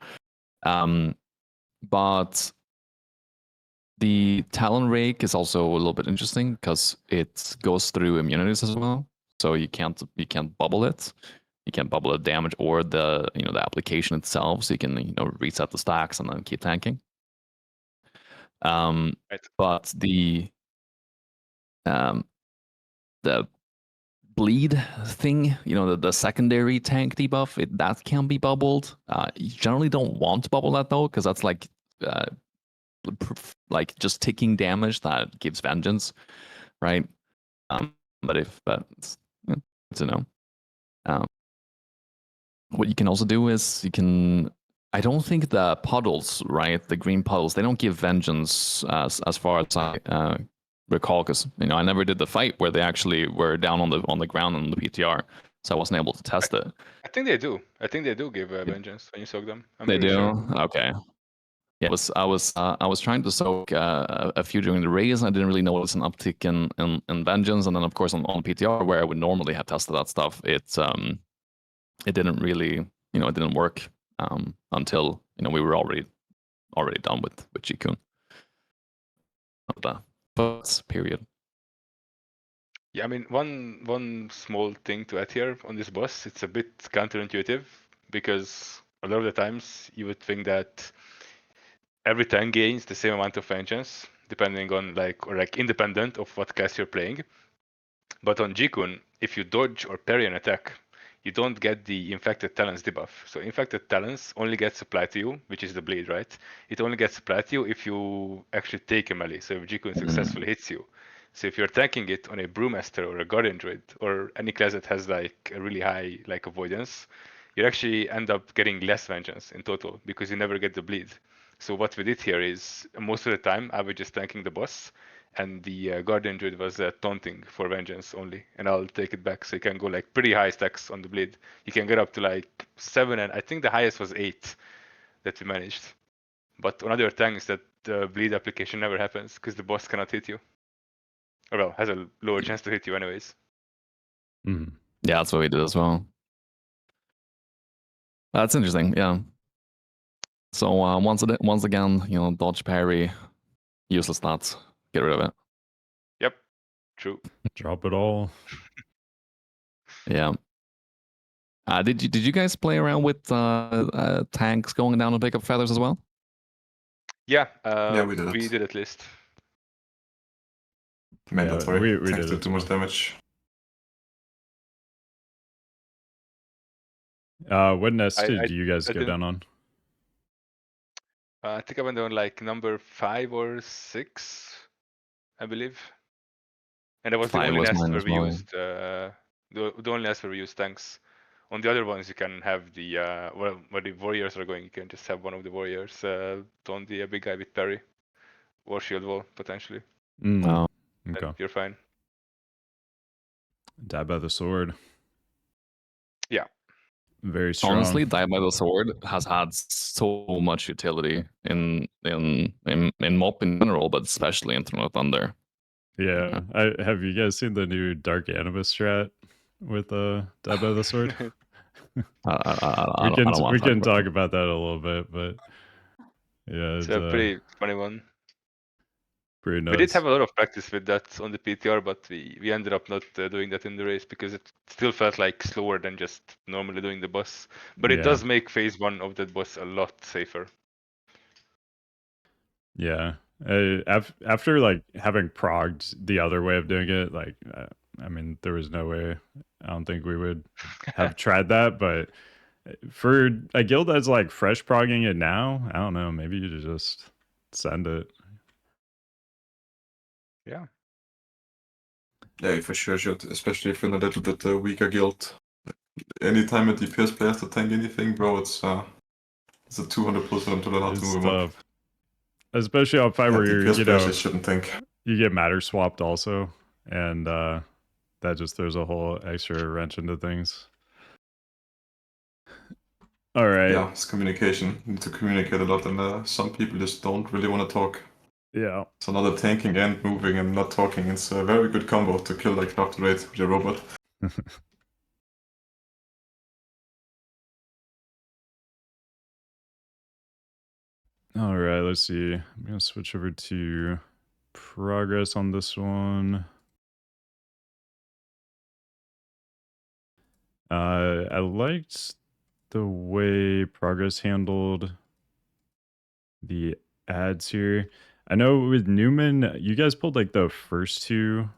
But the Talon Rake is also a little bit interesting because it goes through immunities as well. So you can't bubble it. You can't bubble the damage or the the application itself. So you can reset the stacks and then keep tanking. Right. But the bleed thing, the secondary tank debuff, that can be bubbled. You generally don't want to bubble that though, because that's like just taking damage that gives vengeance, right? But it's good to know. What you can also do is I don't think the puddles, right? The green puddles, they don't give vengeance as far as I recall, because I never did the fight where they actually were down on the ground on the PTR, so I wasn't able to test it. I think they do. I think they do give vengeance when you soak them. They do? Sure. Okay. Yeah, I was trying to soak a few during the race, and I didn't really notice an uptick in vengeance. And then of course on PTR, where I would normally have tested that stuff, it didn't really it didn't work until we were already done with Ji'kun. But period. Yeah, I mean, one small thing to add here on this boss, it's a bit counterintuitive because a lot of the times you would think that every tank gains the same amount of vengeance, depending on like independent of what class you're playing. But on Ji'kun, if you dodge or parry an attack, you don't get the Infected Talons debuff. So Infected Talons only gets applied to you, which is the bleed, right? It only gets applied to you if you actually take a melee, so if Ji'kun successfully hits you. So if you're tanking it on a Brewmaster or a Guardian Druid or any class that has like a really high like avoidance, you actually end up getting less vengeance in total because you never get the bleed. So what we did here is most of the time I was just tanking the boss, and the Guardian Druid was taunting for vengeance only, and I'll take it back. So you can go like pretty high stacks on the bleed. You can get up to like 7, and I think the highest was 8 that we managed. But on other tanks, that bleed application never happens because the boss cannot hit you. Or well, has a lower chance to hit you anyways. Mm. Yeah, that's what we did as well. That's interesting. Yeah. So once again, dodge parry, useless stats. Get rid of it. Yep, true. Drop it all. Yeah. Did you guys play around with tanks going down to pick up feathers as well? Yeah, we did it. We did at least. Mandatory. we Tanks did do it too much damage. What nest did you guys I go down on? I think I went on like number 5 or 6, I believe. And that was the 5 only was nest mine where as we well. used the only nest where we used tanks. On the other ones, you can have the where the warriors are going. You can just have one of the warriors taunt the big guy with parry or shield wall potentially. Oh. Okay. You're fine. Die by the sword. Yeah. Very strong. Honestly, Die by the Sword has had so much utility in MOP in general, but especially in Throne of Thunder. Yeah. Have you guys seen the new Dark Animus strat with Die by the sword? I don't want we to can talk about that a little bit, but yeah, It's a pretty funny one. pretty nuts. We did have a lot of practice with that on the PTR, but we ended up not doing that in the race because it still felt like slower than just normally doing the boss. But it does make phase 1 of that boss a lot safer. Yeah. After like having progged the other way of doing it, like I mean, there was no way. I don't think we would have tried that, but for a guild that's like fresh progging it now, I don't know. Maybe you just send it. Yeah. Yeah, you for sure should, especially if you're in a little bit weaker guild. Anytime a DPS player has to tank anything, bro, it's a 200% to learn how to It's move him up. tough. Especially on fight where DPS players just shouldn't think. you get matter swapped also, and that just throws a whole extra wrench into things. All right. Yeah, it's communication. You need to communicate a lot, and some people just don't really want to talk. Yeah. So another tanking and moving and not talking, it's a very good combo to kill like half the rate with your robot. All right, let's see. I'm going to switch over to progress on this one. I liked the way progress handled the ads here. I know with Newman, you guys pulled like the first 2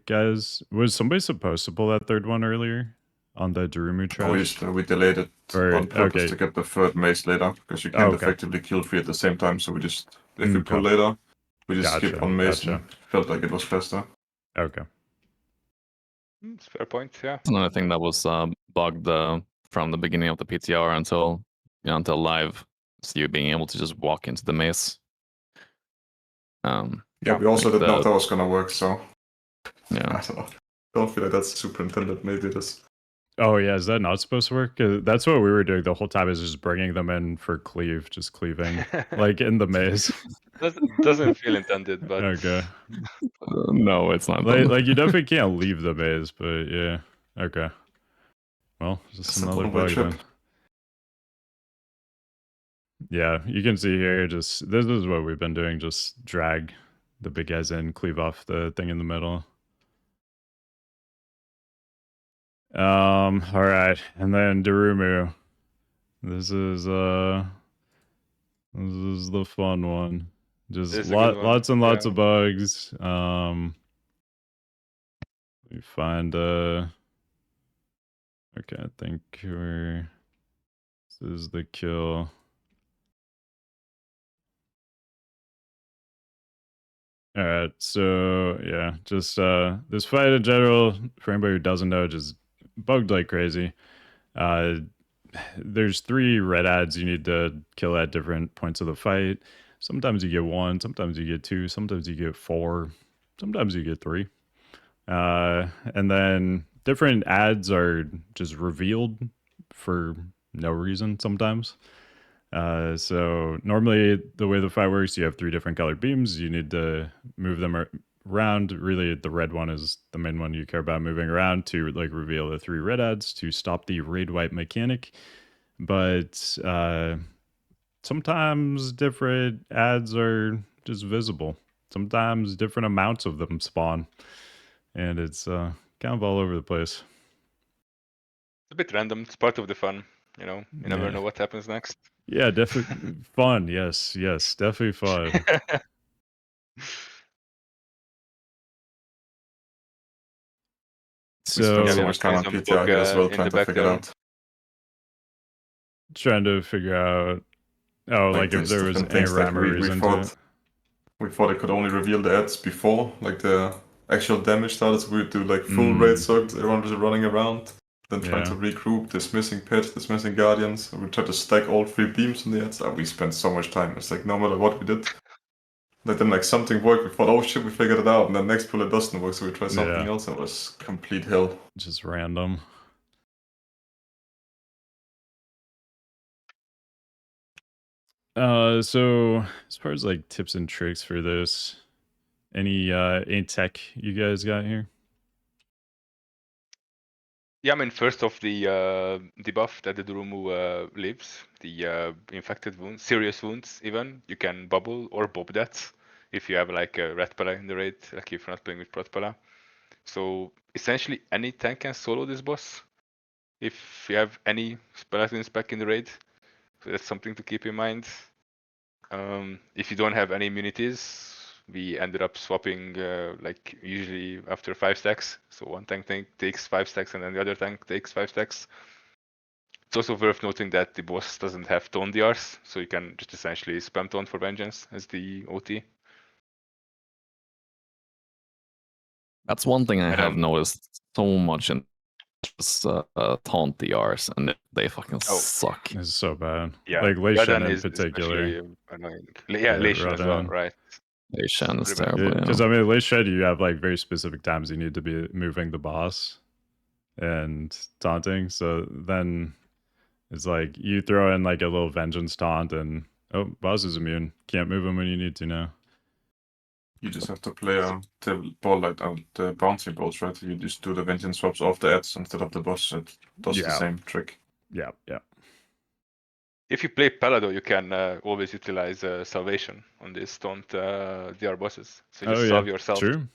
guys. Was somebody supposed to pull that 3rd one earlier on the Durumu Trash? We delayed it on purpose to get the 3rd mace later, because you can't effectively kill 3 at the same time, so we just, if we pull later, we just skip one mace and felt like it was faster. Okay. It's a fair point, yeah. Another thing that was bugged from the beginning of the PTR until live is you being able to just walk into the maze. Yeah, we also didn't know that was gonna work, so yeah. I don't know. Don't feel like that's super intended. Maybe it is. Oh yeah, is that not supposed to work? That's what we were doing the whole time, is just bringing them in for cleave, just cleaving, like in the maze. Doesn't feel intended, but okay. No, it's not. Like you definitely can't leave the maze, but yeah. Okay. Well, just another bug then. Yeah, you can see here, just this is what we've been doing, just drag the big guys in, cleave off the thing in the middle. All right, and then Durumu. This is the fun one. Just This is a good one. lots and lots Yeah. of bugs. We find okay, I think this is the kill. All right, so yeah, just this fight in general, for anybody who doesn't know, just bugged like crazy. There's 3 red ads you need to kill at different points of the fight. Sometimes you get 1, sometimes you get 2, sometimes you get 4, sometimes you get 3. And then different ads are just revealed for no reason sometimes. So normally the way the fight works, you have 3 different colored beams. You need to move them around. Really, the red one is the main one you care about moving around to like reveal the 3 red ads to stop the raid wipe mechanic. But sometimes different ads are just visible. Sometimes different amounts of them spawn, and it's kind of all over the place. It's a bit random. It's part of the fun. You never know what happens next. Yeah, definitely fun. Yes, definitely fun. We spent So so much time on some PTR here as bug, well, in trying the to figure it background. out. trying to figure out, like if there's there was different any things that rhyme or we reason to it. thought it could only reveal the ads before, like the actual damage started. So we would do like full raid circles, everyone was running around, then trying to regroup this missing pit, this missing guardians. We tried to stack all 3 beams on the ads. We spent so much time. It's like no matter what we did, then like something worked. We thought, oh shit, we figured it out, and then next pull it doesn't work, so we try something else. It was complete hell. Just random. So as far as like tips and tricks for this, any tech you guys got here? Yeah, I mean, first off, the debuff that the Durumu leaves, the infected wounds, serious wounds even, you can bubble or bob that if you have like a red pala in the raid, like if you're not playing with Prot pala. So essentially any tank can solo this boss if you have any Paladin spec in the raid. So that's something to keep in mind. If you don't have any immunities, we ended up swapping like usually after 5 stacks. So one tank takes 5 stacks and then the other tank takes 5 stacks. It's also worth noting that the boss doesn't have taunt DRs, so you can just essentially spam taunt for vengeance as the OT. That's one thing I have noticed so much in taunt DRs, and they fucking suck. It's so bad. Yeah, like Lei Shen in is particular. Annoying. Yeah, Lei Shen as well, right? Lei Shen is terrible. Because I mean, Lei Shen, you have like very specific times you need to be moving the boss and taunting. So then it's like you throw in like a little vengeance taunt, and oh, boss is immune. Can't move him when you need to now. You just have to play the ball like the bouncing balls, right? You just do the vengeance swaps off the ads instead of the boss. It does the same trick. Yeah. If you play Palado, you can always utilize salvation on these taunt DR bosses. So you just salve yourself, true.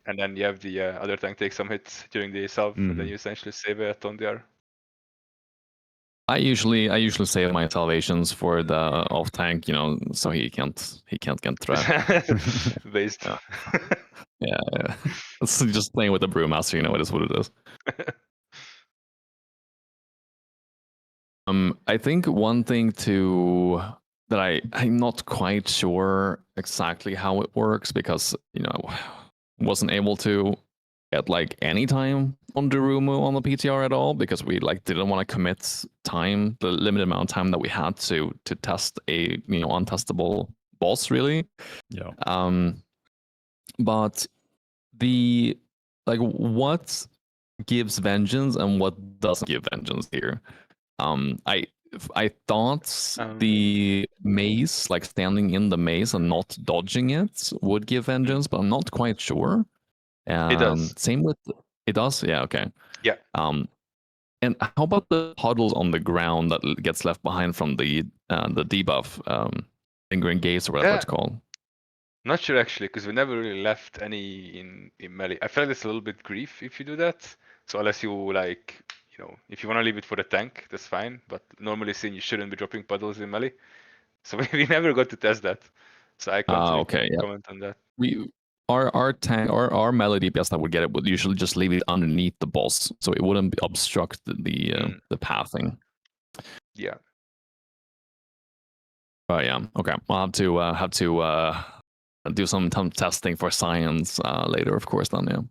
and then you have the other tank take some hits during the salve, and then you essentially save a taunt DR. I usually save my salvations for the off tank, so he can't get trapped. Based. Yeah. It's just playing with the Brewmaster, it is what it is. I think one thing that I'm not quite sure exactly how it works because wasn't able to get like any time on Durumu on the PTR at all because we like didn't want to commit time, the limited amount of time that we had to test a untestable boss really. Yeah. But the what gives vengeance and what doesn't give vengeance here? I thought the maze, like standing in the maze and not dodging it, would give vengeance, but I'm not quite sure. It does. Same with it does. Yeah. Okay. Yeah. And how about the puddles on the ground that gets left behind from the debuff, lingering gaze or whatever it's called? Not sure actually, because we never really left any in melee. I feel like it's a little bit grief if you do that. So unless you like, if you want to leave it for the tank, that's fine. But normally, seeing you shouldn't be dropping puddles in melee. So we never got to test that. So I can't really Okay, yeah. comment on that. Our tank, our melee DPS that would get it would usually just leave it underneath the boss, so it wouldn't obstruct the pathing. Yeah. But yeah, okay. I'll have to do some testing for science later, of course. Then yeah.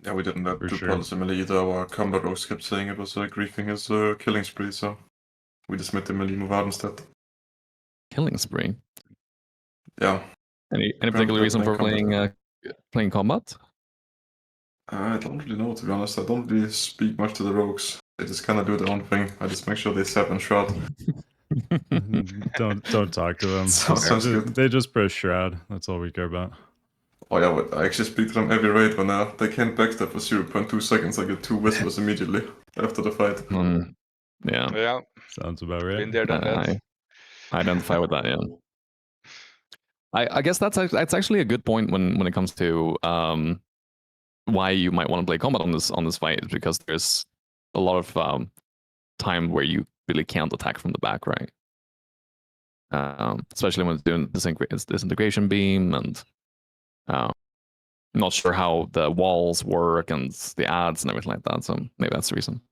Yeah, we didn't For do sure. puddles in melee either. Our combat rogues kept saying it was griefing his killing spree, so we just made the melee move out instead. Killing spree. Yeah. Any particular reason for playing combat? I don't really know, to be honest. I don't really speak much to the rogues. They just kind of do their own thing. I just make sure they sap and shroud. Don't talk to them. Sounds good. They just press shroud. That's all we care about. Oh yeah, but I actually speak to them every raid when they can't backstab for 0.2 seconds. I get 2 whispers immediately after the fight. Yeah. Yeah. Sounds about right. Been there, done that. I identify with that. Yeah. I guess that's actually a good point when it comes to why you might want to play combat on this fight, is because there's a lot of time where you really can't attack from the back, right? Especially when it's doing disintegration beam, and I'm not sure how the walls work and the ads and everything like that. So maybe that's the reason.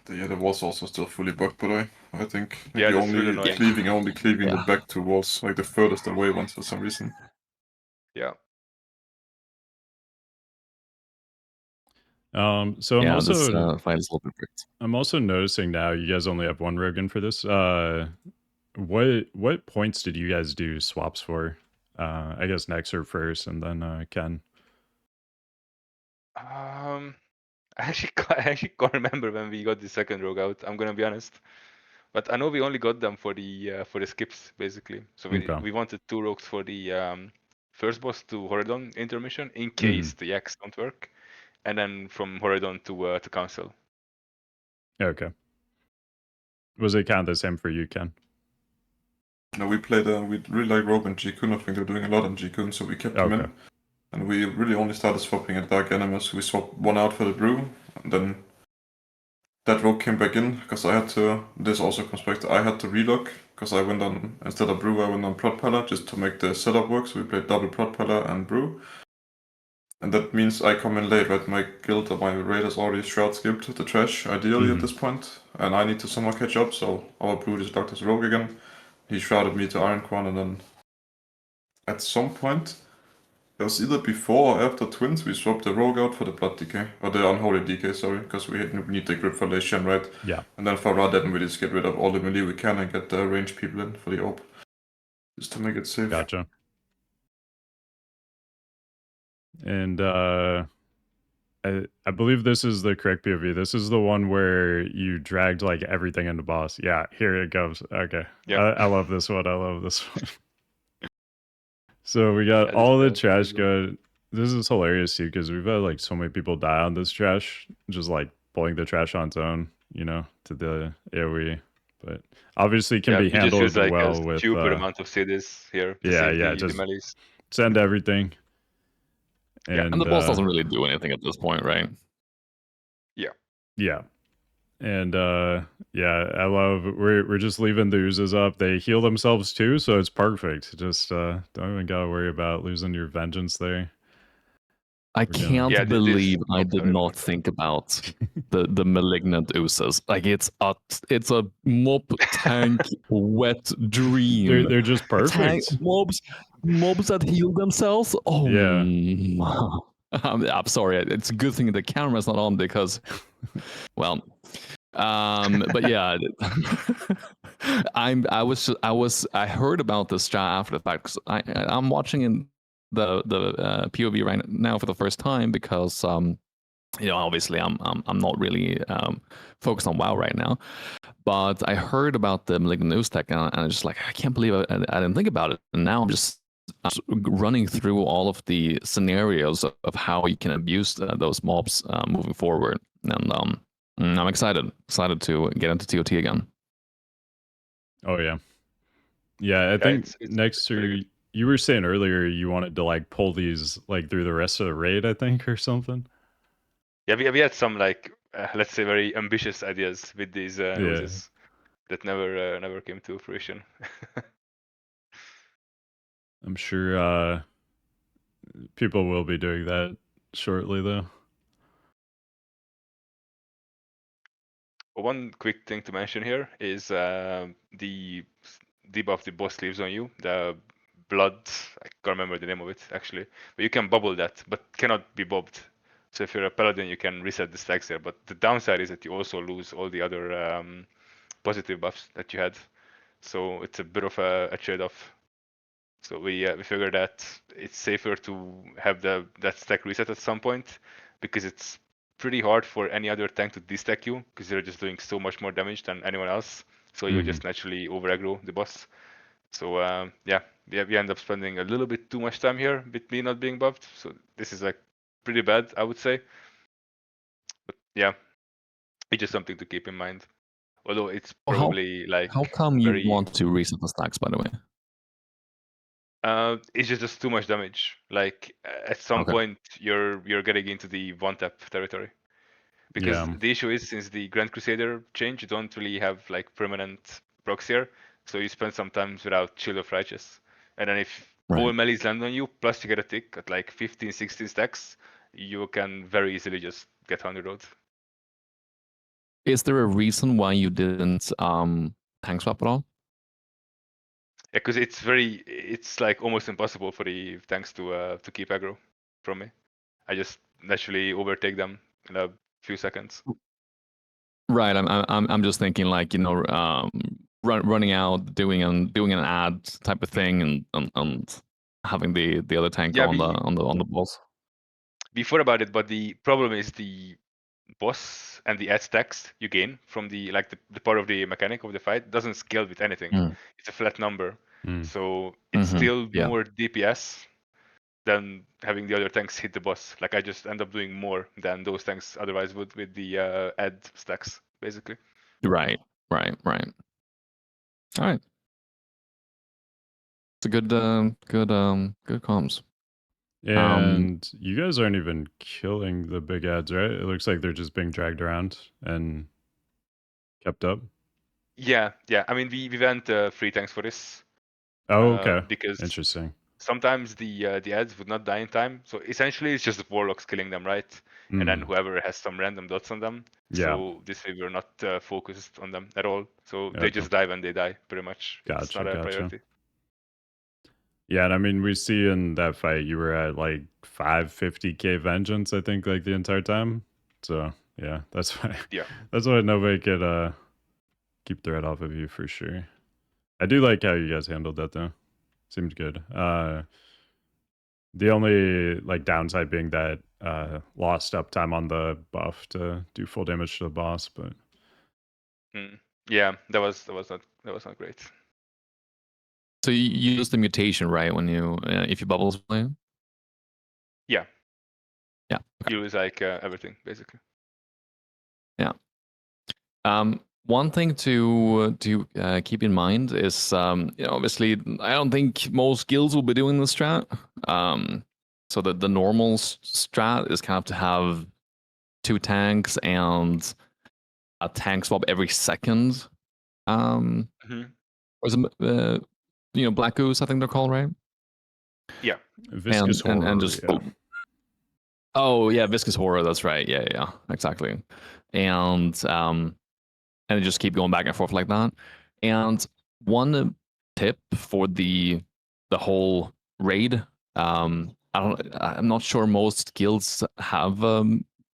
The walls also still fully bugged, but I think Yeah, you're that's really annoying. only cleaving the back two walls, like the furthest away ones for some reason. Yeah. So I'm also this fight is a little bit rigged. I'm also noticing now you guys only have one rogue in for this. What points did you guys do swaps for? I guess Nexxer first, and then Ken. I actually can't remember when we got the second rogue out. I'm gonna be honest, but I know we only got them for the skips basically. So we wanted 2 rogues for the first boss to Horridon intermission in case the Yaks don't work, and then from Horridon to Council. Okay. Was it kind of the same for you, Ken? No, we really like Rogue and Ji'kun. I think they're doing a lot on Ji'kun, so we kept them in. And we really only started swapping at Dark Animus. We swapped one out for the Brew, and then that Rogue came back in, because I had to, this also comes back to, I had to relog, because I went on, instead of Brew, I went on Prot Pella, just to make the setup work, so we played double Prot Pella and Brew. And that means I come in late, right? My guild or my raiders already shroud skipped the trash, ideally at this point, and I need to somehow catch up, so our Brew just locked as Rogue again. He shrouded me to Iron Qon, and then at some point, it was either before or after Twins, we swapped the Rogue out for the Blood DK, or the Unholy DK, sorry, because we need the grip for Lei Shen, right? Yeah. And then for Ra, we just get rid of all the melee we can and get the ranged people in for the AWP, just to make it safe. Gotcha. And I believe this is the correct POV. This is the one where you dragged like everything into boss. Yeah, here it goes. Okay. Yeah. I love this one. I love this one. So we got all the trash good. This is hilarious too, because we've had like so many people die on this trash, just like pulling the trash on its own, to the AoE. But obviously it can be handled like well a with stupid amount of cities here. Just send everything. And the boss doesn't really do anything at this point, right? Yeah. And I love we're just leaving the oozes up. They heal themselves too, so it's perfect. Just don't even gotta worry about losing your vengeance there. I can't believe I did not think about the malignant oozes. Like it's a mob tank wet dream. They're just perfect. Mobs that heal themselves. Oh yeah. I'm sorry. It's a good thing the camera's not on, because, well, but yeah, I heard about this strat after the fact, because I'm watching in the POV right now for the first time, because obviously I'm not really focused on WoW right now, but I heard about the malignant ooze tech, and I was just like, I can't believe I didn't think about it, and now I'm just running through all of the scenarios of how you can abuse those mobs moving forward, and I'm excited to get into TOT again. Oh yeah, I think Nexxer you were saying earlier you wanted to like pull these like through the rest of the raid, I think, or something. Yeah, we had some like let's say very ambitious ideas with these oozes that never came to fruition. I'm sure people will be doing that shortly, though. One quick thing to mention here is the debuff the boss leaves on you, the blood. I can't remember the name of it actually, but you can bubble that, but cannot be bobbed. So if you're a paladin, you can reset the stacks there. But the downside is that you also lose all the other positive buffs that you had. So it's a bit of a trade-off. So we figured that it's safer to have that stack reset at some point, because it's pretty hard for any other tank to destack you, because you're just doing so much more damage than anyone else. So you'll just naturally over aggro the boss. So yeah, we end up spending a little bit too much time here with me not being buffed. So this is like pretty bad, I would say. But yeah, it's just something to keep in mind. Although it's probably like How come you very want to reset the stacks, by the way? it's just too much damage. Like at some point you're getting into the one tap territory. Because the issue is, since the Grand Crusader change, you don't really have like permanent procs here. So you spend some time without Shield of Righteous. And then if all melees land on you, plus you get a tick at like 15, 16 stacks, you can very easily just get 100 road. Is there a reason why you didn't tank swap at all? Yeah, because it's like almost impossible for the tanks to keep aggro from me. I just naturally overtake them in a few seconds. Right. I'm just thinking like, you know, running out, doing an ad type of thing, and having the other tank on the balls. We thought about it, but the problem is the boss and the ad stacks you gain from the part of the mechanic of the fight doesn't scale with anything. It's a flat number, so it's still more DPS than having the other tanks hit the boss. Like I just end up doing more than those tanks otherwise would with the ad stacks, basically. Right. All right. It's a good comms. And you guys aren't even killing the big ads, right? It looks like they're just being dragged around and kept up. Yeah. I mean, we went 3 tanks for this. Oh, okay. Because interesting. Sometimes the ads would not die in time, so essentially it's just the warlocks killing them, right? And then whoever has some random dots on them. So this way we're not focused on them at all. So they just die when they die, pretty much. It's not a priority. Yeah, and I mean, we see in that fight you were at like 550k vengeance, I think, like the entire time. So yeah, that's why. Yeah, that's why nobody could keep the red off of you for sure. I do like how you guys handled that though. Seemed good. The only like downside being that lost uptime on the buff to do full damage to the boss, but yeah, that was not great. So you use the mutation, right? When you if you bubbles play. Yeah. Okay. You lose like everything basically. Yeah. One thing to keep in mind is, obviously, I don't think most guilds will be doing this strat. So that the normal strat is kind of to have 2 tanks and a tank swap every second. Or is it, Black Goose, I think they're called, right? Yeah. Viscous Horror. And just oh yeah, Viscous Horror. That's right. Yeah, exactly. And just keep going back and forth like that. And one tip for the whole raid, I'm not sure most guilds have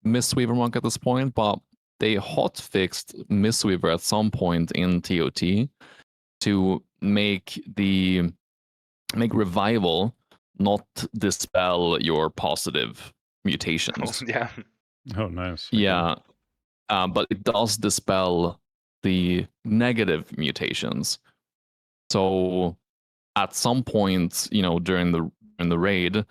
Mistweaver monk at this point, but they hotfixed Mistweaver at some point in TOT to make revival not dispel your positive mutations. Oh, yeah. Oh, nice. Okay. Yeah. But it does dispel the negative mutations. So at some point, during the raid,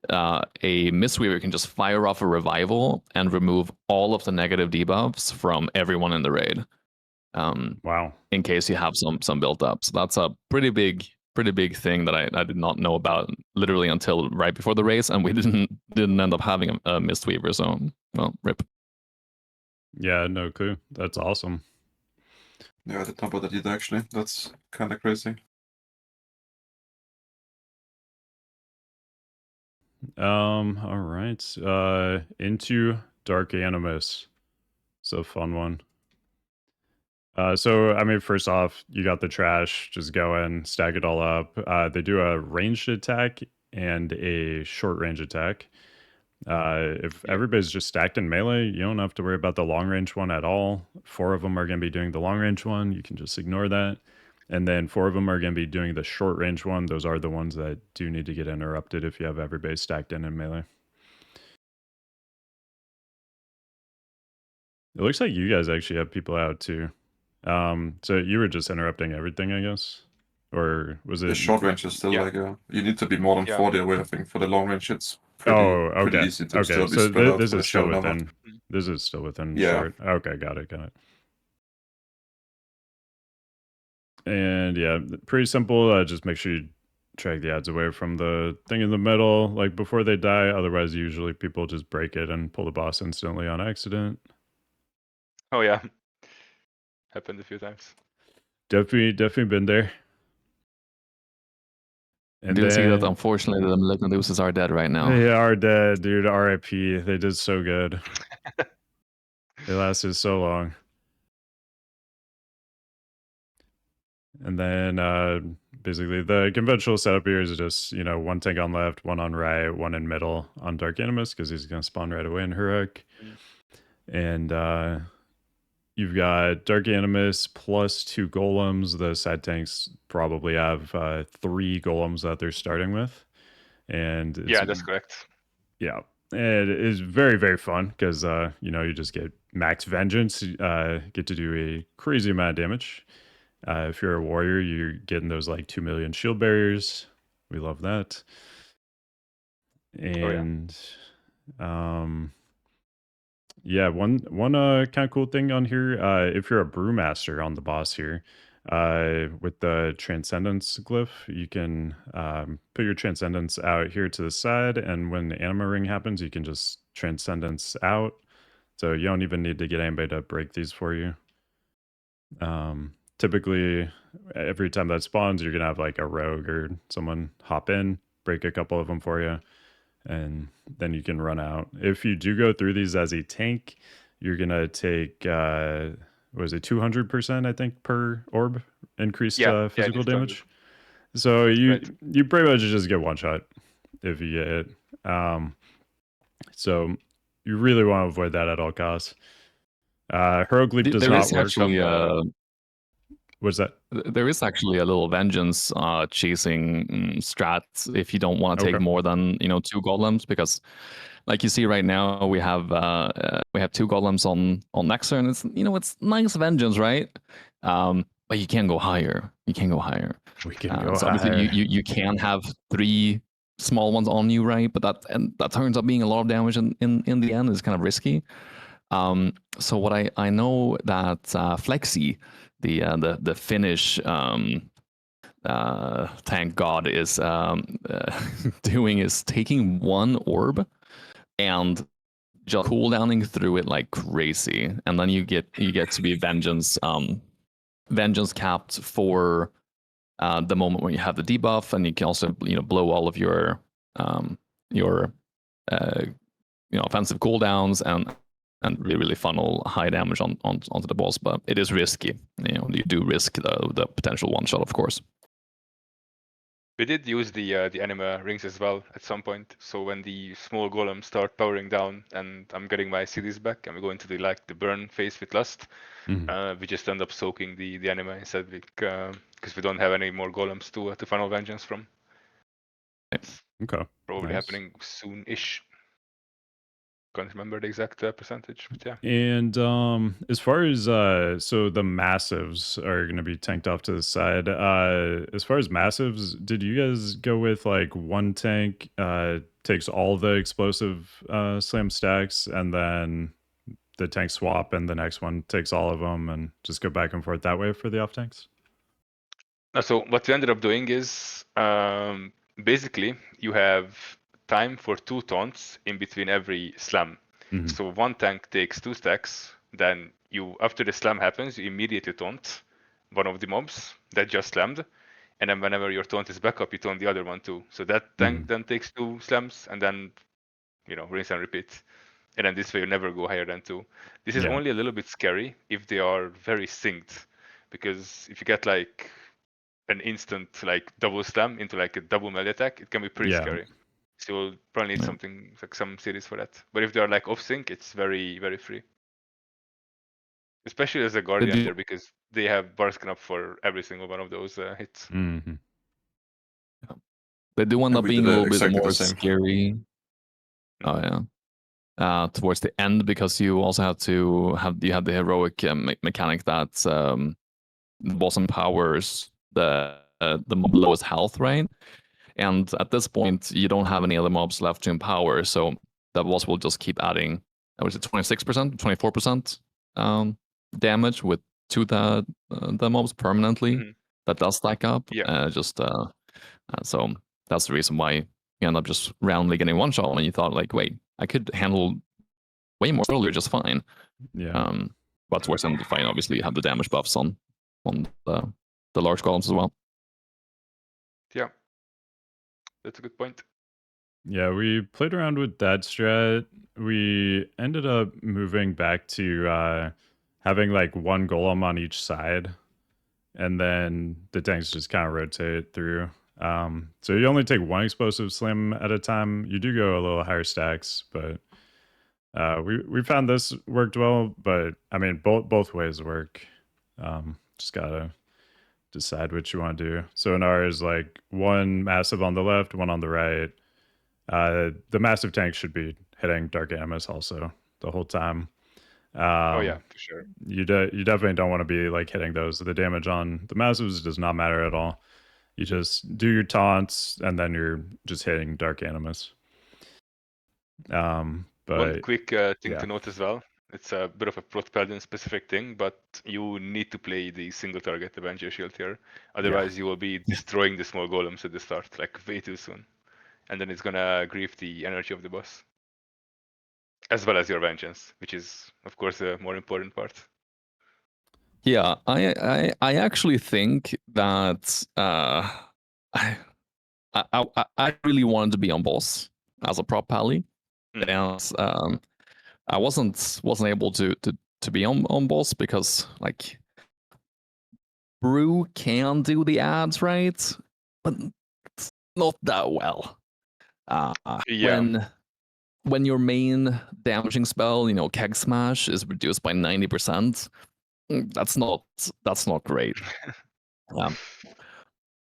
a Mistweaver can just fire off a revival and remove all of the negative debuffs from everyone in the raid. Wow. In case you have some built up. So that's a pretty big pretty big thing that I did not know about literally until right before the race, and we didn't end up having a Mistweaver. So, well, rip. Yeah, no clue. That's awesome. Yeah, I didn't know about that either, actually. That's kind of crazy. All right. Into Dark Animus. It's a fun one. So, I mean, first off, you got the trash. Just go in, stack it all up. They do a ranged attack and a short range attack. If everybody's just stacked in melee, you don't have to worry about the long range one at all. 4 of them are going to be doing the long range one. You can just ignore that. And then 4 of them are going to be doing the short range one. Those are the ones that do need to get interrupted if you have everybody stacked in melee. It looks like you guys actually have people out too. So you were just interrupting everything, I guess? Or was it... The short range is still like you need to be more than 40 away, I think. For the long range, it's pretty easy to still be spread out. This is still within. This is still within short. Okay, got it. And yeah, pretty simple. Just make sure you drag the ads away from the thing in the middle, like before they die. Otherwise, usually people just break it and pull the boss instantly on accident. Oh yeah, happened a few times. Definitely been there. And do see that unfortunately the Malignant Oozes are dead right now. They are dead, dude. RIP. They did so good. They lasted so long. And then basically the conventional setup here is just, you know, 1 tank on left, 1 on right, 1 in middle on Dark Animus because he's going to spawn right away in Heroic. And you've got Dark Animus plus 2 golems. The side tanks probably have 3 golems that they're starting with. And yeah, that's correct. Yeah. And it is very, very fun because, you know, you just get max vengeance, get to do a crazy amount of damage. If you're a warrior, you're getting those like 2 million shield barriers. We love that. And yeah, one kind of cool thing on here, if you're a brewmaster on the boss here, with the transcendence glyph, you can put your transcendence out here to the side, and when the anima ring happens, you can just transcendence out. So you don't even need to get anybody to break these for you. Typically, every time that spawns, you're gonna have like a rogue or someone hop in, break a couple of them for you, and then you can run out. If you do go through these as a tank, you're gonna take was it 200%, I think, per orb increased physical damage. So you pretty much just get one shot if you get it. So you really want to avoid that at all costs. Heroic Leap does not work. Actually, what's that? There is actually a little vengeance chasing strat if you don't want to take more than 2 golems, because like you see right now we have 2 golems on Nexxer, and it's nice vengeance, right? But you can go higher. We can go higher. So obviously you can have 3 small ones on you, right? But that turns out being a lot of damage in the end is kind of risky. So what I know that Flexi, the Finnish tank god, is doing is taking 1 orb and just cooldowning through it like crazy, and then you get to be vengeance capped for the moment when you have the debuff, and you can also blow all of your offensive cooldowns and really funnel high damage onto the boss. But it is risky. You do risk the potential one shot, of course. We did use the anima rings as well at some point. So when the small golems start powering down and I'm getting my CDs back and we go into the burn phase with lust, we just end up soaking the anima instead, because we don't have any more golems to funnel vengeance from. It's probably happening soon-ish. Can't remember the exact percentage, but yeah. And as far as so the massives are going to be tanked off to the side. As far as massives, did you guys go with like 1 tank takes all the explosive slam stacks, and then the tank swap, and the next one takes all of them, and just go back and forth that way for the off tanks? So what we ended up doing is basically you have time for 2 taunts in between every slam. Mhm. So one tank takes 2 stacks, then you after the slam happens, you immediately taunt one of the mobs that just slammed, and then whenever your taunt is back up, you taunt the other one too. So that tank then takes 2 slams, and then rinse and repeat. And then this way you never go higher than 2. This is Yeah. only a little bit scary if they are very synced, because if you get like an instant like double slam into like a double melee attack, it can be pretty Yeah. scary. So you'll probably need Yeah. something like some series for that. But if they are like off sync, it's very, very free. Especially as a guardian there, because they have bar scan up for every single one of those hits. Mhm. They do end And up we being did a little bit exactly the more same. scary. Oh yeah. Towards the end, because you also have to have the heroic mechanic that the boss empowers the mob lowest health, right? And at this point, you don't have any other mobs left to empower, so the boss will just keep adding. Was it 26%, 24% damage with to the mobs permanently? Mhm. That does stack up. Yeah. So that's the reason why you end up just roundly getting one shot when you thought like, wait, I could handle way more earlier just fine. Yeah. But towards the end of the fight, obviously, you have the damage buffs on the large columns as well. Yeah. That's a good point. Yeah, we played around with that strat. We ended up moving back to having like one golem on each side, and then the tanks just kind of rotate through. So you only take one explosive slam at a time. You do go a little higher stacks, but we found this worked well. But I mean, both ways work. Just gotta decide what you want to do. So in ours, like one massive on the left, one on the right. The massive tank should be hitting Dark Animus also the whole time. Oh yeah, for sure. You definitely don't want to be like hitting those. The damage on the massives does not matter at all. You just do your taunts and then you're just hitting Dark Animus. One But quick thing yeah. to note as well. It's a bit of a Prot paladin specific thing, but you need to play the single target Avenger Shield here. Otherwise, you will be destroying the small golems at the start, like way too soon. And then it's gonna grieve the energy of the boss. As well as your vengeance, which is, of course, the more important part. Yeah, I actually think that I really wanted to be on boss as a prop pally, and I wasn't able to be on boss because like Brew can do the ads right, but not that well. Yeah. When your main damaging spell, Keg Smash, is reduced by 90%, that's not great.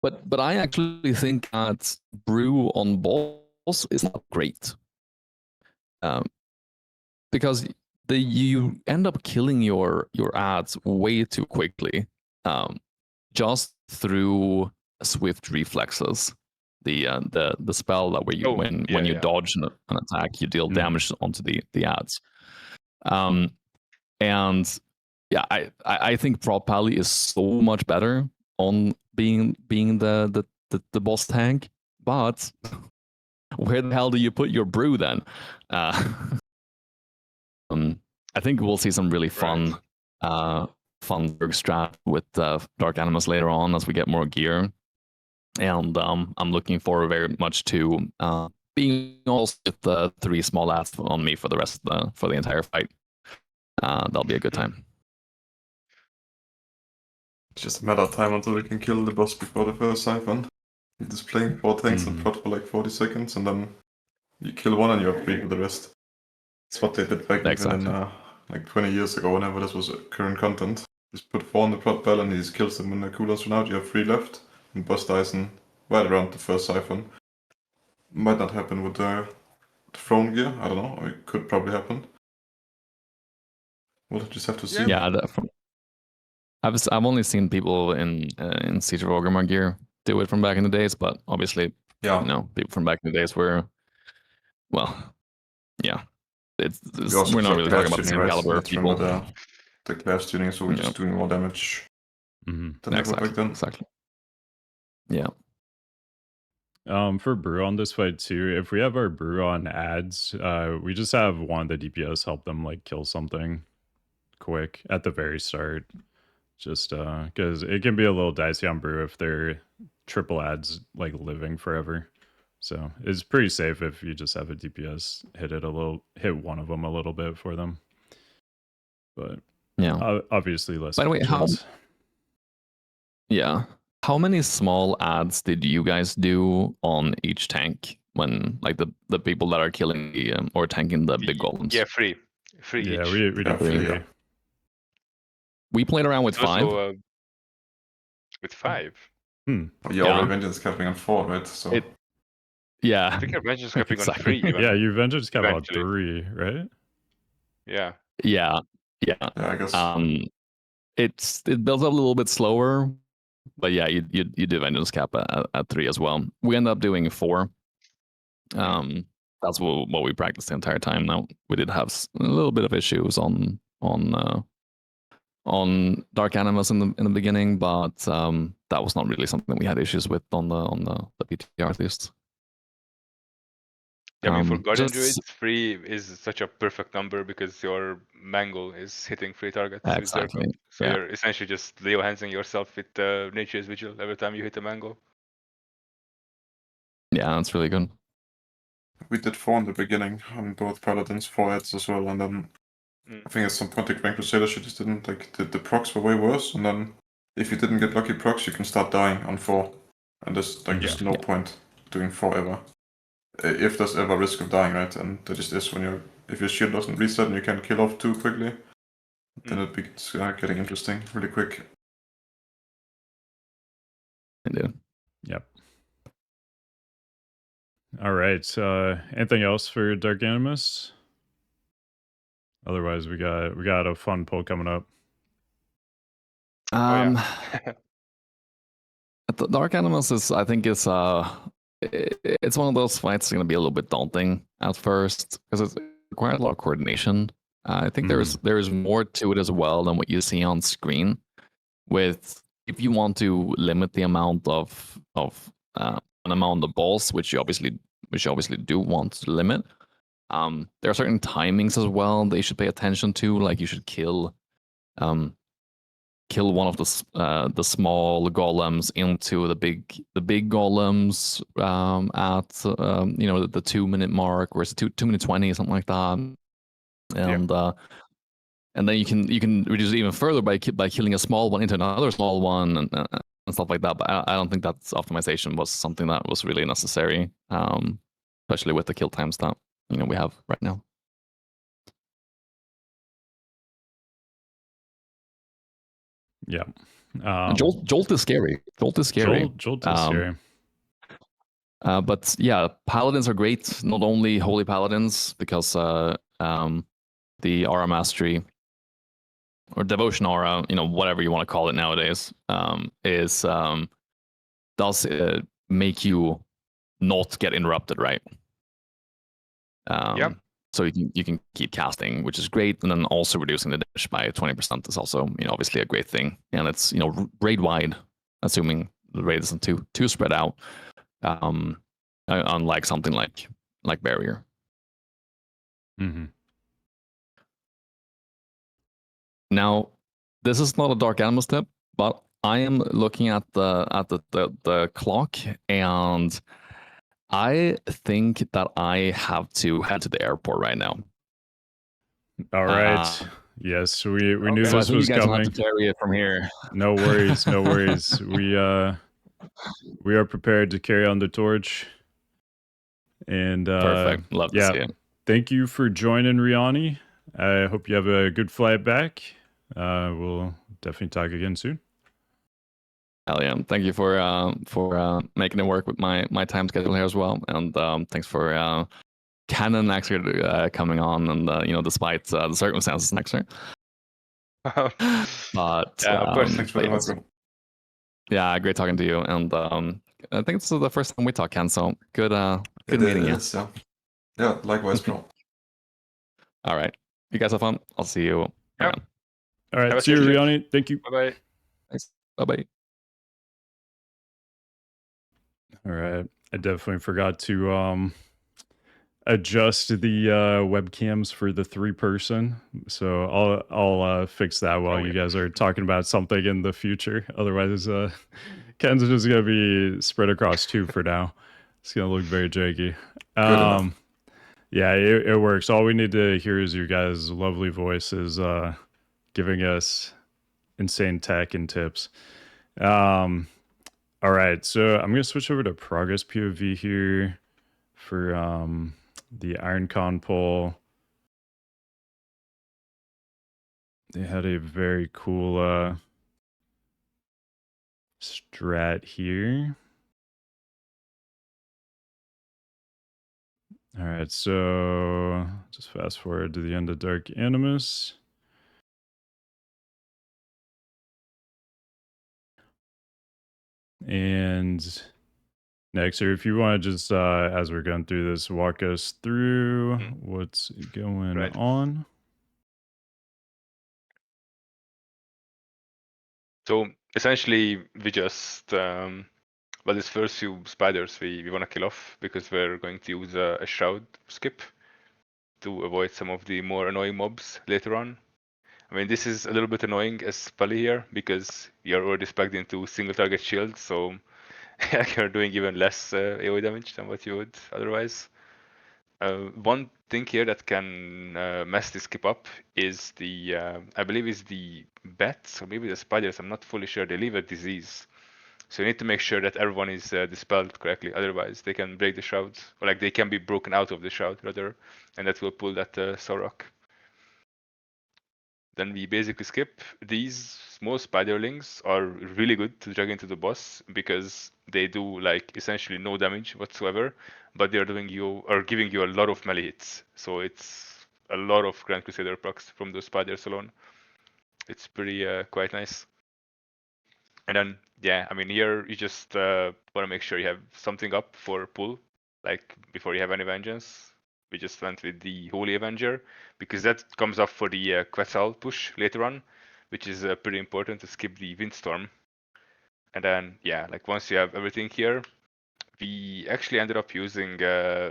But I actually think that Brew on boss is not great, because you end up killing your ads way too quickly, just through swift reflexes. The spell that where you when you dodge an attack, you deal damage onto the ads. And yeah, I think Prop Pally is so much better on being the boss tank, but where the hell do you put your Brew then? I think we'll see some really fun Berg strat with Dark Animus later on as we get more gear. And I'm looking forward very much to being also with the 3 small ads on me for the rest of for the entire fight. That'll be a good time. It's just a matter of time until we can kill the boss before the first siphon. You're just playing 4 tanks and Prot for like 40 seconds, and then you kill one and you upgrade with the rest. That's what they did back in like 20 years ago, whenever this was current content. Just put 4 on the Prot bell and he just kills them when the cooldowns run out. You have 3 left, and boss dies in right around the first siphon. Might not happen with the throne gear, I don't know, or it could probably happen. We'll just have to see. Yeah, I've only seen people in Siege of Orgrimmar gear do it from back in the days, but obviously, people from back in the days were, well, yeah. We're not really talking about the same caliber of people. The class tuning, so we're just doing more damage than they were back then. Exactly. Yeah. For brew on this fight too, if we have our brew on ads, we just have one of the DPS help them like kill something quick at the very start. Just because it can be a little dicey on brew if they're triple ads like living forever. So it's pretty safe if you just have a DPS hit one of them a little bit for them. But Yeah. obviously less. By the way, how many small ads did you guys do on each tank when like the people that are killing the or tanking the big golems? Yeah, free Yeah, each. we did three. We played around with It's 5. also, with 5. Our Vengeance capping on 4, right? So yeah. I think our Vengeance capping on Exactly. 3 even. Yeah, you Vengeance cap on Eventually. 3, right? Yeah. Yeah. I guess. It builds up a little bit slower, but yeah, you do Vengeance cap at 3 as well. We end up doing 4. That's what we practiced the entire time. Now we did have a little bit of issues on Dark Animus in the beginning, but that was not really something we had issues with on the PTR at least. Yeah, I mean, for Guardian Druids, 3 is such a perfect number because your Mangle is hitting 3 targets with Zerko. So you're essentially just Leo Hansing yourself with Nature's Vigil every time you hit a Mangle. Yeah, that's really good. We did 4 in the beginning on both Paladins, 4 ads as well, and then I think at some point the Grand Crusaders just didn't, like, the procs were way worse, and then if you didn't get lucky procs, you can start dying on 4. And there's like just no point doing 4 ever. If there's ever risk of dying, right? And there just is when if your shield doesn't reset and you can kill off too quickly, then it begins getting interesting really quick. I do. Yep. All right. Anything else for Dark Animus? Otherwise, we got a fun poll coming up. The Dark Animus is, I think, it's one of those fights that's going to be a little bit daunting at first because it requires a lot of coordination. I think there's more to it as well than what you see on screen. If you want to limit the amount of an amount of balls, which you obviously do want to limit, there are certain timings as well that you should pay attention to. Like you should kill one of the small golems into the big golems at the 2-minute mark, or it's 2 minute 20, something like that, and then you can reduce it even further by killing a small one into another small one and stuff like that. But I don't think that optimization was something that was really necessary, especially with the kill times that we have right now. Yeah. Jolt is scary. Jolt is scary. Jolt is scary. But yeah, paladins are great. Not only holy paladins, because the aura mastery or devotion aura, whatever you want to call it nowadays, does make you not get interrupted, right? So you can keep casting, which is great, and then also reducing the damage by 20% is also obviously a great thing, and it's raid wide, assuming the raid isn't too spread out, unlike something like barrier. Now, this is not a Dark Animus tip, but I am looking at the clock, and I think that I have to head to the airport right now. All right. Yes, we knew this was you guys coming. Have to carry it from here. No worries, no worries. We are prepared to carry on the torch. And perfect. Love to see it. Thank you for joining, Riani. I hope you have a good flight back. We'll definitely talk again soon. Hell yeah! Thank you for making it work with my time schedule here as well, and thanks for Canon Nexxer coming on, and despite the circumstances, Nexxer. But yeah, of course. Thanks for the welcome. Yeah, great talking to you, and I think this is the first time we talk, Ken. So good meeting you. Yeah, likewise, bro. All right, you guys have fun. I'll see you. Yeah. All right, see you, Riani. Thank you. Bye bye. Thanks. Bye bye. All right. I definitely forgot to adjust the webcams for the 3-person. So I'll fix that while you guys are talking about something in the future. Otherwise, Ken's just gonna be spread across 2 for now. It's gonna look very janky. Good enough. Yeah, it works. All we need to hear is your guys' lovely voices giving us insane tech and tips. All right, so I'm gonna switch over to progress POV here for the Iron Con poll. They had a very cool strat here. All right, so just fast forward to the end of Dark Animus. And Nexxer, if you want to just, as we're going through this, walk us through what's going on. So essentially, we just, well, these first few spiders we want to kill off because we're going to use a shroud skip to avoid some of the more annoying mobs later on. I mean, this is a little bit annoying as Pally here because you're already specced into single target shield, so you're doing even less AoE damage than what you would otherwise. One thing here that can mess this skip up is the, I believe is the bats or maybe the spiders, I'm not fully sure, they leave a disease. So you need to make sure that everyone is dispelled correctly, otherwise they can break the shroud, or like they can be broken out of the shroud rather, and that will pull that Sorok. Then we basically skip. These small spiderlings are really good to drag into the boss because they do like essentially no damage whatsoever, but they are giving you a lot of melee hits. So it's a lot of Grand Crusader procs from those spiders alone. It's pretty quite nice. And then yeah, I mean here you just want to make sure you have something up for pull, like before you have any vengeance. We just went with the Holy Avenger because that comes up for the Quetzal push later on, which is pretty important to skip the Windstorm. And then yeah, like once you have everything here, we actually ended up using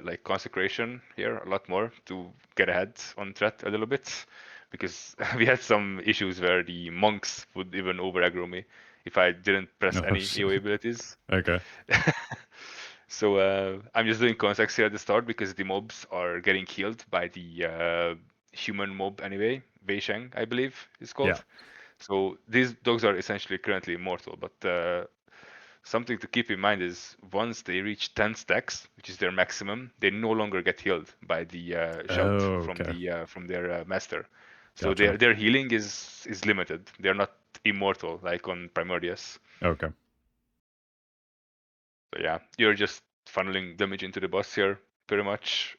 like Consecration here a lot more to get ahead on threat a little bit because we had some issues where the monks would even over aggro me if I didn't press any AoE abilities. Okay. So I'm just doing Consex here at the start because the mobs are getting healed by the human mob anyway. Wei Sheng, I believe, is called. Yeah. So these dogs are essentially currently immortal, but something to keep in mind is once they reach 10 stacks, which is their maximum, they no longer get healed by the shout from their master. So Gotcha. their healing is limited. They're not immortal like on Primordius. Okay. So yeah, you're just funneling damage into the boss here, pretty much.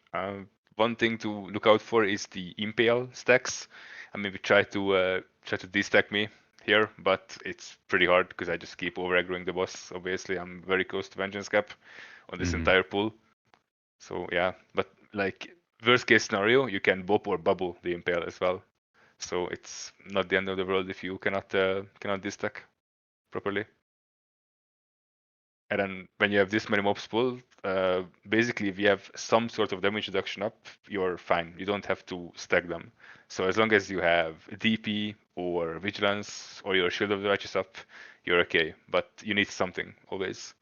One thing to look out for is the impale stacks. I mean, we try to destack me here, but it's pretty hard because I just keep over aggroing the boss. Obviously, I'm very close to Vengeance Cap on this entire pool. So yeah, but like worst case scenario, you can bop or bubble the impale as well. So it's not the end of the world if you cannot destack properly. And then when you have this many mobs pulled, basically if you have some sort of damage reduction up, you're fine. You don't have to stack them. So as long as you have DP or Vigilance or your Shield of the Righteous up, you're okay. But you need something always.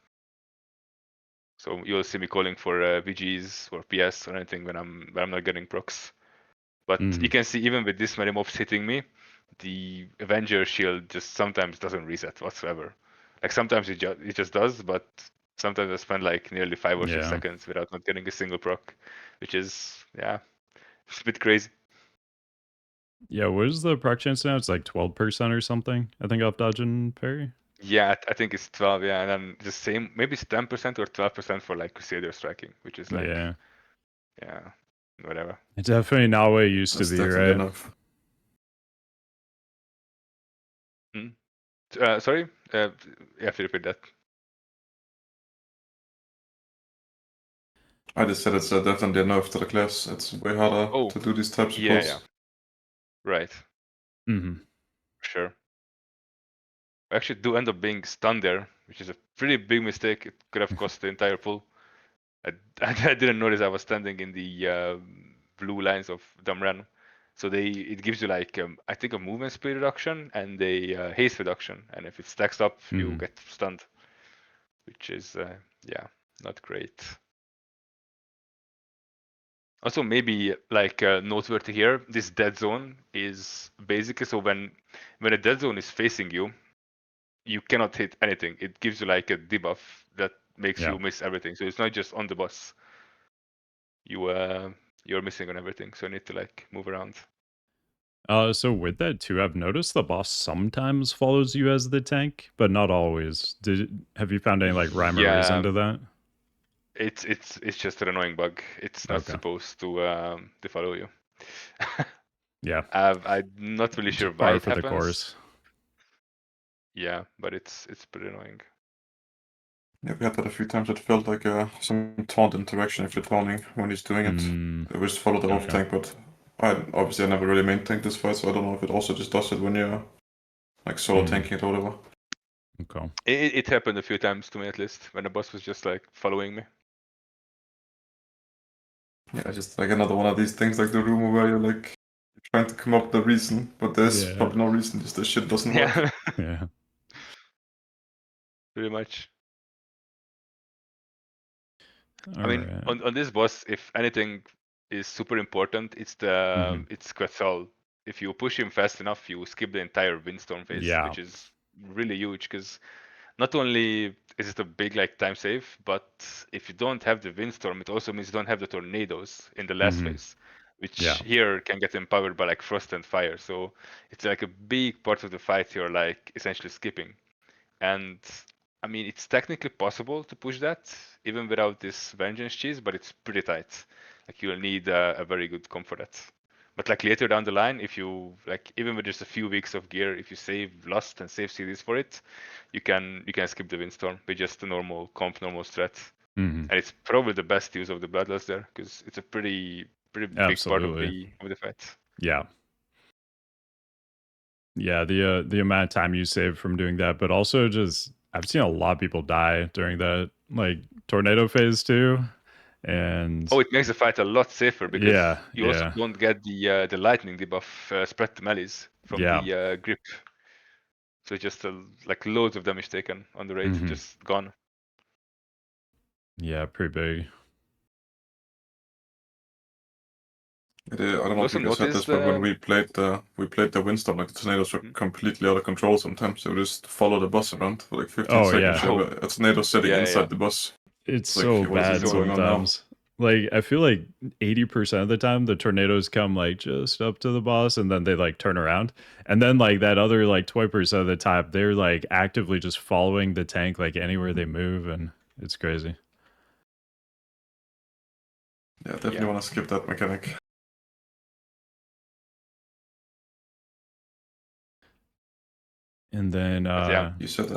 So you'll see me calling for VGs or PS or anything when I'm not getting procs. But you can see even with this many mobs hitting me, the Avenger shield just sometimes doesn't reset whatsoever. Like sometimes it just does, but sometimes I spend like nearly 5 or 6 seconds without not getting a single proc, which is it's a bit crazy. Yeah, what is the proc chance now? It's like 12% or something, I think, off dodge and parry. Yeah, I think it's 12, yeah, and then the same, maybe it's 10% or 12% for like Crusader striking, which is like yeah, whatever. It's definitely not what it used to be, right? Enough. Sorry, you have to repeat that. I just said it's definitely a nerf to the class. It's way harder to do these types of pulls. Yeah. Right. Mm-hmm. Sure. I actually do end up being stunned there, which is a pretty big mistake. It could have cost the entire pull. I didn't notice I was standing in the blue lines of Damran. So it gives you like I think a movement speed reduction and a haste reduction, and if it stacks up, you get stunned, which is yeah, not great. Also, maybe like noteworthy here, this dead zone is basically so when a dead zone is facing you, you cannot hit anything. It gives you like a debuff that makes you miss everything. So it's not just on the boss. You're missing on everything. So you need to like move around. So with that too, I've noticed the boss sometimes follows you as the tank, but not always. Have you found any like rhyme or reason to that? It's just an annoying bug. It's not supposed to follow you. Yeah. I'm not really sure why Par it for happens. the course. Yeah, but it's pretty annoying. Yeah, we had that a few times. It felt like some taunt interaction if you're taunting when he's doing it. It was follow the off tank, but I never really main tanked this fight, so I don't know if it also just does it when you're like solo tanking it or whatever. Okay. It happened a few times to me at least when the boss was just like following me. Yeah, just like another one of these things like the rumor where you're like trying to come up with a reason, but there's probably no reason, just the shit doesn't work. Yeah. Pretty much. All I mean, right. on this boss, if anything is super important, it's the it's Quetzal. If you push him fast enough, you skip the entire windstorm phase, which is really huge because not only is it a big like time save, but if you don't have the windstorm, it also means you don't have the tornadoes in the last phase, which here can get empowered by like frost and fire. So it's like a big part of the fight you're like essentially skipping. And I mean, it's technically possible to push that even without this vengeance cheese, but it's pretty tight. Like you'll need a very good comp for that. But like later down the line, if you like, even with just a few weeks of gear, if you save Lust and save CDs for it, you can skip the windstorm with just a normal comp, normal strat. And it's probably the best use of the bloodlust there because it's a pretty big part of the fight. Yeah. Yeah, the amount of time you save from doing that, but also just I've seen a lot of people die during that like tornado phase too. And it makes the fight a lot safer because you also don't get the lightning debuff spread to melees from the grip. So just like loads of damage taken on the raid, just gone. Yeah, pretty big. I don't know if you guys said this, but when we played the windstorm, like the tornadoes were completely out of control sometimes. They would just follow the bus around for like 15 seconds. You have a tornado sitting inside the bus. It's so bad sometimes. Like I feel like 80% of the time the tornadoes come like just up to the boss and then they like turn around. And then like that other like 20% of the time they're like actively just following the tank like anywhere they move, and it's crazy. Yeah, definitely want to skip that mechanic. And then you said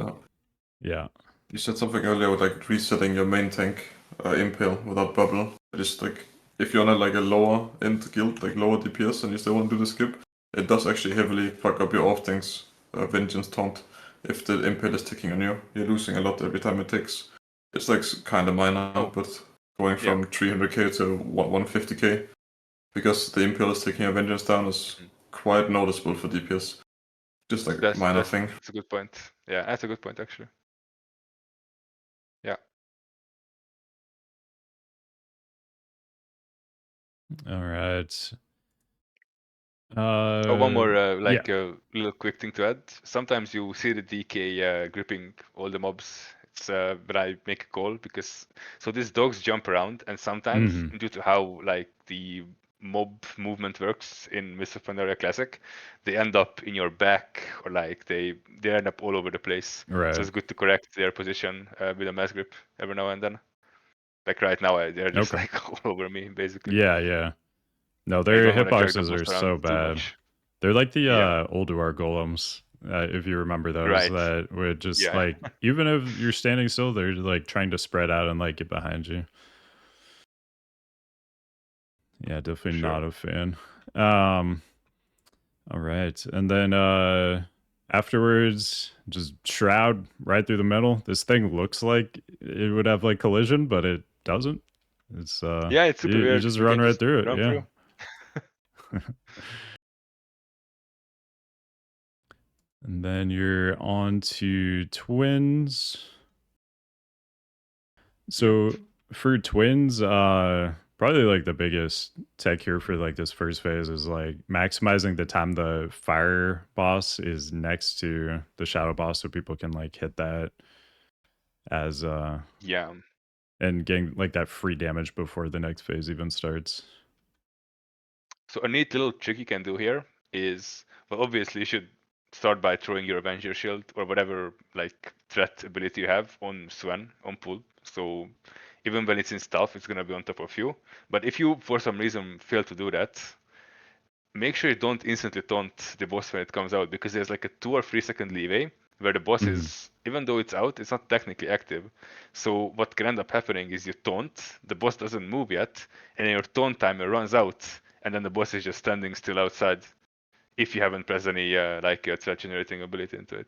yeah. You said something earlier with like resetting your main tank impale without bubble. Just like if you're on like a lower end guild, like lower DPS, and you still want to do the skip, it does actually heavily fuck up your off tanks vengeance taunt. If the impale is ticking on you, you're losing a lot every time it ticks. It's like kind of minor, but going from 300k to 150k because the impale is taking your vengeance down is quite noticeable for DPS. Just like minor thing. That's a good point. Yeah, that's a good point actually. Yeah. All right. One more little quick thing to add. Sometimes you see the DK gripping all the mobs. It's but I make a call because so these dogs jump around, and sometimes due to how like the mob movement works in Mists of Pandaria Classic, they end up in your back or like they end up all over the place. Right. So it's good to correct their position with a mass grip every now and then. Like right now, they're just like all over me basically. Yeah. No, their hitboxes are so bad. They're like the Ulduar golems, if you remember those, that would just like, even if you're standing still, they're like trying to spread out and like get behind you. Yeah, definitely not a fan. All right. And then Afterwards, just shroud right through the middle. This thing looks like it would have like collision, but it doesn't. It's Yeah, it's super you weird. just You run can right just through it. run Yeah. through. And then you're on to twins. So for twins, probably like the biggest tech here for like this first phase is like maximizing the time the fire boss is next to the shadow boss so people can like hit that as Yeah. and getting like that free damage before the next phase even starts. So a neat little trick you can do here is, well, obviously you should start by throwing your Avenger Shield or whatever like threat ability you have on Sven on pull. So even when it's in stealth, it's gonna be on top of you. But if you for some reason fail to do that, make sure you don't instantly taunt the boss when it comes out, because there's like a 2 or 3 second leeway where the boss is, even though it's out, it's not technically active. So what can end up happening is you taunt, the boss doesn't move yet, and then your taunt timer runs out, and then the boss is just standing still outside if you haven't pressed any threat generating ability into it.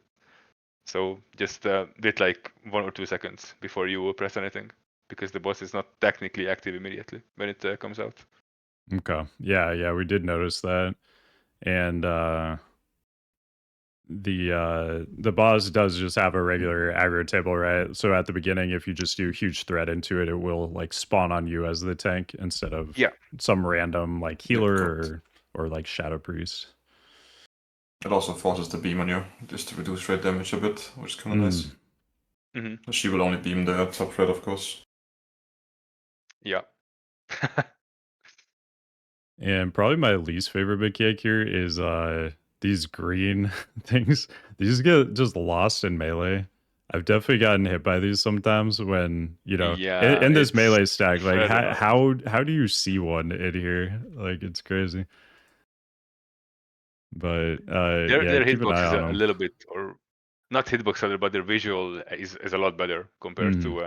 So just wait like 1 or 2 seconds before you press anything, because the boss is not technically active immediately when it comes out. Okay. Yeah, we did notice that. And the boss does just have a regular aggro table, right? So at the beginning, if you just do huge threat into it, it will like spawn on you as the tank instead of Yeah. some random like healer or like shadow priest. It also forces the beam on you, just to reduce rate damage a bit, which is kind of nice. Mm-hmm. She will only beam the top threat, of course. Yeah. And probably my least favorite mechanic here is these green things. These get just lost in melee. I've definitely gotten hit by these sometimes when, Yeah, in this it's melee stack, like very annoying. how do you see one in here? Like it's crazy. But Their keep an hitbox eye is on a them. little bit, or not hitbox rather, but their visual is a lot better compared to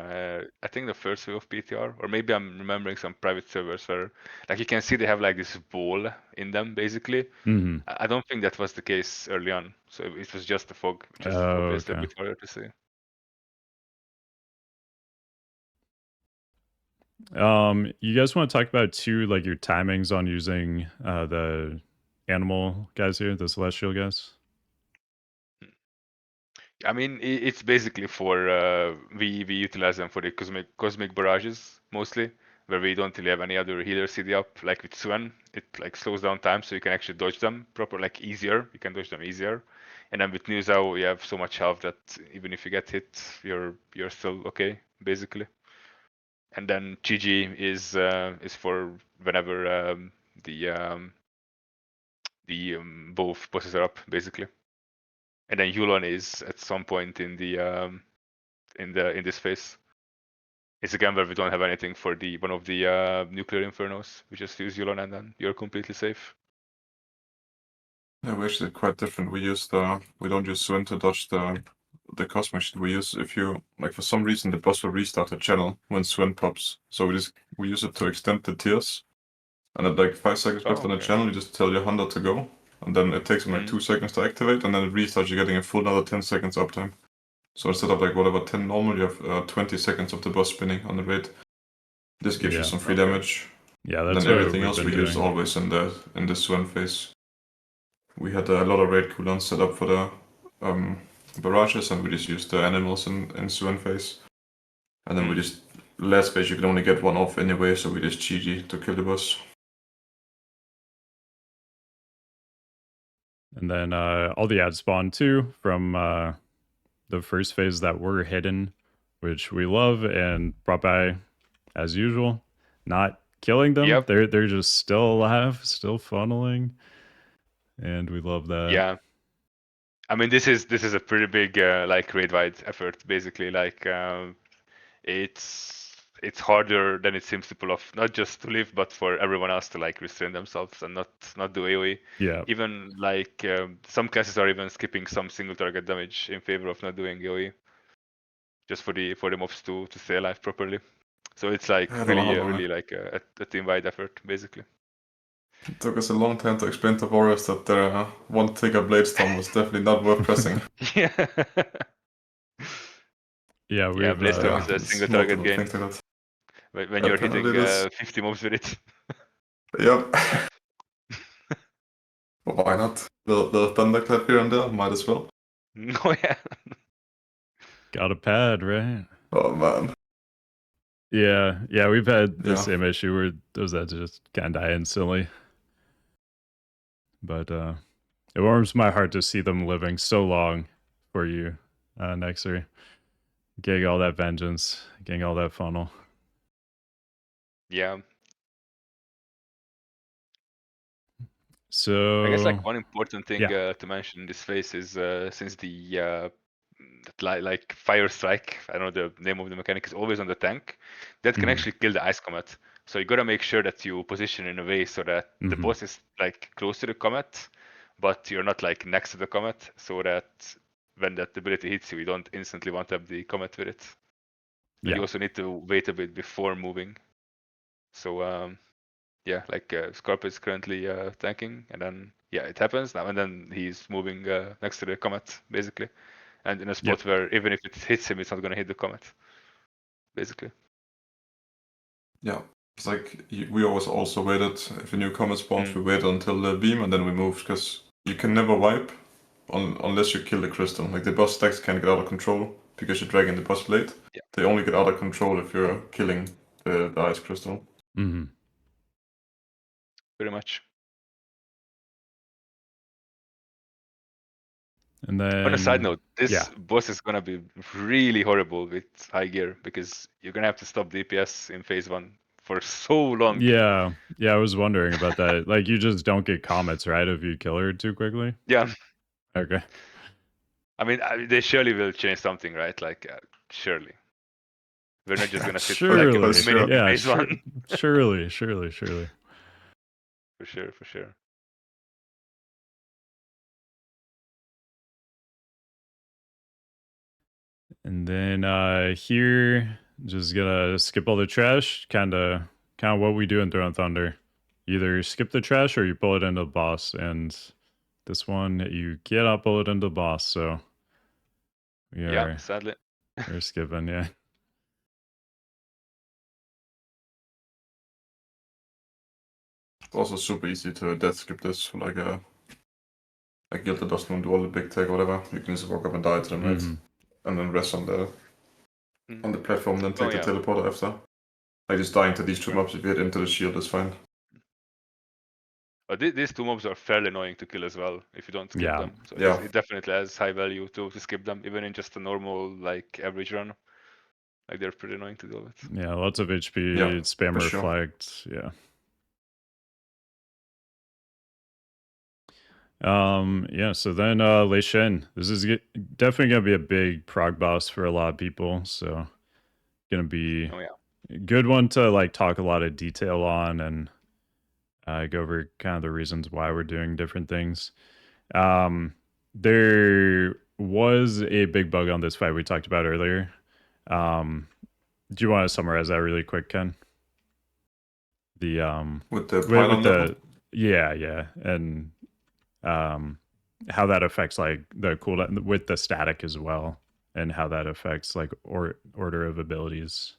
I think the first wave of PTR, or maybe I'm remembering some private servers where like you can see they have like this wall in them basically. I don't think that was the case early on, so it was just the fog, which is Oh, obviously a okay. bit harder to see. You guys want to talk about too, like your timings on using the animal guys here, the celestial guys? I mean, it's basically for we utilize them for the cosmic barrages mostly, where we don't really have any other healer CD up. Like with Swen, it like slows down time, so you can actually dodge them proper, like easier. You can dodge them easier. And then with Nuzao, you have so much health that even if you get hit, you're still okay, basically. And then Chiji is for whenever both bosses are up, basically. And then Yulon is at some point in this phase. It's again where we don't have anything for the one of the nuclear infernos. We just use Yulon and then you're completely safe. Yeah, we're actually quite different. We don't use Swin to dodge the cosmic shit. We use, if you like, for some reason the boss will restart the channel when Swin pops. So we use it to extend the tiers. And at like 5 seconds left on the channel, you just tell your hunter to go. And then it takes him like 2 seconds to activate, and then it restarts, you're getting a full another 10 seconds uptime. So instead of like whatever 10 normal, you have 20 seconds of the boss spinning on the raid. This gives you some free damage. Yeah, And that's then what everything we've else been we use doing. always in the Swim phase. We had a lot of raid cooldowns set up for the barrages, and we just used the animals in Swim phase. And then we just, last phase you can only get one off anyway, so we just GG to kill the boss. And then all the ads spawn too from the first phase that were hidden, which we love, and brought by as usual, not killing them. Yep. They're just still alive, still funneling, and we love that. Yeah. I mean, this is a pretty big like raid-wide effort, basically. Like it's harder than it seems to pull off, not just to live, but for everyone else to like restrain themselves and not do AoE. Yeah. Even like some classes are even skipping some single target damage in favor of not doing AoE, just for the mobs to stay alive properly. So it's like really like a team-wide effort, basically. It took us a long time to explain to Warriors that their one trigger blade storm was definitely not worth pressing. Yeah. Yeah, Yeah, we've Bladestorm is a There's single target multiple game things like that. when you're hitting Apparently it is. 50 mobs with it. Yep. Well, why not? The thunderclap here and there, might as well. No, yeah. got a pad, right? Oh man. Yeah, we've had the Yeah. same issue where those ads just kind of die instantly. But it warms my heart to see them living so long for you, Nexxer. Getting all that vengeance, getting all that funnel. Yeah. So I guess like one important thing yeah. to mention in this phase is since the like fire strike, I don't know the name of the mechanic, is always on the tank, that can Mhm. actually kill the ice comet. So you gotta make sure that you position in a way so that the Mhm. boss is like close to the comet, but you're not like next to the comet, so that when that ability hits you, you don't instantly one tap the comet with it. And you Yeah. also need to wait a bit before moving. So yeah, like Scorp is currently tanking, and then yeah, it happens now, and then he's moving next to the comet basically, and in a spot Yep. where even if it hits him, it's not gonna hit the comet, basically. Yeah. It's like we always also waited, if a new comet spawns, we waited until the beam and then we moved, because you can never wipe unless you kill the crystal. Like the boss stacks can't get out of control because you're dragging the boss blade. Yeah. They only get out of control if you're killing the ice crystal. Mm-hmm. Pretty much. And then On a side note, this yeah. boss is gonna be really horrible with high gear because you're gonna have to stop DPS in phase 1 for so long. Yeah, I was wondering about that. Like, you just don't get comets, right, if you kill her too quickly? Yeah. Okay. I mean, they surely will change something, right? Like, surely. We're not just gonna sit for like a Surely. minute in Yeah, phase 1. surely. For sure. And then here, just gonna skip all the trash. Kind of what we do in Throne Thunder. Either skip the trash or you pull it into the boss. And this one, you cannot pull it into the boss. So Yeah, sadly. we're skipping. Yeah. It's also super easy to death skip this, like guild that doesn't do all the big tech or whatever. You can just walk up and die to them, right? And then rest on the platform, then take the teleporter after. Like just dying to these two mobs if you hit into the shield is fine. But these two mobs are fairly annoying to kill as well if you don't skip them. So it definitely has high value to skip them, even in just a normal like average run. Like they're pretty annoying to deal with. Yeah, lots of HP, spammer flagged. Yeah. Yeah, so then Lei Shen. This is definitely gonna be a big prog boss for a lot of people, so gonna be a good one to like talk a lot of detail on and go over kind of the reasons why we're doing different things. There was a big bug on this fight we talked about earlier. Do you want to summarize that really quick, Ken? The with the pylon level? Yeah, and how that affects like the cooldown with the static as well, and how that affects like order of abilities.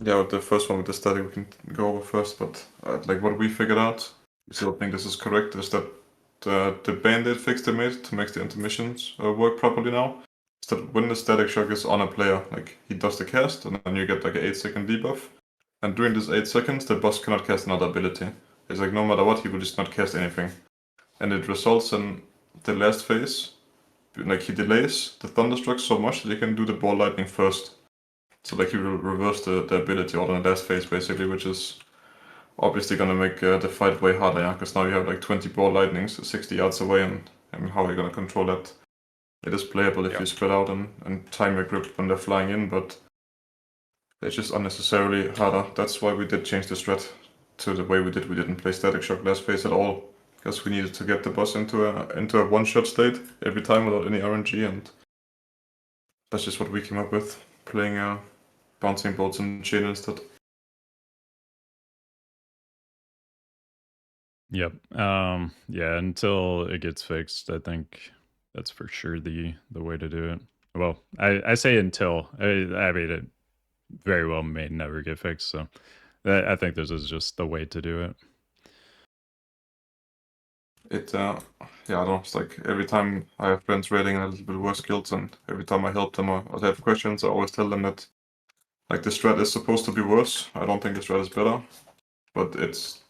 Yeah, with the first one with the static we can go over first, but like what we figured out, we still think this is correct, is that the band-aid fix they made to make the intermissions work properly now is that when the static shock is on a player, like he does the cast and then you get like an 8-second debuff, and during this 8 seconds the boss cannot cast another ability. It's like no matter what he will just not cast anything, and it results in the last phase, like he delays the thunderstruck so much that he can do the ball lightning first. So like he will reverse the ability all in the last phase basically, which is obviously gonna make the fight way harder, yeah? Because now you have like 20 ball lightnings 60 yards away, and how are you gonna control that? It is playable if you spread out and time your grip when they're flying in, but it's just unnecessarily harder. That's why we did change the strat to the way we did. We didn't play Static Shock last phase at all, because we needed to get the boss into a one-shot state every time without any RNG, and that's just what we came up with, playing Bouncing Bolts and Chain instead. Yep. Yeah, until it gets fixed, I think that's for sure the way to do it. Well, I say until. I mean, it very well may never get fixed, so I think this is just the way to do it. Yeah, I don't know, it's like every time I have friends raiding a little bit worse guilds, and every time I help them or they have questions, I always tell them that like the strat is supposed to be worse. I don't think the strat is better, but it's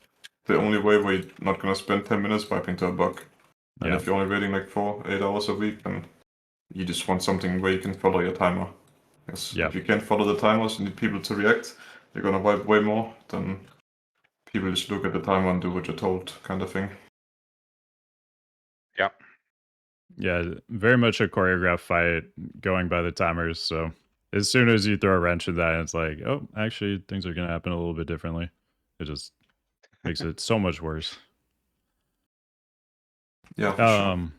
the only way where you're not gonna spend 10 minutes wiping to a bug. And Yeah. if you're only raiding like 4-8 hours a week, then you just want something where you can follow your timer. Because Yeah. if you can't follow the timers, you need people to react. You're gonna wipe way more than people just look at the timer and do what you're told, kind of thing. Yeah. Yeah, very much a choreographed fight going by the timers. So as soon as you throw a wrench in that, it's like, oh, actually, things are going to happen a little bit differently. It just makes it so much worse. Yeah, for sure.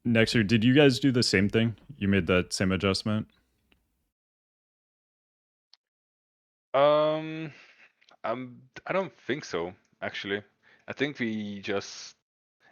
Nexxer, did you guys do the same thing? You made that same adjustment? I don't think so, actually. I think we just,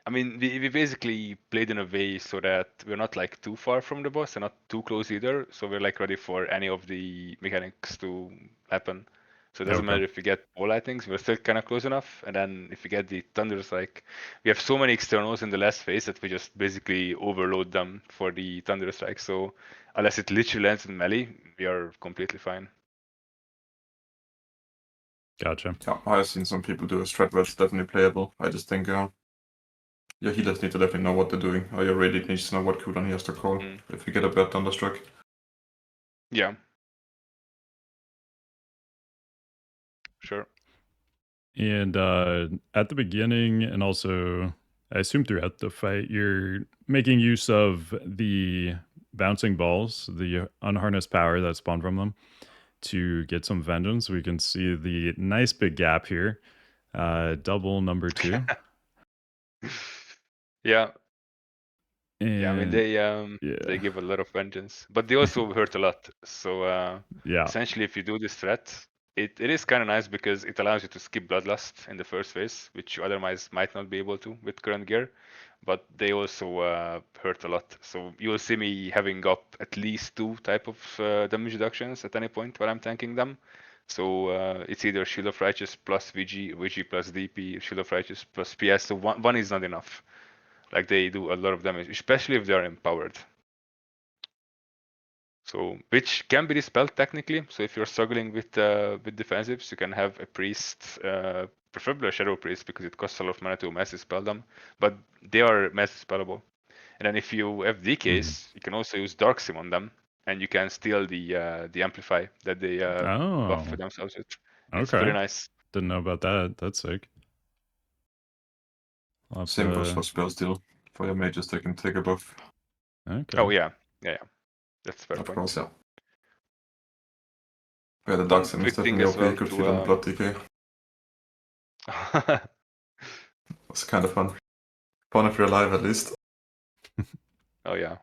I mean, we basically played in a way so that we're not like too far from the boss and not too close either. So we're like ready for any of the mechanics to happen. So it doesn't Okay. matter if we get all lightnings, we're still kind of close enough. And then if we get the thunders, like we have so many externals in the last phase that we just basically overload them for the thunder strike. So unless it literally lands in melee, we are completely fine. Gotcha. Yeah, I've seen some people do a strat where it's definitely playable. I just think your healers need to definitely know what they're doing, or your raid needs to know what cooldown he has to call if you get a bad thunderstruck. Yeah. Sure. And at the beginning, and also I assume throughout the fight, you're making use of the bouncing balls, the unharnessed power that spawn from them, to get some vengeance. We can see the nice big gap here. Double number 2. Yeah. And Yeah, I mean they give a lot of vengeance, but they also hurt a lot. So yeah. essentially, if you do this threat, it is kind of nice because it allows you to skip Bloodlust in the first phase, which you otherwise might not be able to with current gear. But they also hurt a lot. So you will see me having up at least 2 type of damage reductions at any point while I'm tanking them. So it's either Shield of Righteous plus VG, VG plus DP, Shield of Righteous plus PS. So one is not enough. Like they do a lot of damage, especially if they are empowered. So which can be dispelled technically. So if you're struggling with defensives, you can have a priest, preferably a shadow priest, because it costs a lot of mana to mass dispel them. But they are mass dispellable. And then if you have DKs, you can also use Dark Sim on them, and you can steal the amplify that they buff for themselves with. It's Okay. pretty nice. Didn't know about that. That's sick. Same goes for spell steal. For your mages, they can take a buff. Okay. Oh yeah. That's a fair Of point. course, yeah. Yeah, the Dark Sim is Quick thing definitely as OP, well good to feel on Blood DK. It's kind of fun. Fun if you're alive, at least. Oh yeah.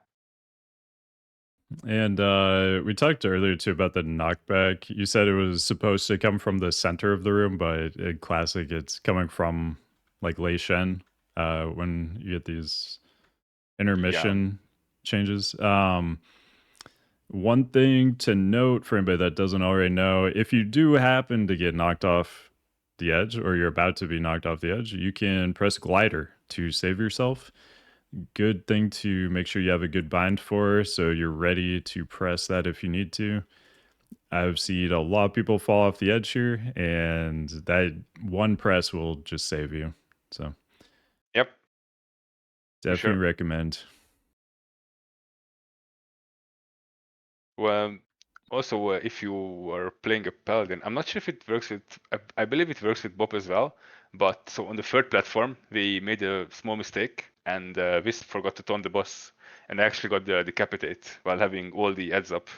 And we talked earlier too about the knockback. You said it was supposed to come from the center of the room, but in Classic, it's coming from like Lei Shen when you get these intermission changes. One thing to note for anybody that doesn't already know, if you do happen to get knocked off the edge or you're about to be knocked off the edge, you can press glider to save yourself. Good thing to make sure you have a good bind for, so you're ready to press that if you need to. I've seen a lot of people fall off the edge here, and that one press will just save you. So, Yep. definitely recommend. Well, also, if you are playing a paladin, I'm not sure if it works with. I believe it works with Bob as well. But so on the third platform, we made a small mistake, and Wisp forgot to taunt the boss, and I actually got the decapitate while having all the ads up.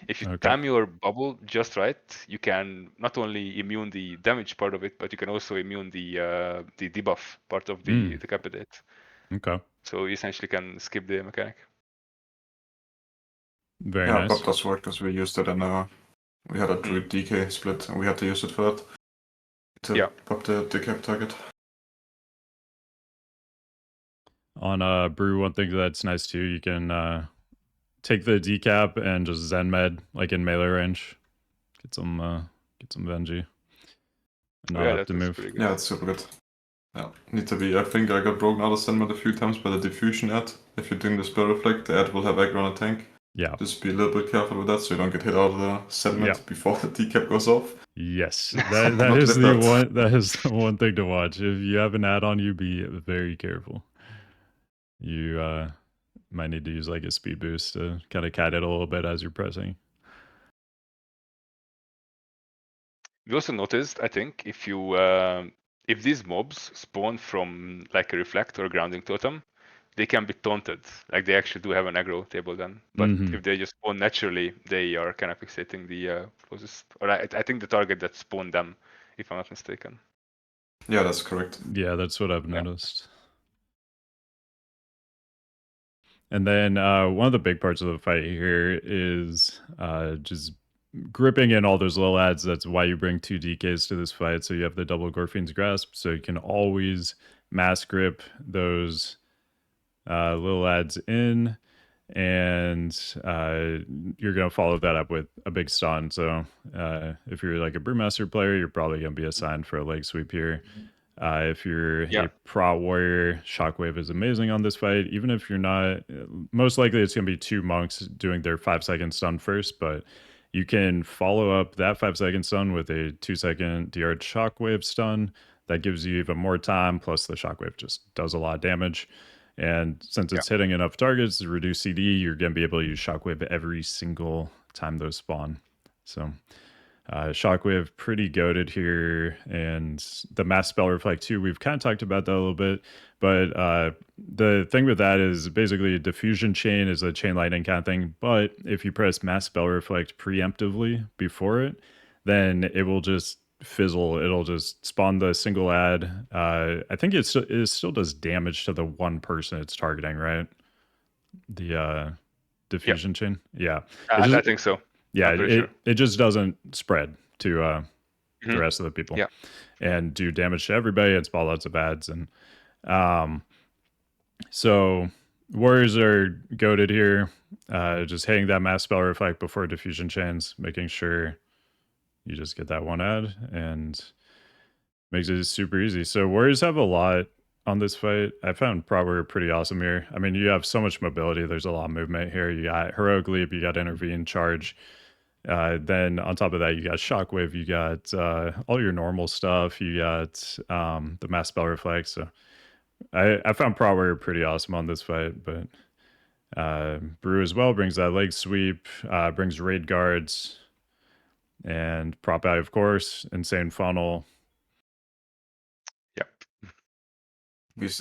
If you time your bubble just right, you can not only immune the damage part of it, but you can also immune the debuff part of the decapitate. Okay. So you essentially can skip the mechanic. Very nice. Bob does work because we used it and we had a Druid DK split and we had to use it for that. To pop the decap target. On Brew, one thing that's nice too, you can take the decap and just Zen med like in melee range. Get some Venji. And not Yeah, have to that is move. pretty good. Yeah, it's super good. Yeah, need to be. I think I got broken out of Sandman a few times by the diffusion ad. If you're doing the spell reflect, the ad will have aggro on a tank. Yeah. Just be a little bit careful with that so you don't get hit out of the segment Yeah. before the decap goes off. Yes, that Not is with the that. one. That is the one thing to watch. If you have an ad on you, be very careful. You might need to use like a speed boost to kind of kite it a little bit as you're pressing. We also noticed, I think, if these mobs spawn from like a reflect or grounding totem, they can be taunted. Like they actually do have an aggro table then. But Mhm. if they just spawn naturally, they are kind of fixating the closest. Or I think the target that spawned them, if I'm not mistaken. Yeah, that's correct. Yeah, that's what I've Yeah. noticed. And then one of the big parts of the fight here is just gripping in all those little ads. That's why you bring 2 DKs to this fight. So you have the double Gorfine's Grasp. So you can always mass grip those little ads in. And you're going to follow that up with a big stun. So if you're like a Brewmaster player, you're probably going to be assigned for a leg sweep here. If you're Yeah. a Prot warrior, Shockwave is amazing on this fight. Even if you're not, most likely it's going to be 2 monks doing their 5-second stun first, but you can follow up that 5-second stun with a 2-second DR Shockwave stun. That gives you even more time, plus the Shockwave just does a lot of damage. And since it's hitting enough targets to reduce CD, you're going to be able to use Shockwave every single time those spawn. So Shockwave pretty goated here, and the mass spell reflect too. We've kind of talked about that a little bit, but the thing with that is basically a diffusion chain is a chain lightning kind of thing. But if you press mass spell reflect preemptively before it, then it will just fizzle. It'll just spawn the single ad. I think it still does damage to the one person it's targeting, right? The diffusion chain, yeah. I think so. Yeah, I'm pretty sure. it just doesn't spread to the Mhm. rest of the people. Yeah. And do damage to everybody and spawn lots of ads. And so warriors are goated here, just hitting that mass spell reflect before diffusion chains, making sure you just get that one ad, and makes it super easy. So warriors have a lot on this fight. I found Prot pretty awesome here. I mean, you have so much mobility. There's a lot of movement here. You got Heroic Leap, you got Intervene, Charge. Then on top of that, you got Shockwave, you got all your normal stuff, you got the Mass Spell Reflex. So I found Prot pretty awesome on this fight, but Brew as well brings that leg sweep, brings raid guards, and Prop out, of course, insane funnel. Yep.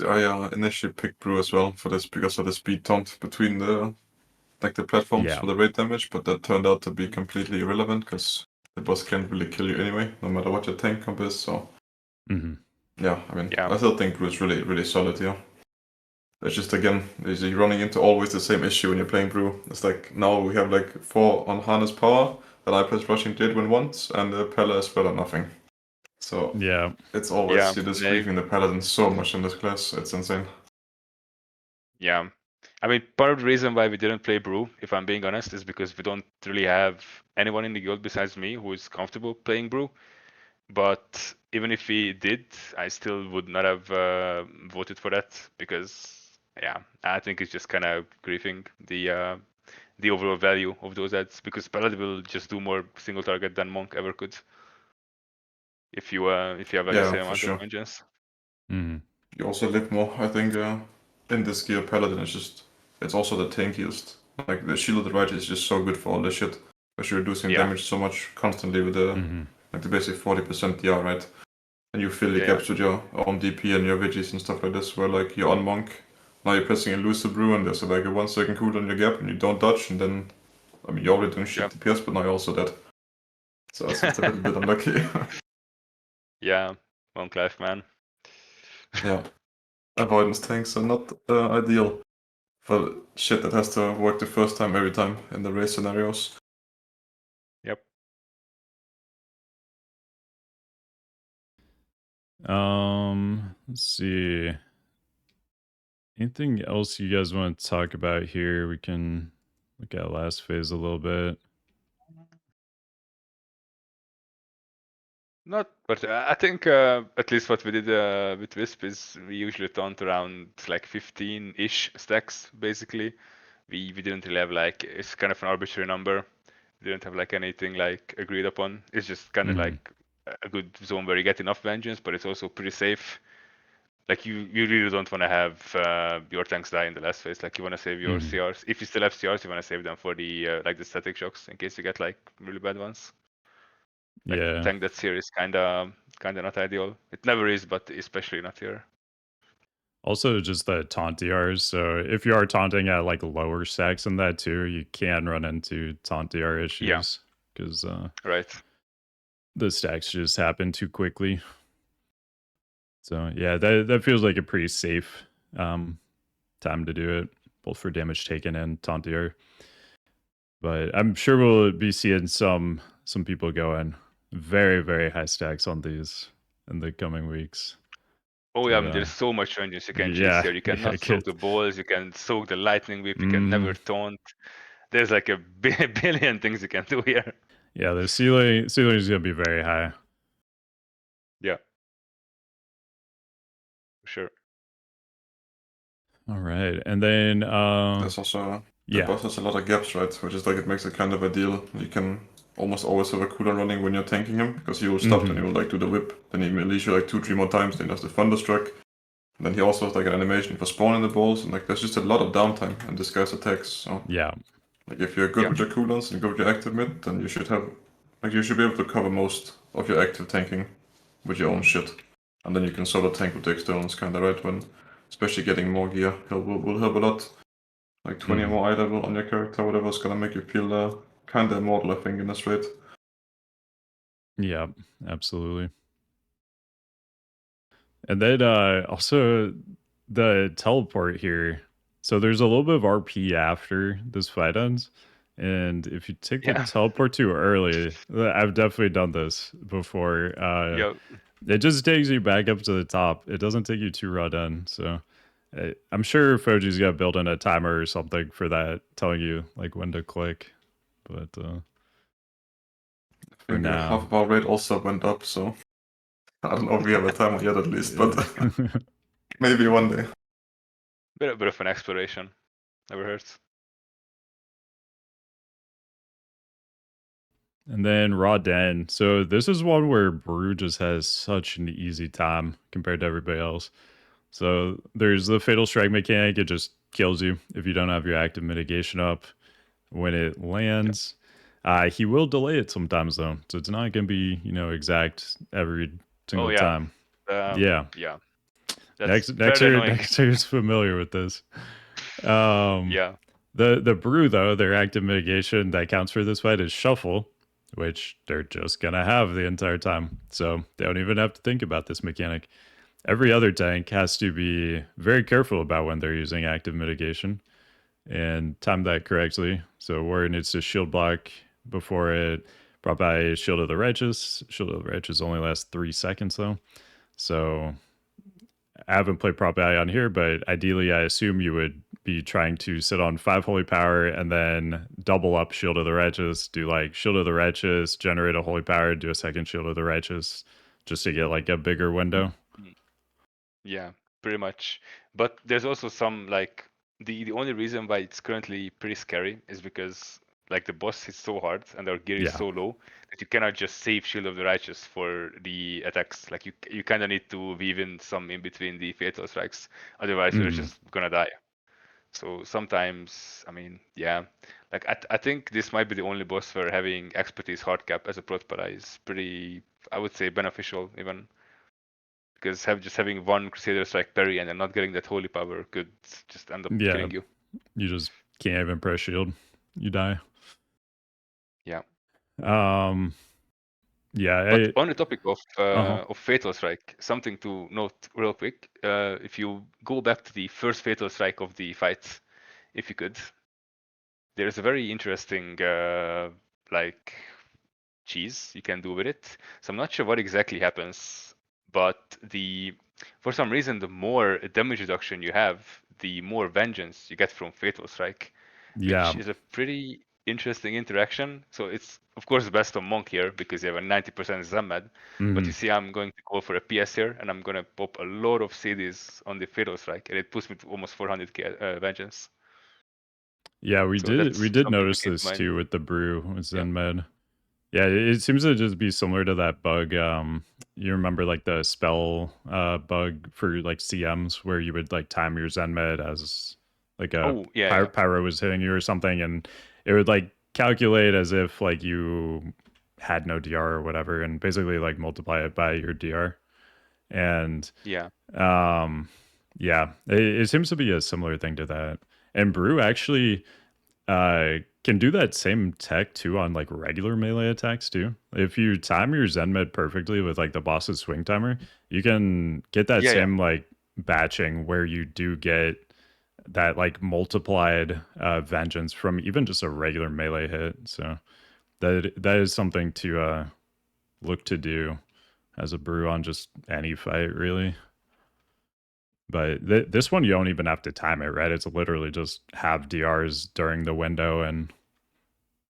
I initially picked Brew as well for this because of the speed taunt between the platforms for the raid damage, but that turned out to be completely irrelevant because the boss can't really kill you anyway, no matter what your tank comp is. So yeah, I mean, I still think Brew is really, really solid here. It's just, again, you're running into always the same issue when you're playing Brew. It's like now we have like 4 on harness power that I press rushing Jadewin once, and the Pella is better nothing. So yeah, it's always you're just leaving the Paladin so much in this class. It's insane. Yeah. I mean, part of the reason why we didn't play Brew, if I'm being honest, is because we don't really have anyone in the guild besides me who is comfortable playing Brew. But even if we did, I still would not have voted for that because, yeah, I think it's just kind of griefing the overall value of those ads because Paladin will just do more single target than Monk ever could. If you have like the same amount of vengeance. You also live more, I think. In this gear, Paladin is just it's also the tankiest. Like the Shielded Right is just so good for all this shit. Because you're reducing damage so much constantly with the like the basic 40% DR, right? And you fill the gaps with your own DP and your veggies and stuff like this, where like you're on Monk, now you're pressing Elusive Brew and there's like a 1 second cooldown on your gap and you don't dodge, and then I mean you're already doing shit DPS, but now you're also dead. So it's just a little bit unlucky. Yeah, Monk life, man. Yeah. Avoidance tanks are not ideal for shit that has to work the first time every time in the race scenarios. Yep. Let's see. Anything else you guys want to talk about here? We can look at last phase a little bit. Not, but I think at least what we did with Wisp is we usually taunt around like 15-ish stacks, basically. We didn't really have like, it's kind of an arbitrary number. We didn't have like anything like agreed upon. It's just kind of like a good zone where you get enough vengeance, but it's also pretty safe. Like you really don't want to have your tanks die in the last phase. Like you want to save your CRs. If you still have CRs, you want to save them for the like the static shocks in case you get like really bad ones. Like Yeah. tank that's here is kinda not ideal. It never is, but especially not here. Also, just the taunt DRs. So if you are taunting at like lower stacks than that too, you can run into taunt DR issues because Right. the stacks just happen too quickly. So yeah, that feels like a pretty safe time to do it, both for damage taken and taunt DR. But I'm sure we'll be seeing some people going very, very high stacks on these in the coming weeks. Oh yeah, I to, mean, there's so much vengeance you can chase yeah, here. You yeah, cannot soak the balls, you can soak the lightning whip, you can never Mhm. taunt. There's like a billion things you can do here. Yeah, the ceiling is gonna be very high. Yeah. For sure. All right, and then There's also the yeah, boss has a lot of gaps, right? Which is like it makes it kind of ideal. You can almost always have a cooldown running when you're tanking him because he will stop, then he will like do the whip, then he will unleash you like 2-3 more times, then he does the thunderstruck. And then he also has like an animation for spawning the balls, and like there's just a lot of downtime in this guy's attacks. So yeah, like if you're good with your cooldowns and good with your active mid, then you should be able to cover most of your active tanking with your own shit. And then you can solo tank with the externals kinda right when especially getting more gear will help a lot. Like 20 more eye level on your character, whatever is gonna make you feel kinda immortal, I think, in this raid. yeah, absolutely. And then also the teleport here. So there's a little bit of RP after this fight ends. And if you take the teleport too early, I've definitely done this before. It just takes you back up to the top. It doesn't take you too raw done. So I'm sure Foji's got built in a timer or something for that, telling you like when to click. But I think now, half of our rate also went up, so I don't know if we have a timer yet at least, but maybe one day. Bit of an exploration. Never hurts. And then Raw Den. So this is one where Brew just has such an easy time compared to everybody else. So there's the Fatal Strike mechanic. It just kills you if you don't have your active mitigation up. When it lands, he will delay it sometimes though. So it's not going to be, exact every single time. Yeah. That's very annoying. Nexxer is familiar with this. Yeah. The Brew though, their active mitigation that counts for this fight is Shuffle, which they're just gonna have the entire time. So they don't even have to think about this mechanic. Every other tank has to be very careful about when they're using active mitigation and time that correctly. So Warrior needs to shield block before it brought by Shield of the Righteous. Shield of the Righteous only lasts 3 seconds though. So I haven't played Prop Eye on here, but ideally I assume you would be trying to sit on 5 Holy Power and then double up Shield of the Righteous, do like Shield of the Righteous, generate a Holy Power, do a second Shield of the Righteous, just to get like a bigger window. Yeah, pretty much. But there's also some like the only reason why it's currently pretty scary is because like the boss hits so hard and our gear is so low that you cannot just save Shield of the Righteous for the attacks. Like you kind of need to weave in some in between the fatal strikes, otherwise you're just gonna die. So sometimes, I mean, yeah, like I think this might be the only boss where having expertise hard cap as a Prot is pretty, I would say, beneficial even. Because just having one Crusader Strike parry and then not getting that holy power could just end up killing you. You just can't even press shield. You die. Yeah. Yeah. But on the topic of Fatal Strike, something to note real quick. If you go back to the first Fatal Strike of the fight, if you could, there's a very interesting like cheese you can do with it. So I'm not sure what exactly happens, but the for some reason, the more damage reduction you have, the more vengeance you get from Fatal Strike, Yeah. which is a pretty interesting interaction. So it's, of course, best on Monk here because you have a 90% Zamed. But you see, I'm going to go for a PS here, and I'm going to pop a lot of CDs on the Fatal Strike, and it puts me to almost 400k vengeance. Yeah, we So did that's something to notice keep in this mind. too with the brew with Yeah. Zenmed. Yeah, it seems to just be similar to that bug. You remember like the spell bug for like CMs where you would like time your Zenmed as like a Oh, yeah. pyro was hitting you or something, and it would like calculate as if like you had no DR or whatever, and basically like multiply it by your DR. And Yeah. yeah, it seems to be a similar thing to that. And brew actually can do that same tech too on like regular melee attacks too. If you time your Zenmed perfectly with like the boss's swing timer, you can get that Yeah. same like batching where you do get that like multiplied vengeance from even just a regular melee hit. So that is something to look to do as a brew on just any fight really. But this one you don't even have to time it, right? It's literally just have DRs during the window and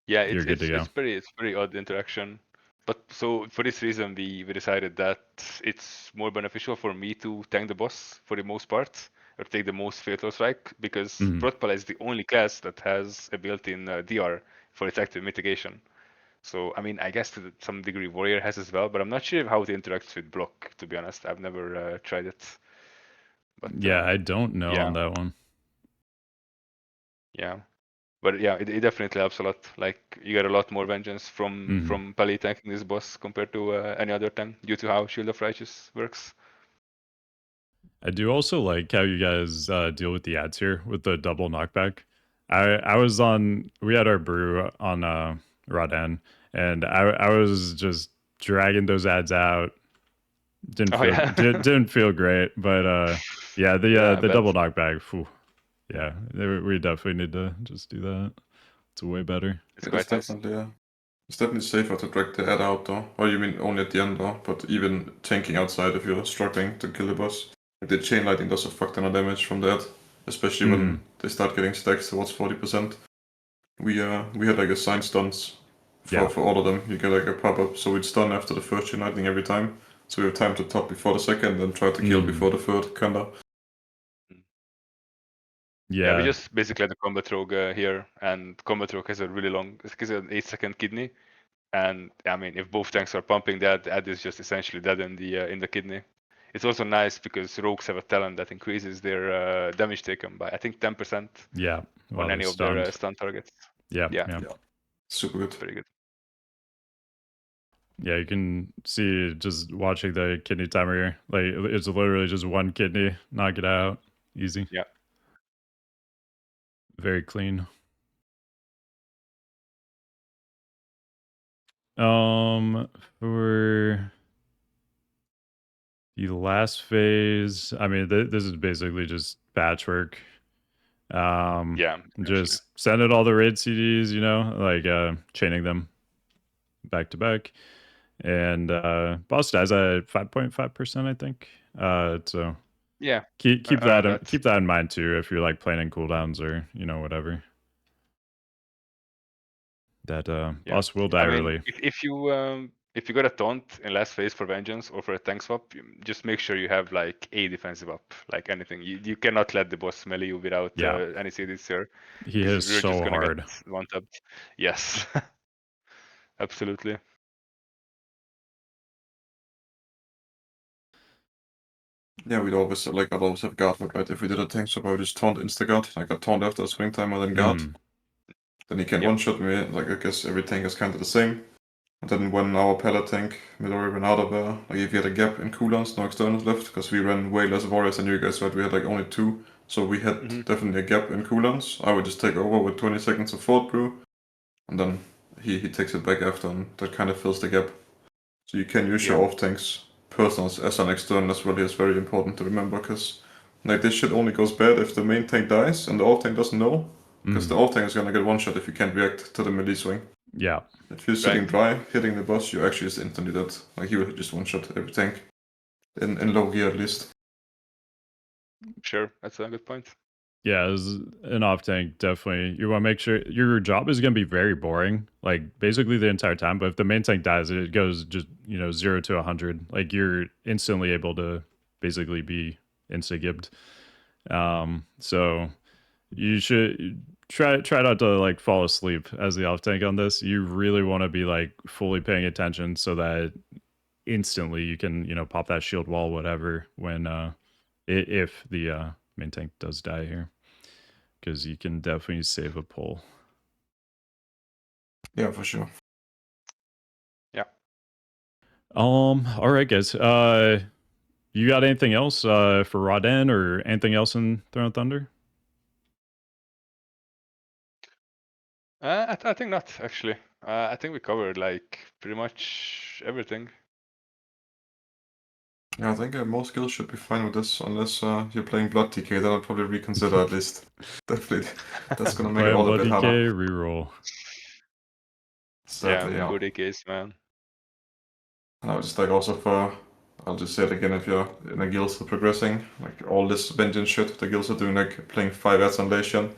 Yeah, you're good to go. it's pretty odd interaction. But so for this reason, we decided that it's more beneficial for me to tank the boss for the most part, or take the most Fatal Strike, because Prot is the only class that has a built-in DR for its active mitigation. So I mean, I guess to some degree Warrior has as well, but I'm not sure how it interacts with block. To be honest, I've never tried it. But Yeah, I don't know on that one. Yeah. But yeah, it definitely helps a lot. Like you get a lot more vengeance from Pally tanking this boss compared to any other tank due to how Shield of Righteous works. I do also like how you guys deal with the ads here with the double knockback. I was on, we had our brew on Rodin, and I was just dragging those ads out. Didn't feel great, but yeah, the double knockback. Phew, yeah, we definitely need to just do that. It's way better. It's Yeah, quite that's nice. definitely it's definitely safer to drag the ad out though. Or you mean only at the end though, but even tanking outside if you're struggling to kill the boss. Like the chain lightning does a fuck ton of damage from that, especially when they start getting stacks towards 40%. We had like assigned stuns for all of them. You get like a pop-up, so we'd stun after the first chain lightning every time. So we have time to top before the second and try to kill before the third, kinda. Yeah, we just basically had a combat rogue here, and combat rogue has a really long, it's an 8-second kidney, and I mean, if both tanks are pumping that, the ad is just essentially dead in the kidney. It's also nice because rogues have a talent that increases their damage taken by I think 10%. Yeah, on any of their stun targets. Yeah. Super good. Very good. Yeah, you can see just watching the kidney timer here. Like it's literally just one kidney, knock it out, easy. Yeah. Very clean. For the last phase, I mean, this is basically just patchwork. Just send it all the raid CDs, you know, like chaining them back to back. And boss dies at 5.5%, I think. So yeah, keep that in mind too if you're like planning cooldowns or you know whatever. That boss will die early. If you got a taunt in last phase for vengeance or for a tank swap, just make sure you have like a defensive up, like anything. You cannot let the boss melee you without any CDs here. He hits so hard. One tapped. Yes, absolutely. Yeah, I'd always have guard, right? If we did a tank swap, I would just taunt insta-guard. Like a taunt after a swing timer, then guard. Then he can one-shot me. Like I guess every tank is kind of the same. And then when our pallet tank Midori ran out of like if you had a gap in cooldowns, no externals left, because we ran way less warriors than you guys, right? We had like only 2, so we had definitely a gap in cooldowns. I would just take over with 20 seconds of Fort Brew, and then he takes it back after, and that kind of fills the gap. So you can use your off tanks personals as an external as well. It's very important to remember, because like this shit only goes bad if the main tank dies and the off tank doesn't know, because the off tank is gonna get one shot if you can't react to the melee swing. Yeah. If you're sitting dry, hitting the boss, you actually just instantly dead. Like he will just one shot every tank. In low gear at least. Sure, that's a good point. Yeah, as an off tank, definitely you want to make sure your job is going to be very boring, like basically the entire time. But if the main tank dies, it goes just 0 to 100. Like you're instantly able to basically be insta-gibbed. So you should try not to like fall asleep as the off tank on this. You really want to be like fully paying attention so that instantly you can pop that shield wall, whatever, when if the main tank does die here, because you can definitely save a pull. Yeah, for sure. Yeah. All right, guys. You got anything else for Rodden or anything else in Throne of Thunder? I think not actually. I think we covered like pretty much everything. Yeah, I think most guilds should be fine with this, unless you're playing Blood DK, then I'll probably reconsider at least. Definitely, that's gonna make it all a bit DK harder. reroll. Sadly, yeah. Good case, man. And I was just like also I'll just say it again, if you're in a guild still progressing, like all this vengeance shit the guilds are doing, like playing 5 ads on Lei Shen,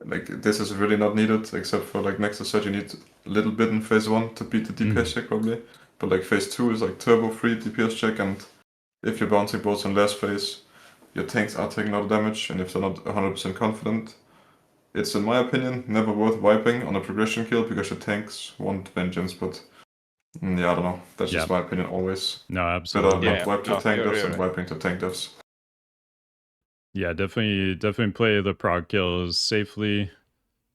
like this is really not needed, except for like Nexxer said you need a little bit in phase 1 to beat the DPS check probably. But like phase 2 is like turbo free DPS check, and if you're bouncing boards in last phase, your tanks are taking out damage, and if they're not 100% confident, it's in my opinion never worth wiping on a progression kill because your tanks want vengeance, but yeah, I don't know. That's just my opinion always. No, absolutely. Better not wipe to tank devs than right. wiping to tank devs. Yeah, definitely play the prog kills safely.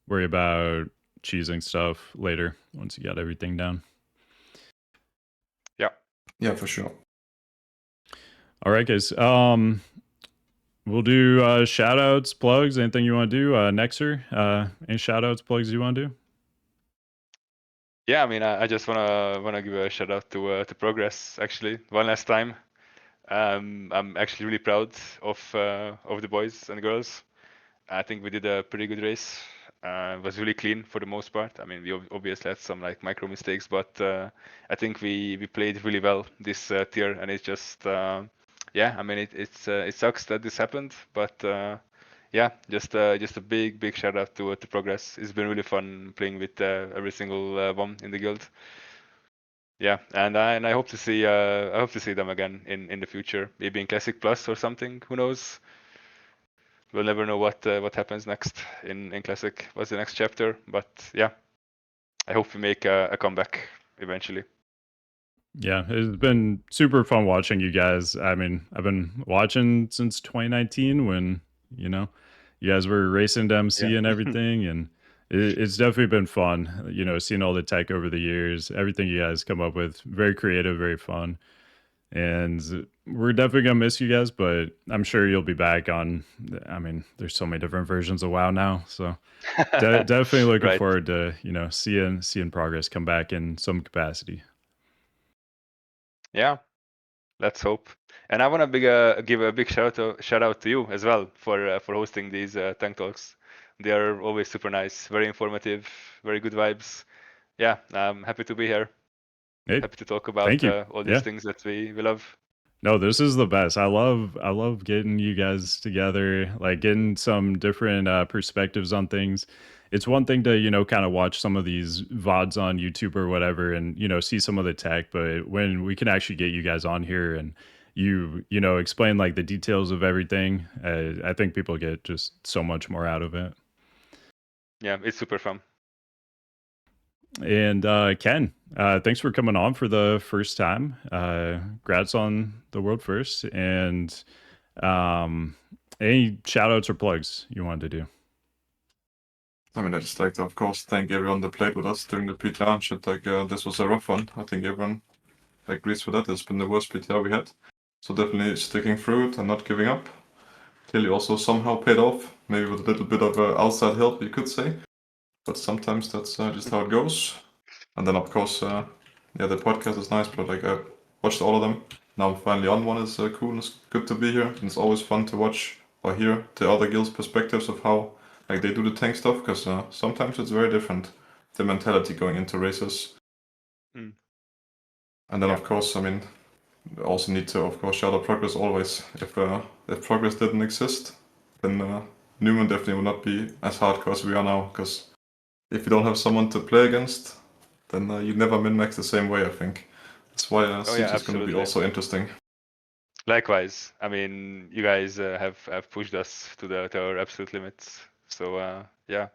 Worry about cheesing stuff later once you got everything down. Yeah. Yeah, for sure. All right, guys. We'll do shout outs, plugs, anything you want to do. Nexxer, any shout outs, plugs you want to do? Yeah, I mean, I just wanna give a shout out to Progress actually one last time. I'm actually really proud of the boys and girls. I think we did a pretty good race. It was really clean for the most part. I mean, we obviously had some like micro mistakes, but I think we played really well this tier, and it's just yeah. I mean, it sucks that this happened, but yeah, just a big shout out to Progress. It's been really fun playing with every single one in the guild. Yeah, and I hope to see them again in the future, maybe in Classic Plus or something. Who knows? We'll never know what happens next in Classic. What's the next chapter? But yeah, I hope we make a comeback eventually. Yeah, it's been super fun watching you guys. I mean, I've been watching since 2019 when, you guys were racing to MC and everything. And it's definitely been fun, seeing all the tech over the years, everything you guys come up with. Very creative, very fun. And we're definitely going to miss you guys, but I'm sure you'll be back on. I mean, there's so many different versions of WoW now. So definitely looking forward to, seeing Progress come back in some capacity. Yeah, let's hope. And I want to give a big shout out to you as well for hosting these tank talks. They are always super nice, very informative, very good vibes. Yeah, I'm happy to be here. Hey, happy to talk about all these things that we love. No, this is the best. I love getting you guys together, like getting some different perspectives on things. It's one thing to, kind of watch some of these VODs on YouTube or whatever and, see some of the tech, but when we can actually get you guys on here and you explain like the details of everything, I think people get just so much more out of it. Yeah, it's super fun. And Ken, thanks for coming on for the first time. Congrats on the world first. And any shout outs or plugs you wanted to do? I mean, I just like to, of course, thank everyone that played with us during the PTR and shit. Like, this was a rough one. I think everyone agrees with that. It's been the worst PTR we had. So definitely sticking through it and not giving up. Clearly also somehow paid off. Maybe with a little bit of outside help, you could say. But sometimes that's just how it goes. And then, of course, yeah, the podcast is nice, but like I watched all of them. Now I'm finally on one. Is cool and it's good to be here. And it's always fun to watch or hear the other guilds' perspectives of how like they do the tank stuff, because sometimes it's very different, the mentality going into races. And then, of course, I mean, also need to, of course, shout out Progress always. If Progress didn't exist, then Newman definitely would not be as hardcore as we are now, because if you don't have someone to play against, then you never min-max the same way, I think. That's why Siege is going to be also interesting. Likewise. I mean, you guys have pushed us to our absolute limits. So yeah,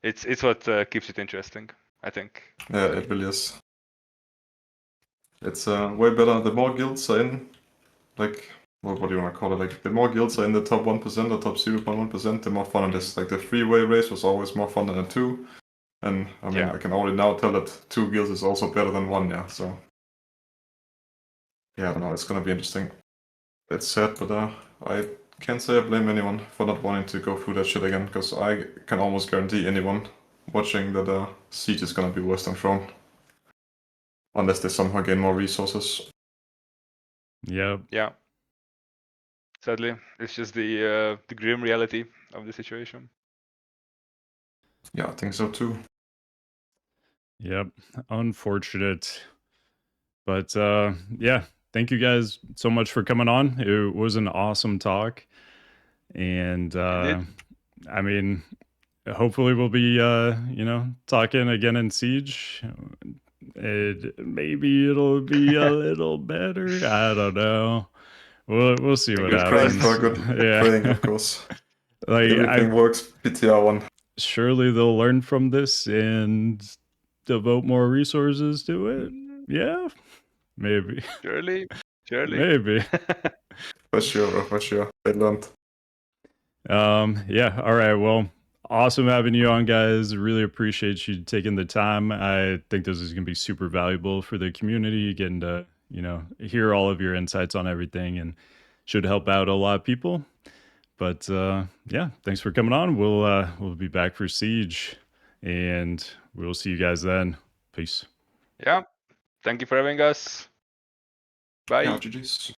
it's what keeps it interesting, I think. Yeah, it really is. It's way better. The more guilds are in, like, what do you want to call it? Like, the more guilds are in the top 1% or top 0.1%, the more fun it is. Like, the 3-way race was always more fun than a 2. And, I mean, I can already now tell that 2 guilds is also better than 1, yeah, so. Yeah, I don't know, it's gonna be interesting. It's sad, but I can't say I blame anyone for not wanting to go through that shit again, because I can almost guarantee anyone watching that Siege is gonna be worse than Throne. Unless they somehow gain more resources. Yep. Yeah. Sadly, it's just the grim reality of the situation. Yeah, I think so too. Yep. Unfortunate. But yeah, thank you guys so much for coming on. It was an awesome talk. And I mean, hopefully we'll be talking again in Siege. Maybe it'll be a little better. I don't know. We'll see what happens. Praying, of course. Like, everything works. PTR 1. Surely they'll learn from this and devote more resources to it. Yeah, maybe. Surely. Maybe. For sure. They learned. Yeah. All right. Well, awesome having you on, guys. Really appreciate you taking the time. I think this is going to be super valuable for the community, getting to, hear all of your insights on everything, and should help out a lot of people. But yeah, thanks for coming on. We'll be back for Siege, and we'll see you guys then. Peace. Yeah. Thank you for having us. Bye. Yeah, GG's.